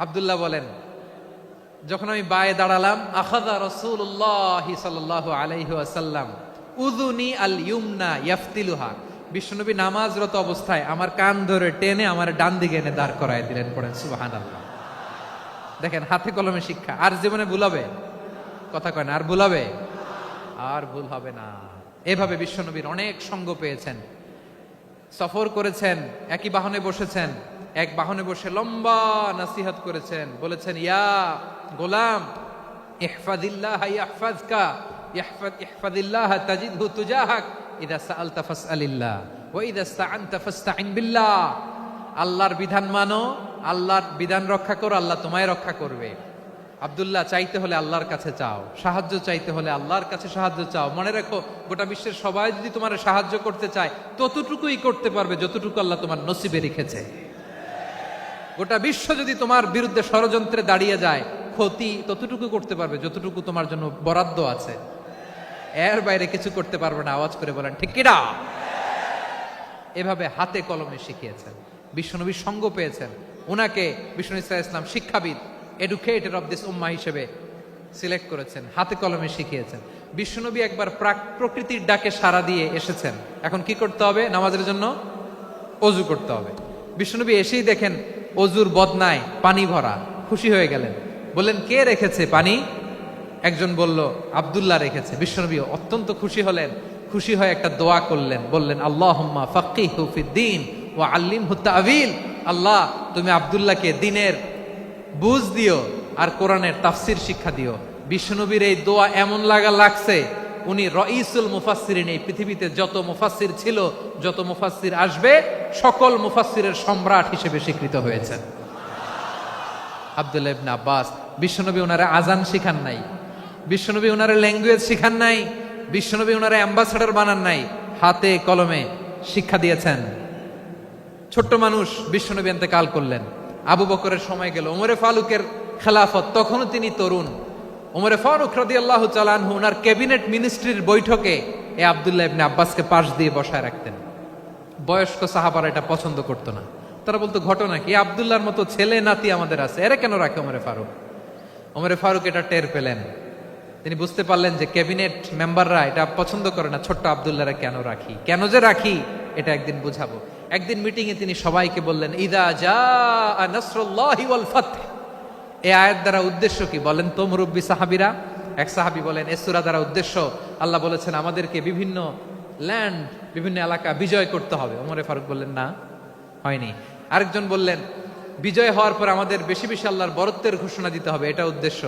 Speaker 2: আব্দুল্লাহ বলেন, যখন আমি বায়ে দাঁড়ালাম, আখাযা রাসূলুল্লাহ সাল্লাল্লাহু আলাইহি ওয়াসাল্লাম উযুনি আল ইউমনা ইয়াফতিলুহা, বিশ্বনবী নামাজরত অবস্থায় আমার কান ধরে টেনে আমার ডান দিকে এনে দাঁড় করায় দিলেন। পড়েন সুবহানাল্লাহ। দেখেন, হাতে কলমে শিক্ষা। আর জীবনে ভুলাবে? কথা কয় না, আর ভুলাবে? আর ভুল হবে না। এভাবে বিশ্বনবীর অনেক সঙ্গ পেয়েছেন, সফর করেছেন, একই বাহনে বসেছেন, এক বাহনে বসে লম্বা নাসিহত করেছেন, বলেছেন, ইয়া গোলাম ইহফাজিল্লাহ ইয়াহফাজকা, ইহফাজিল্লাহ তাজিদহু তুজাহাক, ইযা সাআলতা ফাসআলিল্লাহ ওয়া ইযা ইসতাআনতা ফাসতাইন বিল্লাহ। আল্লাহর বিধান মানো, আল্লাহর বিধান রক্ষা করো, আল্লাহ তোমায় রক্ষা করবে। আব্দুল্লাহ, চাইতে হলে আল্লাহর কাছে চাও, সাহায্য চাইতে হলে আল্লাহর কাছে সাহায্য চাও। মনে রাখো, গোটা বিশ্বের সবাই যদি তোমার সাহায্য করতে চায়, ততটুকুই করতে পারবে যতটুকু আল্লাহ তোমার নসিবে রেখেছে। গোটা বিশ্ব যদি তোমার বিরুদ্ধে ষড়যন্ত্রে দাঁড়িয়ে যায়, ক্ষতি ততটুকু করতে পারবে যতটুকু তোমার জন্য বরাদ্দ আছে। এর বাইরে কিছু করতে পারবে না। আওয়াজ করে বলেন ঠিক কিনা? এভাবে হাতে কলমে শিখিয়েছেন, বিশ্বনবীর সঙ্গ পেয়েছেন। ওনাকে বিশ্বনবী সাল্লাল্লাহু আলাইহি ওয়াসাল্লাম শিক্ষাবিদ, এডুকেটর অফ দিস উম্মাহ হিসেবে সিলেক্ট করেছেন, হাতে কলমে শিখিয়েছেন। বিশ্বনবী একবার প্রকৃতির ডাকে সাড়া দিয়ে এসেছেন। এখন কি করতে হবে? নামাজের জন্য অজু করতে হবে। বিশ্বনবী এসেই দেখেন অজুর বদনায় পানি ভরা, খুশি হয়ে গেলেন, বললেন, কে রেখেছে পানি? একজন বলল, আব্দুল্লাহ রেখেছে। বিশ্বনবী অত্যন্ত খুশি হলেন, খুশি হয়ে একটা দোয়া করলেন, বললেন, আল্লাহুম্মা ফাক্কিহু ফিদ্দীন ওয়া আল্লিমহু তা'ওয়ীল। আল্লাহ, তুমি আব্দুল্লাহকে দ্বীনের বুঝ দিও আর কোরআনের তাফসীর শিক্ষা দিও। বিশ্বনবীর এই দোয়া এমন লাগছে, উনি রাইসুল মুফাসসিরিন, এই পৃথিবীতে যত মুফাসসির ছিল, যত মুফাসসির আসবে, সকল মুফাসসিরের সম্রাট হিসেবে স্বীকৃত হয়েছেন। আব্দুল্লাহ ইবনে আব্বাস, বিশ্বনবী ওনারে আজান শিখান নাই, বিশ্বনবী ওনারে ল্যাঙ্গুয়েজ শিখান নাই, বিশ্বনবী ওনারে অ্যাম্বাসাডর বানান নাই, হাতে কলমে শিক্ষা দিয়েছেন। ছোট্ট মানুষ, বিশ্বনবী ইন্তেকাল করলেন, আবু বকরের সময় গেল, ওমরে ফারুকের খেলাফত, তখনও তিনি তরুণ। ওমরে ফারুক রাদিয়াল্লাহু তাআলা আনহু ওনার ক্যাবিনেট মিনিস্ট্রির বৈঠকে এই আব্দুল্লাহ ইবনে আব্বাসকে পাশ দিয়ে বসায় রাখতেন। বয়স্ক সাহাবারা এটা পছন্দ করতো না, তারা বলতো, ঘটনা কি? আব্দুল্লাহর মতো ছেলে নাতি আমাদের আছে, এরা কেন রাখে ওমরে ফারুক? ওমরে ফারুক এটা টের পেলেন, তিনি বুঝতে পারলেন যে ক্যাবিনেট মেম্বাররা এটা পছন্দ করে না, ছোট্ট আব্দুল্লাহরা কেন রাখি, কেন যে রাখি, এটা একদিন বুঝাবো। একদিন মিটিং এ তিনি সবাইকে বললেন, ইদা জাআ নাসরুল্লাহি ওয়াল ফাতহ। এই আয়াত দ্বারা উদ্দেশ্য কি বলেন তো মুরব্বী সাহাবীরা? এক সাহাবী বলেন, এই সূরা দ্বারা উদ্দেশ্য, আল্লাহ বলেছেন আমাদেরকে বিভিন্ন ল্যান্ড, বিভিন্ন এলাকা বিজয় করতে হবে। ওমরে ফারুক বললেন, না, হয়নি। আরেকজন বললেন, বিজয় হওয়ার পর আমাদের বেশি বেশি আল্লাহর বরত্বের ঘোষণা দিতে হবে, এটা উদ্দেশ্য।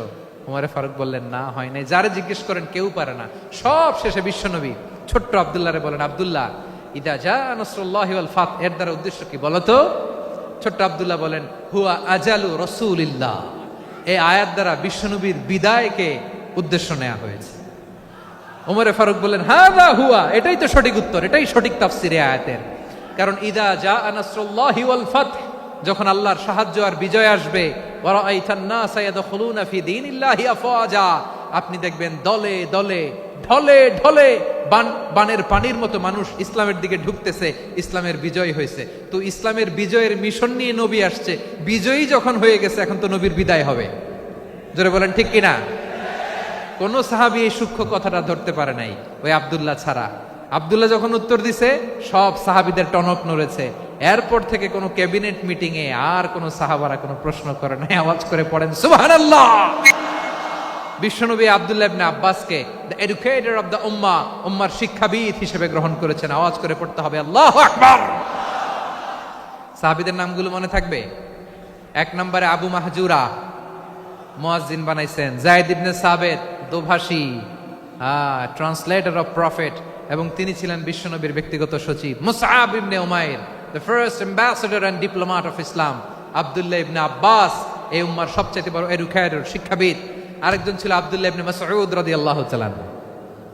Speaker 2: ওমরে ফারুক বললেন, না, হয় নাই। যারা জিজ্ঞেস করেন কেউ পারে না। সব শেষে বিশ্বনবী ছোট্ট আব্দুল্লাহরে বলেন, আব্দুল্লাহ, ইদা জাআ নাসরুল্লাহি ওয়াল ফাতহ, এর দ্বারা উদ্দেশ্য কি বলতো? ছোট্ট আব্দুল্লাহ বলেন, হুয়া আজালু রাসূলিল্লাহ। এই আয়াত দ্বারা বিশ্বনবীর বিদায়কে উদ্দেশ্য নেওয়া হয়েছে। ওমরে ফারুক বললেন, হাযা হুয়া, এটাই তো সঠিক উত্তর, এটাই সঠিক তাফসীর এই আয়াতের। কারণ ইদা জাআ নাসরুল্লাহি ওয়াল ফাতহ, যখন আল্লাহর সাহায্য আর বিজয় আসবে, ওয়া রাআইতান নাসা ইয়াদখুলুনা ফি দীনিল্লাহি আফওয়াজা, আপনি দেখবেন দলে দলে, ঢলে ঢলে, বানের পানির মতো মানুষ ইসলামের দিকে ঢুকতেছে, ইসলামের বিজয় হয়েছে। তো ইসলামের বিজয়ের মিশন নিয়ে নবী আসছে, বিজয়ী যখন হয়ে গেছে, এখন তো নবীর বিদায় হবে। জোরে বলেন ঠিক কিনা? কোন সাহাবী এই সূক্ষ্ম কথাটা ধরতে পারে নাই, ওই আব্দুল্লাহ ছাড়া। আব্দুল্লাহ যখন উত্তর দিছে, সব সাহাবীদের টনক নড়েছে। এরপর থেকে কোনো ক্যাবিনেট মিটিং এ আর কোনো সাহাবারা কোনো প্রশ্ন করে নাই। আওয়াজ করে পড়েন সুবহানাল্লাহ। বিশ্বনবী আব্দুল্লাহ ইবনে আব্বাসকে দ্য এডুকেটর অফ দ্য উম্মাহ, উম্মার শিক্ষাবিদ হিসেবে গ্রহণ করেছেন। আওয়াজ করে পড়তে হবে আল্লাহু আকবার। সাহাবীদের নামগুলো মনে থাকবে? 1 নম্বরে আবু মাহজুরা, মুয়াজ্জিন বানাইছেন। যায়েদ ইবনে সাবিত, দোভাষী, ট্রান্সলেটর অফ প্রফেট, এবং তিনি ছিলেন বিশ্বনবীর ব্যক্তিগত সচিব। Musab ibn Umair, the first ambassador and diplomat of Islam. Abdullah ibn Abbas, এই উম্মার সবচেয়ে বড় এডুকেটর, শিক্ষাবিদ। আরেকজন ছিল আব্দুল্লাহ ইবনে মাসউদ রাদিয়াল্লাহু তাআলা।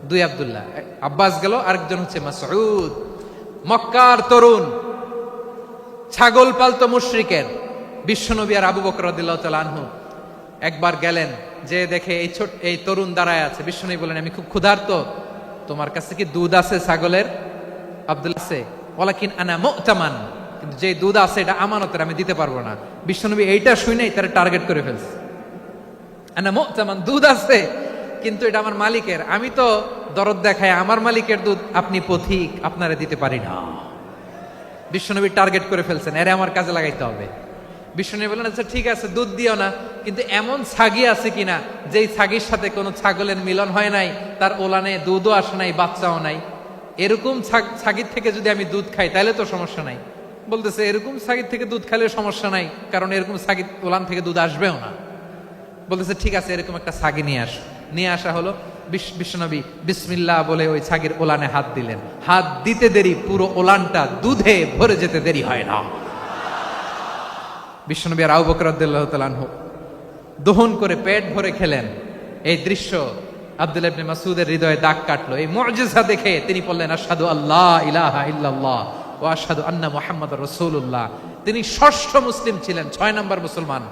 Speaker 2: 2 আব্দুল্লাহ, আব্বাস গেল, আরেকজন হচ্ছে মাসউদ। মক্কার তরুণ, ছাগল পালতো মুশরিকের বিশ্বনবী আর আবু বকর রাদিয়াল্লাহু তাআলা আনহু একবার গেলেন, যে দেখে এই তরুণ দাঁড়ায় আছে। বিশ্বনবী বলেন, আমি খুব ক্ষুধার্ত, তোমার কাছে কি দুধ আছে ছাগলের? আব্দুল্লাহ আছে, ওয়ালাকিন আনা মুতামান, কিন্তু যে দুধ আছে এটা আমানতের, আমি দিতে পারবো না। বিশ্বনবী এইটা শুনেই তারা টার্গেট করে ফেলছে। আনা মুতামান, দুধ আছে কিন্তু এটা আমার মালিকের, আমি তো দরদ দেখায় আমার মালিকের দুধ আপনি পথিক, আপনারে দিতে পারি না। বিশ্বনবী টার্গেট করে ফেলছেন, এরে আমার কাজে লাগাইতে হবে। বিশ্বনবী বলেন, আচ্ছা ঠিক আছে, দুধ দিও না, কিন্তু এমন ছাগি আছে কিনা যেই ছাগির সাথে কোনো ছাগলের মিলন হয় নাই, তার ওলানে দুধও আসে নাই, বাচ্চাও নাই, এরকম ছাগির থেকে যদি আমি দুধ খাই তাহলে তো সমস্যা নাই। বলতেছে, এরকম ছাগির থেকে দুধ খাইলে সমস্যা নাই, কারণ এরকম ছাগির ওলান থেকে দুধ আসবেও না। বলতেছে, ঠিক আছে, এরকম একটা ছাগি নিয়ে আসা হলো। বিশ্বনবী বিসমিল্লাহ বলে ওই ছাগির ওলানে হাত দিলেন। হাত দিতে দেরি, পুরো ওলানটা দুধে ভরে যেতে দেরি হয় না। বিশ্বনবী আর আবু বকর রাদিয়াল্লাহু তাআলা আনহু দহন করে পেট ভরে খেলেন। এই দৃশ্য আব্দুল্লাহ ইবনে মাসউদের হৃদয়ে দাগ কাটলো। এই মুআজিজা দেখে তিনি বললেন, আশহাদু আল্লা ইলাহা ইল্লাল্লাহ ওয়া আশহাদু আন্না মুহাম্মাদুর রাসূলুল্লাহ। তিনি ষষ্ঠ মুসলিম ছিলেন, 6 নম্বর মুসলমান।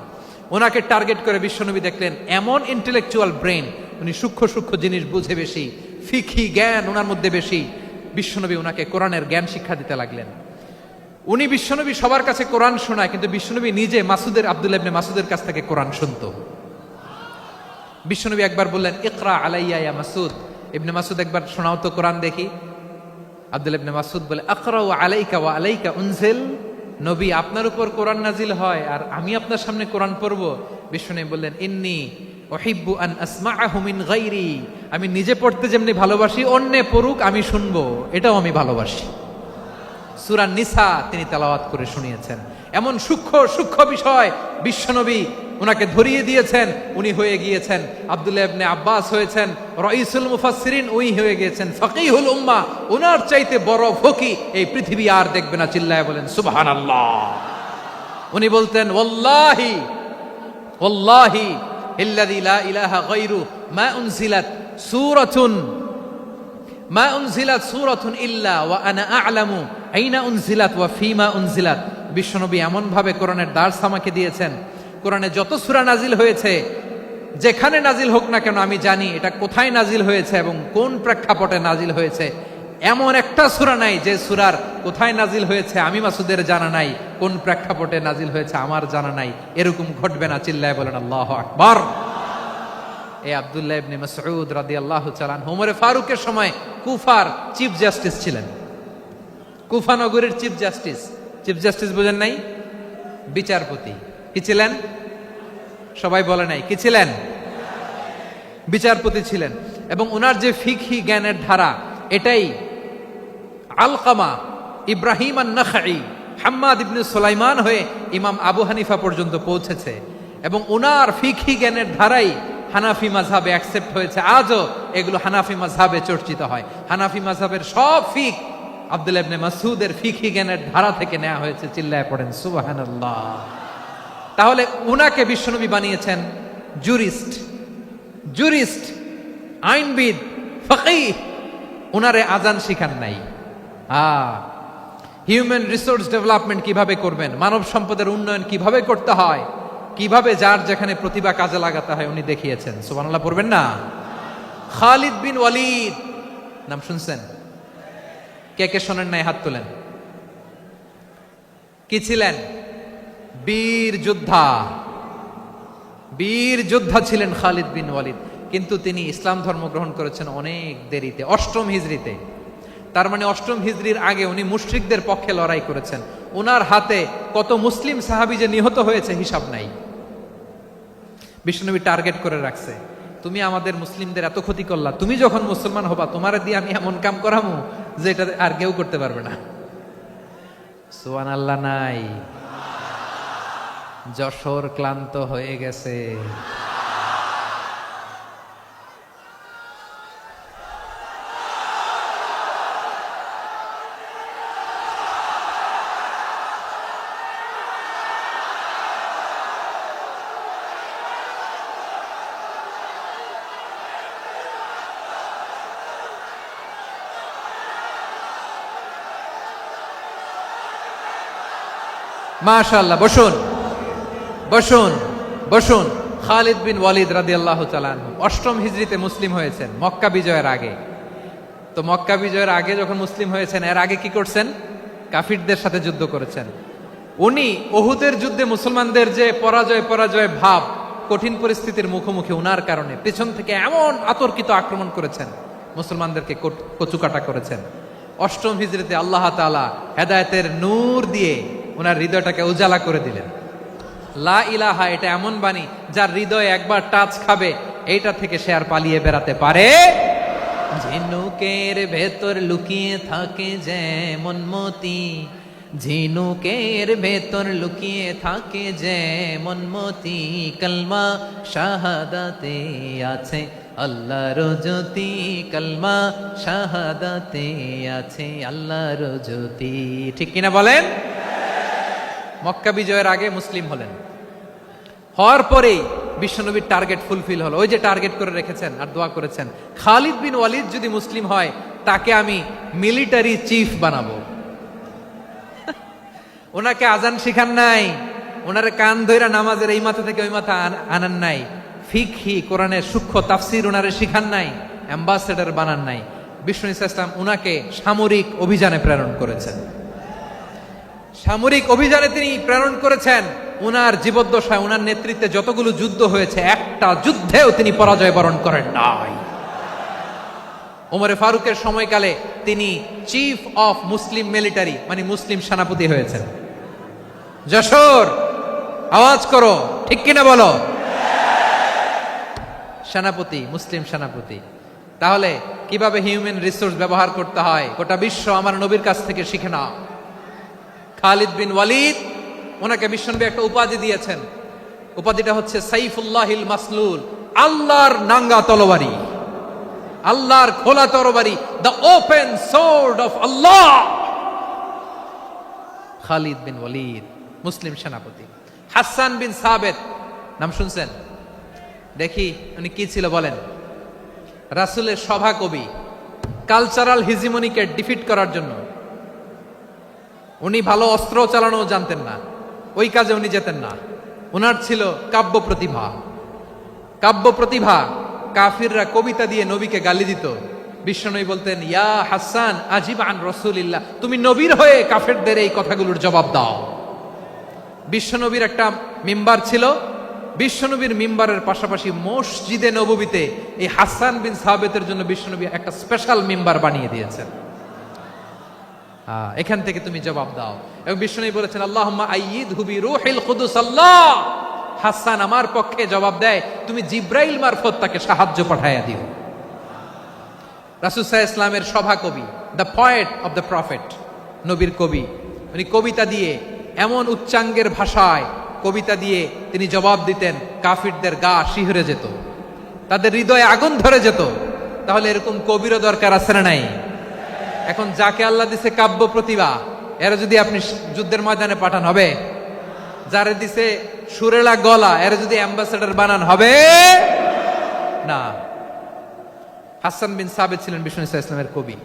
Speaker 2: ওনাকে টার্গেট করে বিশ্বনবী দেখলেন এমন ইন্টেলেকচুয়াল ব্রেন, উনি সূক্ষ্ম সূক্ষ্ম জিনিস বুঝে বেশি, ফিকহি জ্ঞান ওনার মধ্যে বেশি। বিশ্বনবী ওনাকে কোরআনের জ্ঞান শিক্ষা দিতে লাগলেন। উনি বিশ্বনবী সবার কাছে কোরআন শোনায়, কিন্তু বিশ্বনবী নিজে আব্দুল্লাহ ইবনে মাসউদের কাছ থেকে কোরআন শুনতো। বিশ্বনবী একবার বললেন, ইকরা আলাইয়া ইয়া মাসউদ। ইবনে মাসউদ, একবার শোনাও তো কোরআন দেখি। আব্দুল্লাহ ইবনে মাসউদ বলে, আকরাউ আলাইকা ওয়া আলাইকা উনজিল। নবী, আপনার উপর কোরআন নাজিল হয় আর আমি আপনার সামনে কোরআন পড়ব। বিশ্বনবী বললেন, ইন্নী উহিব্বু আন আসমাআহু মিন গায়রি। আমি নিজে পড়তে যেমনি ভালোবাসি, অন্যে পড়ুক আমি শুনবো, এটাও আমি ভালোবাসি। সূরা নিসা তিনি তেলাওয়াত করে শুনিয়েছেন। এমন সূক্ষ্ম সূক্ষ্ম বিষয় বিশ্বনবী ওনাকে ধরিয়ে দিয়েছেন। উনি হয়ে গিয়েছেন, আব্দুল্লাহ ইবনে আব্বাস হয়েছেন রাইসুল মুফাসসিরিন, উনি হয়ে গিয়েছেন ফাকিহুল উম্মাহ। ওনার চাইতে বড় ফকি এই পৃথিবী আর দেখবে না। চিল্লায় বলেন সুবহানাল্লাহ। উনি বলতেন, ওয়াল্লাহি ওয়াল্লাহি ইল্লাযী লা ইলাহা গায়রু মা উনজিলাত সূরাতুন ইল্লা ওয়া আনা আ'লামু আইনা উনজিলাত ওয়া ফীমা উনজিলাত। বিশ্বনবী এমন ভাবে কোরআনের দার্স আমাকে দিয়েছেন, কোরআনে যত সূরা নাজিল হয়েছে, যেখানে নাজিল হোক না কেন আমি জানি এটা কোথায় নাজিল হয়েছে এবং কোন প্রেক্ষাপটে নাজিল হয়েছে। এমন একটা সূরা নাই যে সূরার কোথায় নাজিল হয়েছে আমি মাসুদের জানা নাই, কোন প্রেক্ষাপটে নাজিল হয়েছে আমার জানা নাই। এরকম ঘটবে না। চিল্লায় বলেন আল্লাহু আকবার। এই আব্দুল্লাহ ইবনে মাসউদ রাদিয়াল্লাহু তাআলা আনহু ওমর ফারুকের সময় কুফার চিফ জাস্টিস ছিলেন। কুফা নগরীর চিফ জাস্টিস বুঝেন নাই? বিচারপতি। কি ছিলেন? সবাই বলে নাই, কি ছিলেন? বিচারপতি ছিলেন। এবং ওনার যে ফিকহি জ্ঞানের ধারা, এটাই আলকামা, ইব্রাহিম আন-নাখাই, হাম্মাদ ইবনে সুলাইমান হয়ে ইমাম আবু হানিফা পর্যন্ত পৌঁছেছে। এবং ওনার ফিকহি জ্ঞানের ধারাই হানাফি মাযহাবে অ্যাকসেপ্ট হয়েছে। আজও এগুলো হানাফি মাযহাবে চর্চিত হয়। হানাফি মাযহাবের সব ফিক আব্দুল্লাহ ইবনে মাসউদের ফিকহি জ্ঞানের ধারা থেকে নেওয়া হয়েছে। চিল্লায় পড়েন সুবহানাল্লাহ। তাহলে উনাকে বিশ্বনবী বানিয়েছেন জুরিস্ট, আইনবিদ, ফাকিহ। উনারে আজান শিখান নাই। হিউম্যান রিসোর্স ডেভেলপমেন্ট কিভাবে করবেন, মানব সম্পদের উন্নয়ন কিভাবে করতে হয়, কিভাবে যার যেখানে প্রতিভা কাজে লাগাতে হয় উনি দেখিয়েছেন। সুবহানাল্লাহ পড়বেন না? খালিদ বিন ওয়ালিদ নাম শুনছেন? কে কে শোনেন নাই হাত তোলেন। কি ছিলেন? বীর যোদ্ধা ছিলেন খালিদ বিন ওয়ালিদ। কিন্তু তিনি ইসলাম ধর্ম গ্রহণ করেছেন অনেক দেরিতে, 8ম হিজরিতে। তার মানে 8ম হিজরির আগে উনি মুশরিকদের পক্ষে লড়াই করেছেন। ওনার হাতে কত মুসলিম সাহাবী যে নিহত হয়েছে হিসাব নাই। বিশ্বনবী টার্গেট করে রাখছে, তুমি আমাদের মুসলিমদের এত ক্ষতি করলা, তুমি যখন মুসলমান হবা তোমারে দিয়ে আমি এমন কাম করামু যে এটা আর কেউ করতে পারবে না। সুবহানাল্লাহ নাই? যশোর ক্লান্ত হয়ে গেছে। মাশাআল্লাহ, বসুন বসুন বসুন। খালিদ বিন ওয়ালিদ রাদিয়াল্লাহু তাআলা আনহু 8ম হিজরিতে মুসলিম হয়েছেন, মক্কা বিজয়ের আগে। তো মক্কা বিজয়ের আগে যখন মুসলিম হয়েছেন, এর আগে কি করছেন? কাফিরদের সাথে যুদ্ধ করেছেন। উনি উহুদের যুদ্ধে মুসলমানদের যে পরাজয় ভাব, কঠিন পরিস্থিতির মুখোমুখি উনার কারণে পেছন থেকে এমন আতর্কিত আক্রমণ করেছেন, মুসলমানদেরকে কচুকাটা করেছেন। 8ম হিজরিতে আল্লাহ তাআলা হেদায়েতের নূর দিয়ে ওনার হৃদয়টাকে উজালা করে দিলেন। লা ইলাহা এটা এমন বাণী যার হৃদয়ে একবার টাচ খাবে, এইটা থেকে সে আর পালিয়ে বেড়াতে পারে। ঝিনুকের ভেতর লুকিয়ে থাকে যেমন মতি, ঝিনুকের ভেতর লুকিয়ে থাকে যেমন মতি, কলমা শাহাদাতে আছে আল্লাহর জ্যোতি, কলমা শাহাদাতে আছে আল্লাহর জ্যোতি। ঠিক কিনা বলেন? মক্কা বিজয়ের আগে মুসলিম হলেন, হওয়ার পরেই বিশ্বনবীর টার্গেট ফুলফিল হলো। ওই যে টার্গেট করে রেখেছেন আর দোয়া করেছেন, খালিদ বিন ওয়ালিদ যদি মুসলিম হয় তাকে আমি মিলিটারি চিফ বানাবো। ওনাকে আজান শিখান নাই, ওনারে কান ধইরা নামাজের এই মাথা থেকে ওই মাথা আনান নাই, ফিকহি কোরআনের সূক্ষ্ম তাফসীর ওনারে শিখান নাই, অ্যাম্বাসেডর বানান নাই। বিষ্ণু ইসলাম উনাকে সামরিক অভিযানে প্রেরণ করেছেন। সামরিক অভিযানে তিনি প্রেরণ করেছেন। উনার জীবদ্দশায় উনার নেতৃত্বে যতগুলো যুদ্ধ হয়েছে, একটা যুদ্ধেও তিনি পরাজয় বরণ করেন নাই। ওমরে ফারুকের সময়কালে তিনি চিফ অফ মুসলিম মিলিটারি, মানে মুসলিম সেনাপতি হয়েছেন। যশোর আওয়াজ করো, ঠিক কিনা বলো? সেনাপতি, মুসলিম সেনাপতি। তাহলে কিভাবে হিউম্যান রিসোর্স ব্যবহার করতে হয় গোটা বিশ্ব আমার নবীর কাছ থেকে শিখে নাও। খালিদ বিন ওয়ালিদ, ওনাকে বিশ্বনবী একটা উপাধি দিয়েছেন। উপাধিটা হচ্ছে সাইফুল্লাহিল মাসলুল, আল্লাহর নাঙ্গা তরবারি, আল্লাহর খোলা তরবারি, দ্য ওপেন সোর্ড অফ আল্লাহ। খালিদ বিন ওয়ালিদ মুসলিম সেনাপতি। হাসান বিন সাবেত নাম শুনছেন? দেখি উনি কি ছিল বলেন। রাসূলের সভা কবি, কালচারাল হিজিমনিকে ডিফিট করার জন্য। উনি ভালো অস্ত্র চালানো জানতেন না, ওই কাজে উনি যেতেন না। ওনার ছিল কাব্য প্রতিভা। কাব্য প্রতিভা, কাফিররা কবিতা দিয়ে নবীকে গালি দিত। বিশ্বনবী বলতেন, ইয়া হাসান আজিব আন রাসূলিল্লাহ, তুমি নবীর হয়ে কাফেরদের এই কথাগুলোর জবাব দাও। বিশ্বনবীর একটা মিম্বার ছিল, বিশ্বনবীর মিম্বারের পাশাপাশি মসজিদে নববীতে এই হাসান বিন সাবেতের জন্য বিশ্বনবী একটা স্পেশাল মিম্বার বানিয়ে দিয়েছেন। এখান থেকে তুমি জবাব দাও। এবং বিশ্বনবী বলেছেন, আল্লাহুম্মা আইয়িদহু বিরূহিল কুদুস, আল্লাহ হাসান আমার পক্ষে জবাব দেয়, তুমি জিব্রাইল মারফত তাকে সাহায্য পাঠাইয়া দিও। রাসূল সাল্লাল্লাহু আলাইহি ওয়াসাল্লামের সভা কবি, the poet of the prophet, নবীর কবি। উনি কবিতা দিয়ে এমন উচ্চাঙ্গের ভাষায় কবিতা দিয়ে তিনি জবাব দিতেন, কাফিরদের গা শিহরে যেত, তাদের হৃদয়ে আগুন ধরে যেত। তাহলে এরকম কবিরও দরকার আছে না নাই? এখন যাকে আল্লাহ দিছে কাব্য প্রতিভা, এরা যদি আপনি যুদ্ধের ময়দানে পাঠান হবে? যারে দিছে সুরেলা গলা, এরা যদি অ্যাম্বাসেডর বানান হবে না। হাসান বিন সাবেত ছিলেন বিষ্ণু ইসলামের কবি।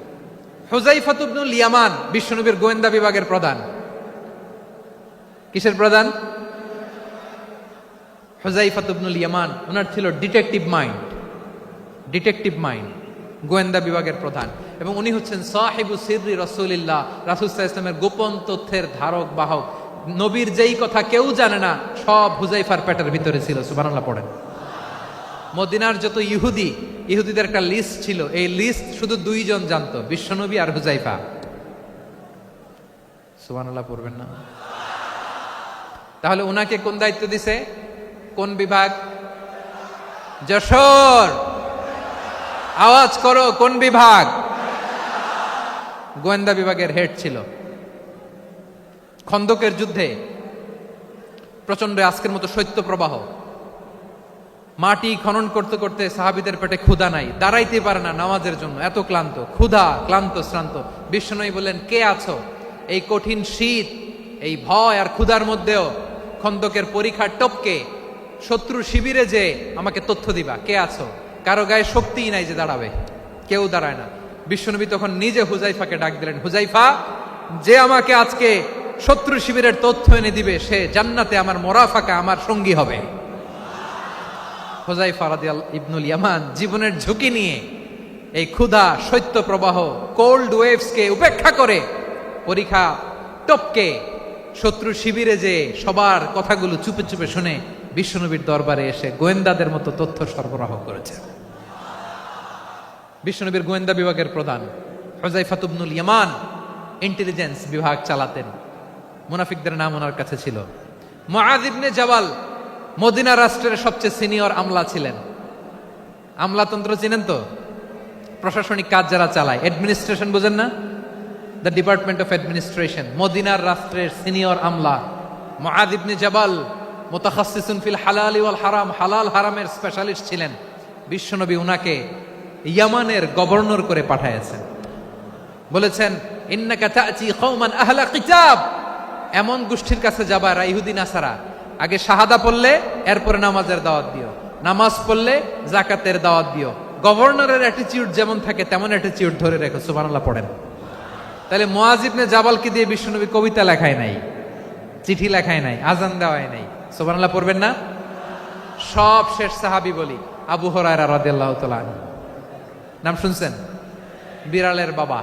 Speaker 2: হুযায়ফা ইবনুল ইয়ামান বিশ্বনবীর গোয়েন্দা বিভাগের প্রধান। কিসের প্রধান? হুযায়ফা ইবনুল ইয়ামান। ওনার ছিল ডিটেকটিভ মাইন্ড, ডিটেকটিভ মাইন্ড, গোয়েন্দা বিভাগের প্রধান। এবং উনি হচ্ছেন সাহিবু সিররি রাসূলিল্লাহ, রাসূল সাল্লাল্লাহু আলাইহি ওয়াসাল্লামের গোপন তথ্যের ধারক বাহক। নবীর যেই কথা কেউ জানে না, সব হুযায়ফার পেটের ভিতরে ছিল। সুবহানাল্লাহ পড়েন। মদিনার যত ইহুদিদের একটা লিস্ট ছিল, এই লিস্ট শুধু দুইজন জানতো, বিশ্বনবী আর হুযায়ফা। সুবহানাল্লাহ পড়বেন না? তাহলে উনাকে কোন দায়িত্ব দিছে? কোন বিভাগ? যশোর, আওয়াজ করো কোন বিভাগ? গোয়েন্দা বিভাগের হেড ছিল। খন্দকের যুদ্ধে প্রচন্ড আজকের মতো শৈত্য প্রবাহ, মাটি খনন করতে করতে সাহাবীদের পেটে ক্ষুধা নাই, দাঁড়াইতে পারে না নামাজের জন্য, এত ক্লান্ত, ক্ষুধা, ক্লান্ত, শ্রান্ত। বিশ্বনবী বললেন, কে আছো? এই কঠিন শীত, এই ভয় আর ক্ষুধার মধ্যেও খন্দকের পরীক্ষার টপকে শত্রু শিবিরে যে আমাকে তথ্য দিবা, কে আছো? কারো গায়ে শক্তিই নাই যে দাঁড়াবে, কেউ দাঁড়ায় না। বিশ্বনবী তখন নিজে হুজাইফাকে ডাক দিলেন, হুজাইফা, যে আমাকে আজকে শত্রু শিবিরের তথ্য এনে দিবে সে জান্নাতে আমার মোরাফাকা, আমার সঙ্গী হবে। হুজাইফা রাদিয়াল্লাহু ইবনুল ইয়ামান জীবনের ঝুঁকি নিয়ে এই ক্ষুধা, শৈত্য প্রবাহ, কোল্ড ওয়েভসকে উপেক্ষা করে পরীক্ষা টপকে শত্রু শিবিরে যে সবার কথাগুলো চুপে চুপে শুনে বিশ্বনবীর দরবারে এসে গোয়েন্দাদের মতো তথ্য সরবরাহ করেছে। বিশ্বনবীর গোয়েন্দা বিভাগের প্রধান হুজাইফা ইবনুল ইয়ামান ইন্টেলিজেন্স বিভাগ চালাতেন। মুনাফিকদের নাম ওনার কাছে ছিল। মুআয ইবনে জাবাল মদিনা রাষ্ট্রের সবচেয়ে সিনিয়র আমলা ছিলেন। আমলাতন্ত্র চিনেন তো? প্রশাসনিক কাজ যারা চালায়, অ্যাডমিনিস্ট্রেশন বুঝেন না? The department of administration. মদিনার রাষ্ট্রের সিনিয়র আমলা মুআয ইবনে জাবাল মুতাখাসসিসুন ফিল হালাল ওয়াল হারাম, হালাল হারামের স্পেশালিস্ট ছিলেন। বিশ্বনবী উনাকে ইয়ামানের গভর্নর করে পাঠাইছেন। বলেছেন, ইন্নাকা তা'তি কওমান আহলা কিতাব, এমন গোষ্ঠীর কাছে যাবা যারা ইহুদি নাসারা, আগে শাহাদা পড়লে এরপরে নামাজের দাওয়াত দিও, নামাজ পড়লে যাকাতের দাওয়াত দিও। গভর্নরের অ্যাটিটিউড যেমন থাকে তেমন অ্যাটিটিউড ধরে রেখো। সুবহানাল্লাহ পড়েন। তাহলে মুআয ইবনে জাবালকে দিয়ে বিশ্বনবী কবিতা লেখায় নাই, চিঠি লেখায় নাই, আজান দেওয়ায় নাই। সুবহানাল্লাহ পড়বেন না? সব শেষ সাহাবী বলি আবু হুরায়রা রাদিয়াল্লাহু তাআলা আনহু। নাম শুনছেন? বিড়ালের বাবা।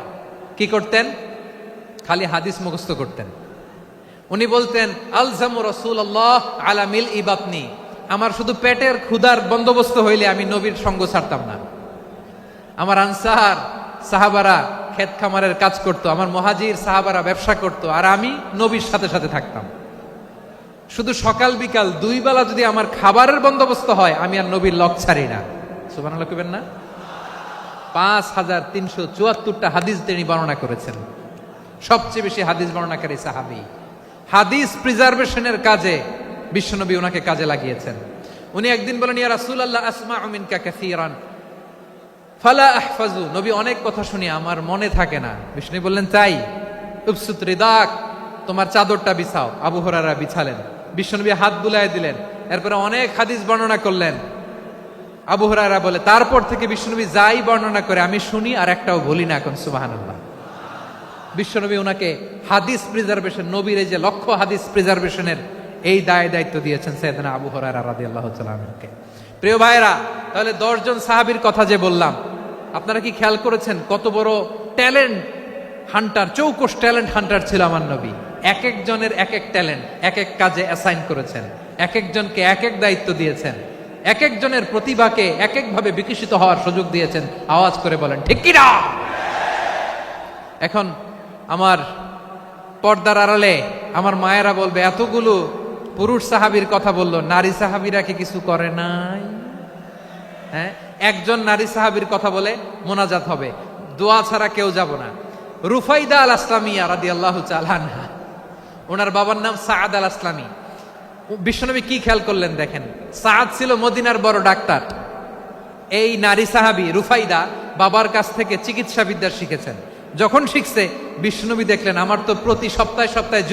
Speaker 2: কি করতেন? খালি হাদিস মুখস্থ করতেন। উনি বলতেন, আলজামু রাসূলুল্লাহ আলা মিল ইবাতনি, আমার শুধু পেটের ক্ষুধার বন্দোবস্ত হইলে আমি নবীর সঙ্গ ছাড়তাম না। আমার আনসার সাহাবারা ক্ষেত খামারের কাজ করত, আমার মুহাজির সাহাবারা ব্যবসা করত, আর আমি নবীর সাথে সাথে থাকতাম। শুধু সকাল বিকাল দুই বেলা যদি আমার খাবারের বন্দোবস্ত হয় আমি আর নবীর লক ছাড়ি না। সুবহানাল্লাহ কইবেন না? 5374টা হাদিস তিনি বর্ণনা করেছেন। সবচেয়ে বেশি হাদিস বর্ণনাকারী সাহাবী। হাদিস প্রিজার্ভেশনের কাজে বিশ্বনবী ওনাকে কাজে লাগিয়েছেন। উনি একদিন বলেন, ইয়া রাসূলুল্লাহ আসমাউ মিনকা কাসীরান ফালা আহফাজু, নবী অনেক কথা শুনি আমার মনে থাকে না। বিশ্বনবী বললেন, তাই? উবসুত রিদাক, তোমার চাদরটা বিছাও। আবু হুরায়রা বিছালেন, বিশ্বনবী হাত বুলায় দিলেন, এরপরে অনেক হাদিস বর্ণনা করলেন। আবু হুরায়রা বলে, তারপর থেকে বিশ্বনবী যাই বর্ণনা করে আমি শুনি আর একটাও ভুলি না। এখন সুবহানাল্লাহ। বিশ্বনবী ওনাকে হাদিস প্রিজার্ভেশন, নবীর এই যে লক্ষ্য হাদিস প্রিজার্ভেশনের এই দায়িত্ব দিয়েছেন সাইয়েদনা আবু হুরায়রা রাদিয়াল্লাহু তাআলা আনহুকে। প্রিয় ভাইরা, তাহলে 10 জন সাহাবীর কথা যে বললাম, আপনারা কি খেয়াল করেছেন কত বড় ট্যালেন্ট হান্টার, চৌকস ট্যালেন্ট হান্টার ছিল আমার নবী। এক একজনের এক এক ট্যালেন্ট এক এক কাজে অ্যাসাইন করেছেন, এক একজনকে এক এক দায়িত্ব দিয়েছেন, এক একজনের প্রতিভাকে এক একভাবে বিকশিত হওয়ার সুযোগ দিয়েছেন। আওয়াজ করে বলেন ঠিক কি না? এখন আমার পর্দার আড়ালে আমার মায়েরা বলবে, এতগুলো পুরুষ সাহাবীর কথা বললো, নারী সাহাবীরা কি কিছু করে নাই? হ্যাঁ, একজন নারী সাহাবীর কথা বলে মোনাজাত হবে, দোয়া ছাড়া কেউ যাব না। রুফাইদা আল আসলামিয়া রাদিয়াল্লাহু তাআলা আনহা, ওনার বাবার নাম সাআদ আল আসলামি। বিশ্বনবী কি খেয়াল করলেন দেখেন, সাআদ ছিল মদিনার বড় ডাক্তার। এই নারী সাহাবী রুফাইদা বাবার কাছ থেকে চিকিৎসা বিদ্যা শিখেছেন। যখন শিখছে বিশ্বনবী দেখলেন, আমার তো প্রতি সপ্তাহে সপ্তাহে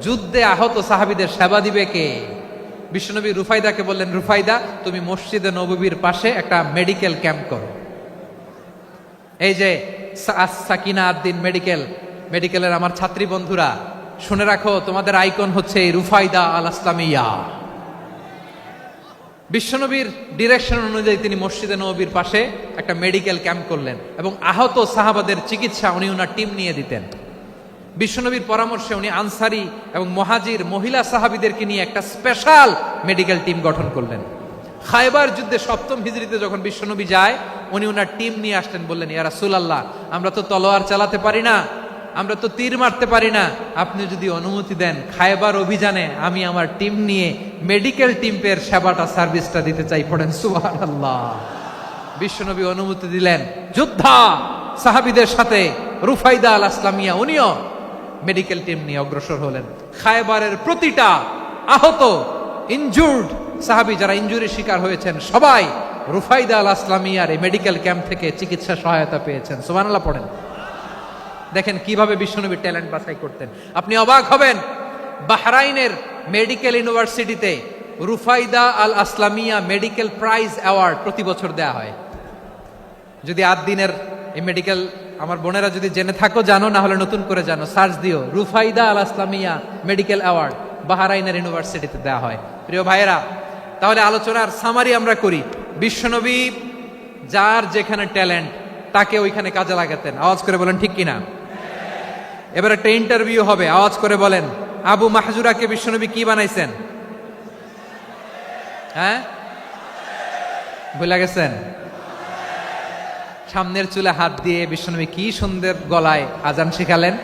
Speaker 2: যুদ্ধে আহত সাহাবীদের সেবা দিবে কে? বিশ্বনবী রুফাইদাকে বললেন, রুফাইদা তুমি মসজিদে নববীর পাশে একটা মেডিকেল ক্যাম্প করো। এই যে সাকিনা আদ্দিন মেডিকেলের আমার ছাত্রী বন্ধুরা শুনে রাখো, তোমাদের আইকন হচ্ছে এই রুফাইদা আল আসলামিয়া। বিশ্বনবীর ডিরেকশন অনুযায়ী তিনি মসজিদে নববীর পাশে একটা মেডিকেল ক্যাম্প করলেন এবং আহত সাহাবাদের চিকিৎসা উনি ওনার টিম নিয়ে দিতেন। বিশ্বনবীর পরামর্শে উনি আনসারি এবং মুহাজির মহিলা সাহাবীদেরকে নিয়ে একটা স্পেশাল মেডিকেল টিম গঠন করলেন। খায়বার যুদ্ধে 7ম হিজরিতে যখন বিশ্বনবী যায়, উনি ওনার টিম নিয়ে আসলেন, বললেন, ইয়া রাসূলুল্লাহ আমরা তো তলোয়ার চালাতে পারি না, আমরা তো তীর মারতে পারি না, আপনি যদি অনুমতি দেন খায়বার অভিযানে আমি আমার টিম নিয়ে মেডিকেল টিমের সেবাটা সার্ভিসটা দিতে চাই। পড়েন সুবহানাল্লাহ। বিশ্বনবী অনুমতি দিলেন, যোদ্ধা সাহাবীদের সাথে রুফাইদা আল আসলামিয়া উনিও মেডিকেল টিম নিয়ে অগ্রসর হলেন। খায়বারের প্রতিটা আহত ইনজুর্ড সাহাবী যারা ইনজুরির শিকার হয়েছেন সবাই রুফাইদা আল আসলামিয়ার এই মেডিকেল ক্যাম্প থেকে চিকিৎসা সহায়তা পেয়েছেন। সুবহানাল্লাহ পড়েন। দেখেন কিভাবে বিশ্বনবী ট্যালেন্ট বাছাই করতেন। আপনি অবাক হবেন, বাহরাইনের মেডিকেল ইউনিভার্সিটিতে রুফাইদা আল আসলামিয়া মেডিকেল প্রাইজ অ্যাওয়ার্ড প্রতি বছর দেয়া হয়। যদি 8 দিনের এই মেডিকেল আমার বোনেরা যদি জেনে থাকো জানো, না হলে নতুন করে জানো, সার্চ দিও রুফাইদা আল আসলামিয়া মেডিকেল অ্যাওয়ার্ড বাহরাইনের ইউনিভার্সিটিতে দেয়া হয়। প্রিয় ভাইয়েরা, তাহলে আলোচনার সামারি আমরা করি। বিশ্বনবী যার যেখানে ট্যালেন্ট তাকে ওইখানে কাজে লাগাতেন। আওয়াজ করে বলেন ঠিক কিনা? এবার একটা ইন্টারভিউ হবে, আওয়াজ করে বলেন আবু মাহজুরাকে বিশ্বনবী কি বানাইছেন? হ্যাঁ, ভুলে গেছেন? সামনের চুলে হাত দিয়ে বিশ্বনবী কি সুন্দর গলায় আজান শিখালেন।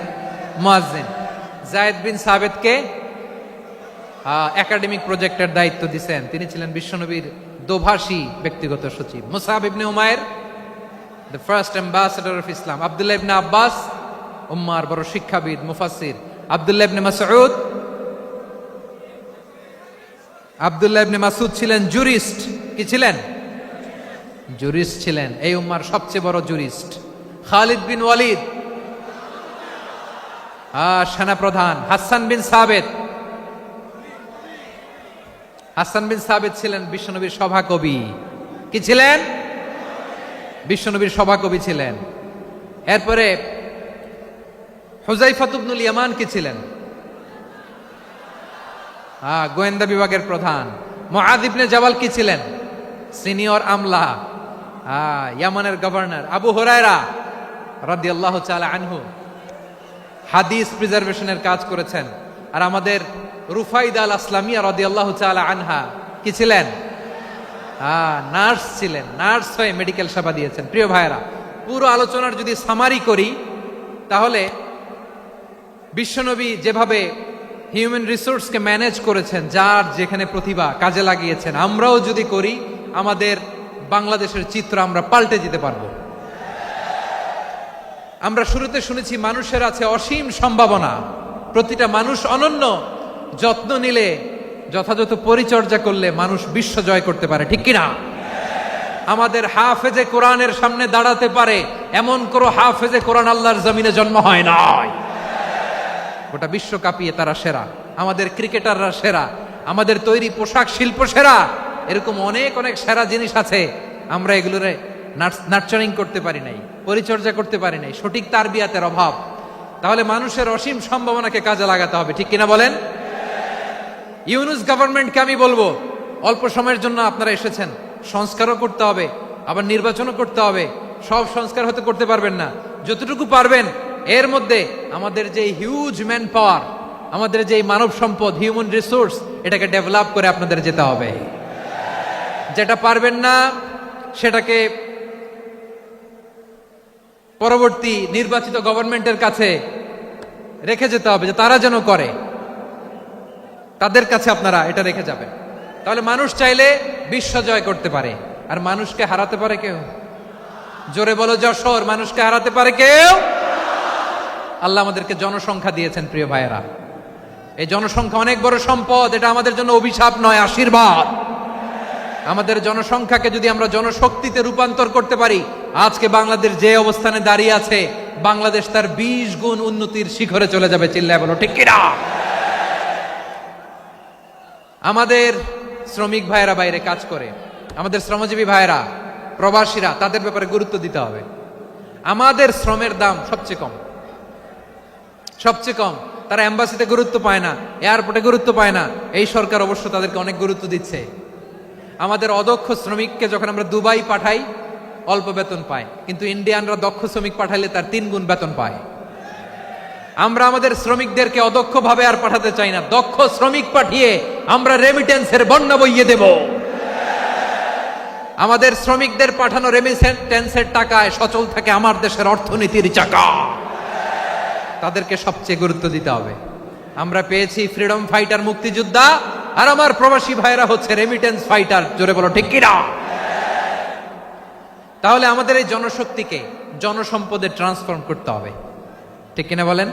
Speaker 2: মুয়াজ্জিন যায়েদ বিন সাবিতকে একাডেমিক প্রজেক্টের দায়িত্ব দিয়েছেন, তিনি ছিলেন বিশ্বনবীর দোভাষী ব্যক্তিগত সচিব। Musab ibn Umair the first ambassador of Islam. Abdullah ibn Abbas উম্মার বড় শিক্ষাবিদ মুফাসসির। আব্দুল্লাহ ইবনে মাসউদ ছিলেন জুরিস্ট। কি ছিলেন? জুরিস্ট ছিলেন, এই উম্মার সবচেয়ে বড় জুরিস্ট। খালিদ বিন ওয়ালিদ সেনাপ্রধান। হাসান বিন সাবিত ছিলেন বিশ্বনবীর সভাকবি। কি ছিলেন? বিশ্বনবীর সভাকবি ছিলেন। এরপরে হুযায়ফা ইবনুল ইয়ামান কি ছিলেন? গোয়েন্দা বিভাগের প্রধান। মুআয ইবনে জাবাল কি ছিলেন? সিনিয়র আমলা, ইয়ামানের গভর্নর। আবু হুরায়রা রাদিয়াল্লাহু তাআলা আনহু হাদিস প্রিজার্ভেশনের কাজ করেছেন। আর আমাদের রুফাইদা আল আসলামিয়া রাদিয়াল্লাহু তাআলা আনহা কি ছিলেন? নার্স ছিলেন। নার্স হয়ে মেডিকেল সেবা দিয়েছেন। প্রিয় ভাইয়েরা, পুরো আলোচনার যদি সামারি করি তাহলে বিশ্বনবী যেভাবে হিউম্যান রিসোর্সকে ম্যানেজ করেছেন, যার যেখানে প্রতিভা কাজে লাগিয়েছেন, আমরাও যদি করি আমাদের বাংলাদেশের চিত্র আমরা পাল্টে যেতে পারবো। আমরা শুরুতে শুনেছি মানুষের আছে অসীম সম্ভাবনা, প্রতিটা মানুষ অনন্য, যত্ন নিলে যথাযথ পরিচর্যা করলে মানুষ বিশ্ব জয় করতে পারে। ঠিক কিনা? আমাদের হাফেজে কোরআনের সামনে দাঁড়াতে পারে এমন কোন হাফেজে কোরআন আল্লাহর জমিনে জন্ম হয় নাই। গোটা বিশ্ব কাঁপিয়ে তারা সেরা, আমাদের ক্রিকেটাররা সেরা, আমাদের তৈরি পোশাক শিল্প সেরা। এরকম অনেক অনেক সেরা জিনিস আছে, আমরা এগুলোরে নার্চারিং করতে পারি নাই, পরিচর্যা করতে পারি নাই, সঠিক তারবিয়াতের অভাব। তাহলে মানুষের অসীম সম্ভাবনাকে কাজে লাগাতে হবে। ঠিক কিনা বলেন? ইউনুস গভর্নমেন্টকে আমি বলবো, অল্প সময়ের জন্য আপনারা এসেছেন, সংস্কারও করতে হবে, আবার নির্বাচনও করতে হবে। সব সংস্কার হতে করতে পারবেন না, যতটুকু পারবেন এর মধ্যে আমাদের যে হিউজ ম্যান পাওয়ার, আমাদের যে মানব সম্পদ, হিউম্যান রিসোর্স, এটাকে ডেভেলপ করে আপনাদের যেতে হবে। যেটা পারবেন না সেটাকে পরবর্তী নির্বাচিত গভর্নমেন্টের কাছে রেখে যেতে হবে, যে তারা যেন করে, তাদের কাছে আপনারা এটা রেখে যাবেন। তাহলে মানুষ চাইলে বিশ্ব জয় করতে পারে। আর মানুষকে হারাতে পারে কেউ? জোরে বলো যশোর। মানুষকে হারাতে পারে কেউ? আল্লাহ আমাদেরকে জনসংখ্যা দিয়েছেন। প্রিয় ভাইয়েরা, এই জনসংখ্যা অনেক বড় সম্পদ, এটা আমাদের জন্য অভিশাপ নয়, আশীর্বাদ। আমাদের জনসংখ্যাকে যদি আমরা জনশক্তিতে রূপান্তর করতে পারি, আজকে বাংলাদেশ যে অবস্থানে দাঁড়িয়ে আছে, বাংলাদেশ তার 20 গুণ উন্নতির শিখরে চলে যাবে। চিল্লায় বলো ঠিক কিনা? আমাদের শ্রমিক ভাইয়েরা বাইরে কাজ করে, আমাদের শ্রমজীবী ভাইয়েরা, প্রবাসীরা, তাদের ব্যাপারে গুরুত্ব দিতে হবে। আমাদের শ্রমের দাম সবচেয়ে কম, সবচেয়ে কম। তারা এম্বাসিতে গুরুত্ব পায় না, এয়ারপোর্টে গুরুত্ব পায় না। এই সরকার অবশ্য তাদেরকে অনেক গুরুত্ব দিচ্ছে। আমাদের অদক্ষ শ্রমিককে যখন আমরা দুবাই পাঠাই অল্প বেতন পায়, কিন্তু ইন্ডিয়ানরা দক্ষ শ্রমিক পাঠাইলে তার 3 গুণ বেতন পায়। আমরা আমাদের শ্রমিকদেরকে অদক্ষ ভাবে আর পাঠাতে চাই না, দক্ষ শ্রমিক পাঠিয়ে আমরা রেমিটেন্সের বন্যা বইয়ে দেব। আমাদের শ্রমিকদের পাঠানো রেমিটেন্সের টাকায় সচল থাকে আমার দেশের অর্থনীতির চাকা। তাদেরকে সবচেয়ে গুরুত্ব দিতে হবে। আমরা পেয়েছি ফ্রিডম ফাইটার, মুক্তিযোদ্ধা, আর আমার প্রবাসী ভাইরা হচ্ছে রেমিটেন্স ফাইটার। জোরে বলো ঠিক কিনা? তাহলে আমাদের এই জনশক্তিকে জনসম্পদে ট্রান্সফর্ম করতে হবে, ঠিক কিনা বলেন?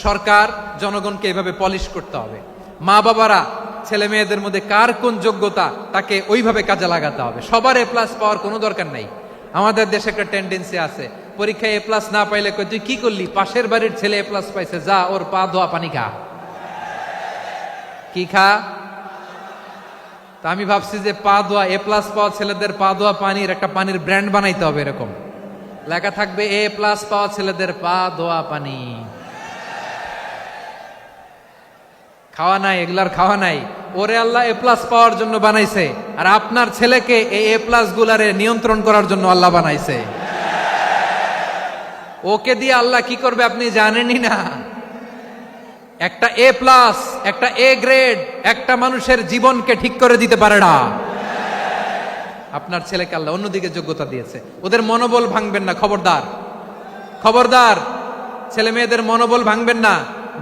Speaker 2: সরকার জনগণকে এভাবে পলিশ করতে হবে। মা বাবারা ছেলে মেয়েদের মধ্যে কার কোন যোগ্যতা তাকে ওইভাবে কাজে লাগাতে হবে। সবার এ প্লাস পাওয়ার কোনো দরকার নাই। আমাদের দেশে একটা টেন্ডেন্সি আছে, পরীক্ষায় এ প্লাস না পাইলে কই তুই কি করলি, পাশের বাড়ির ছেলে এ প্লাস পাইছে, যা ওর পা ধোয়া পানি খা। কি খা? তা আমি ভাবছি যে পা ধোয়া, এ প্লাস পাওয়া ছেলেদের পা ধোয়া পানির একটা পানির ব্র্যান্ড বানাইতে হবে, এরকম লেখা থাকবে এ প্লাস পাওয়া ছেলেদের পা ধোয়া পানি। খাওয়া নাই, এগুলার খাওয়া নাই। ওরে আল্লাহ এ প্লাস পাওয়ার জন্য বানাইছে, আর আপনার ছেলেকে এই এ প্লাস গুলারে নিয়ন্ত্রণ করার জন্য আল্লাহ বানাইছে। ওকে দিয়ে আল্লাহ কি করবে আপনি জানেনই না। একটা এ প্লাস, একটা এ গ্রেড একটা মানুষের জীবনকে ঠিক করে দিতে পারে না। আপনার ছেলেকে আল্লাহ অন্যদিকে যোগ্যতা দিয়েছে। ওদের মনোবল ভাঙবেন না, খবরদার খবরদার। ছেলে মেয়েদের মনোবল ভাঙবেন না।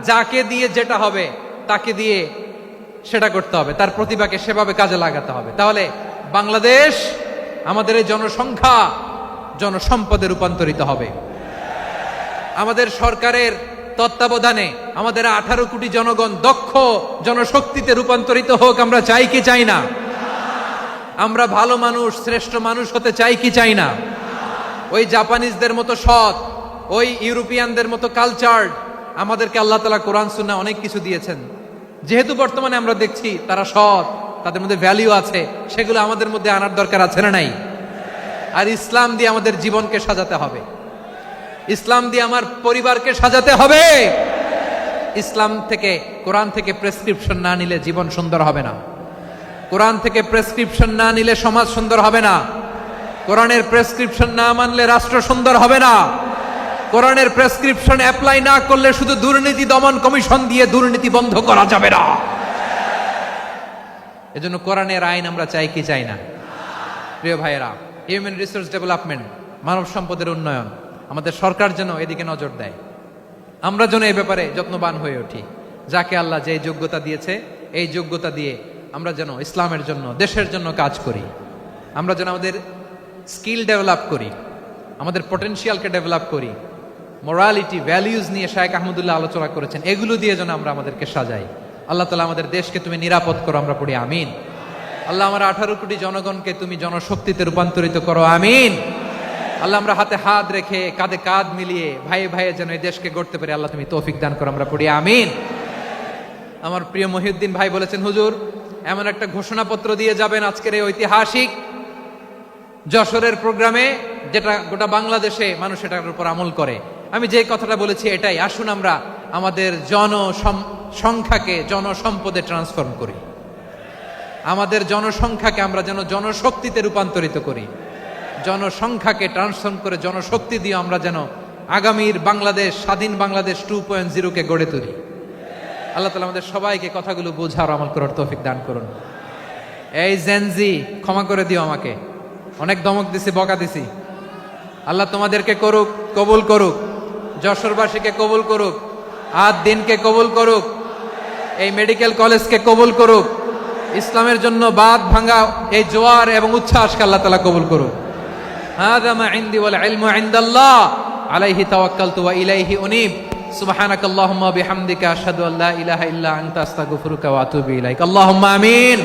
Speaker 2: যাকে দিয়ে যেটা হবে তাকে দিয়ে সেটা করতে হবে, তার প্রতিভাকে সেভাবে কাজে লাগাতে হবে। তাহলে বাংলাদেশ, আমাদের এই জনসংখ্যা জনসম্পদে রূপান্তরিত হবে। আমাদের সরকারের তত্ত্বাবধানে আমাদের 18 কোটি জনগণ দক্ষ জনশক্তিতে রূপান্তরিত হোক। আমরা চাই কি চাই না? আমরা ভালো মানুষ, শ্রেষ্ঠ মানুষ হতে চাই কি চাই না? ওই জাপানিজদের মতো সৎ, ওই ইউরোপিয়ানদের মতো কালচার্ড। আমাদেরকে আল্লাহ তাআলা কোরআন সুন্নাহ অনেক কিছু দিয়েছেন। যেহেতু বর্তমানে আমরা দেখছি তারা সৎ, তাদের মধ্যে ভ্যালিউ আছে, সেগুলো আমাদের মধ্যে আনার দরকার আছে না নাই? আর ইসলাম দিয়ে আমাদের জীবনকে সাজাতে হবে, ইসলাম দিয়ে আমার পরিবারকে সাজাতে হবে। ইসলাম থেকে, কোরআন থেকে প্রেসক্রিপশন না নিলে জীবন সুন্দর হবে না। কোরআন থেকে প্রেসক্রিপশন না নিলে সমাজ সুন্দর হবে না। কোরআনের প্রেসক্রিপশন না মানলে রাষ্ট্র সুন্দর হবে না। কোরআনের প্রেসক্রিপশন অ্যাপ্লাই না করলে শুধু দুর্নীতি দমন কমিশন দিয়ে দুর্নীতি বন্ধ করা যাবে না। এজন্য কোরআনের আইন আমরা চাই কি চাই না? প্রিয় ভাইয়েরা, হিউম্যান রিসোর্স ডেভেলপমেন্ট, মানব সম্পদের উন্নয়ন, আমাদের সরকার যেন এদিকে নজর দেয়। আমরা যেন এই ব্যাপারে যত্নবান হয়ে উঠি। যাকে আল্লাহ যে যোগ্যতা দিয়েছে, এই যোগ্যতা দিয়ে আমরা যেন ইসলামের জন্য, দেশের জন্য কাজ করি। আমরা যেন আমাদের স্কিল ডেভেলপ করি, আমাদের পটেনশিয়ালকে ডেভেলপ করি। মোরালিটি, ভ্যালিউজ নিয়ে শায়েখ আহমদুল্লাহ আলোচনা করেছেন, এগুলো দিয়ে যেন আমরা আমাদেরকে সাজাই। আল্লাহ তাআলা আমাদের দেশকে তুমি নিরাপদ করো, আমরা পড়ি আমিন। আল্লাহ আমার 18 কোটি জনগণকে তুমি জনশক্তিতে রূপান্তরিত করো, আমিন। আল্লাহ আমরা হাতে হাত রেখে, কাঁধে কাঁধ মিলিয়ে ভাই ভাইয়ে যেন এই দেশকে গড়তে পারি, আল্লাহ তুমি তৌফিক দান করো, আমরা পড়ি আমিন। আমার প্রিয় মহিউদ্দিন ভাই বলেছেন, হুজুর এমন একটা ঘোষণাপত্র দিয়ে যাবেন আজকের এই ঐতিহাসিক যশোরের প্রোগ্রামে, যেটা গোটা বাংলাদেশে মানুষ এটার উপর আমল করে। আমি যে কথাটা বলেছি এটাই, আসুন আমরা আমাদের জনসংখ্যাকে জনসম্পদে ট্রান্সফর্ম করি। আমাদের জনসংখ্যাকে আমরা যেন জনশক্তিতে রূপান্তরিত করি। জনসংখ্যাকে ট্রান্সফর্ম করে জনশক্তি দিয়ে আমরা যেন আগামীর বাংলাদেশ, স্বাধীন বাংলাদেশ 2.0 কে গড়ে তুলি। আল্লাহ তাআলা আমাদের সবাইকে কথাগুলো বোঝার, আমল করার তৌফিক দান করুন। এই জেনজি, ক্ষমা করে দিও আমাকে, অনেক ধমক দিছি, বকা দিছি। আল্লাহ তোমাদেরকে করুক, কবুল করুক, যশোরবাসীকে কবুল করুক, আদ দিনকে কবুল করুক, এই মেডিকেল কলেজকে কবুল করুক, ইসলামের জন্য বাঁধ ভাঙা এই জোয়ার এবং উচ্ছ্বাসকে আল্লাহ তাআলা কবুল করুক। হাযা মা ইনদি ওয়াল ইলমু ইনদাল্লাহ আলাইহি তাওয়াক্কালতু ওয়া ইলাইহি উনীব। সুবহানাকাল্লাহুম্মা বিহামদিকা আশহাদু আল্লা ইলাহা ইল্লা আনতা আস্তাগফিরুকা ওয়া আতুবু ইলাইক। আল্লাহুম্মা আমিন।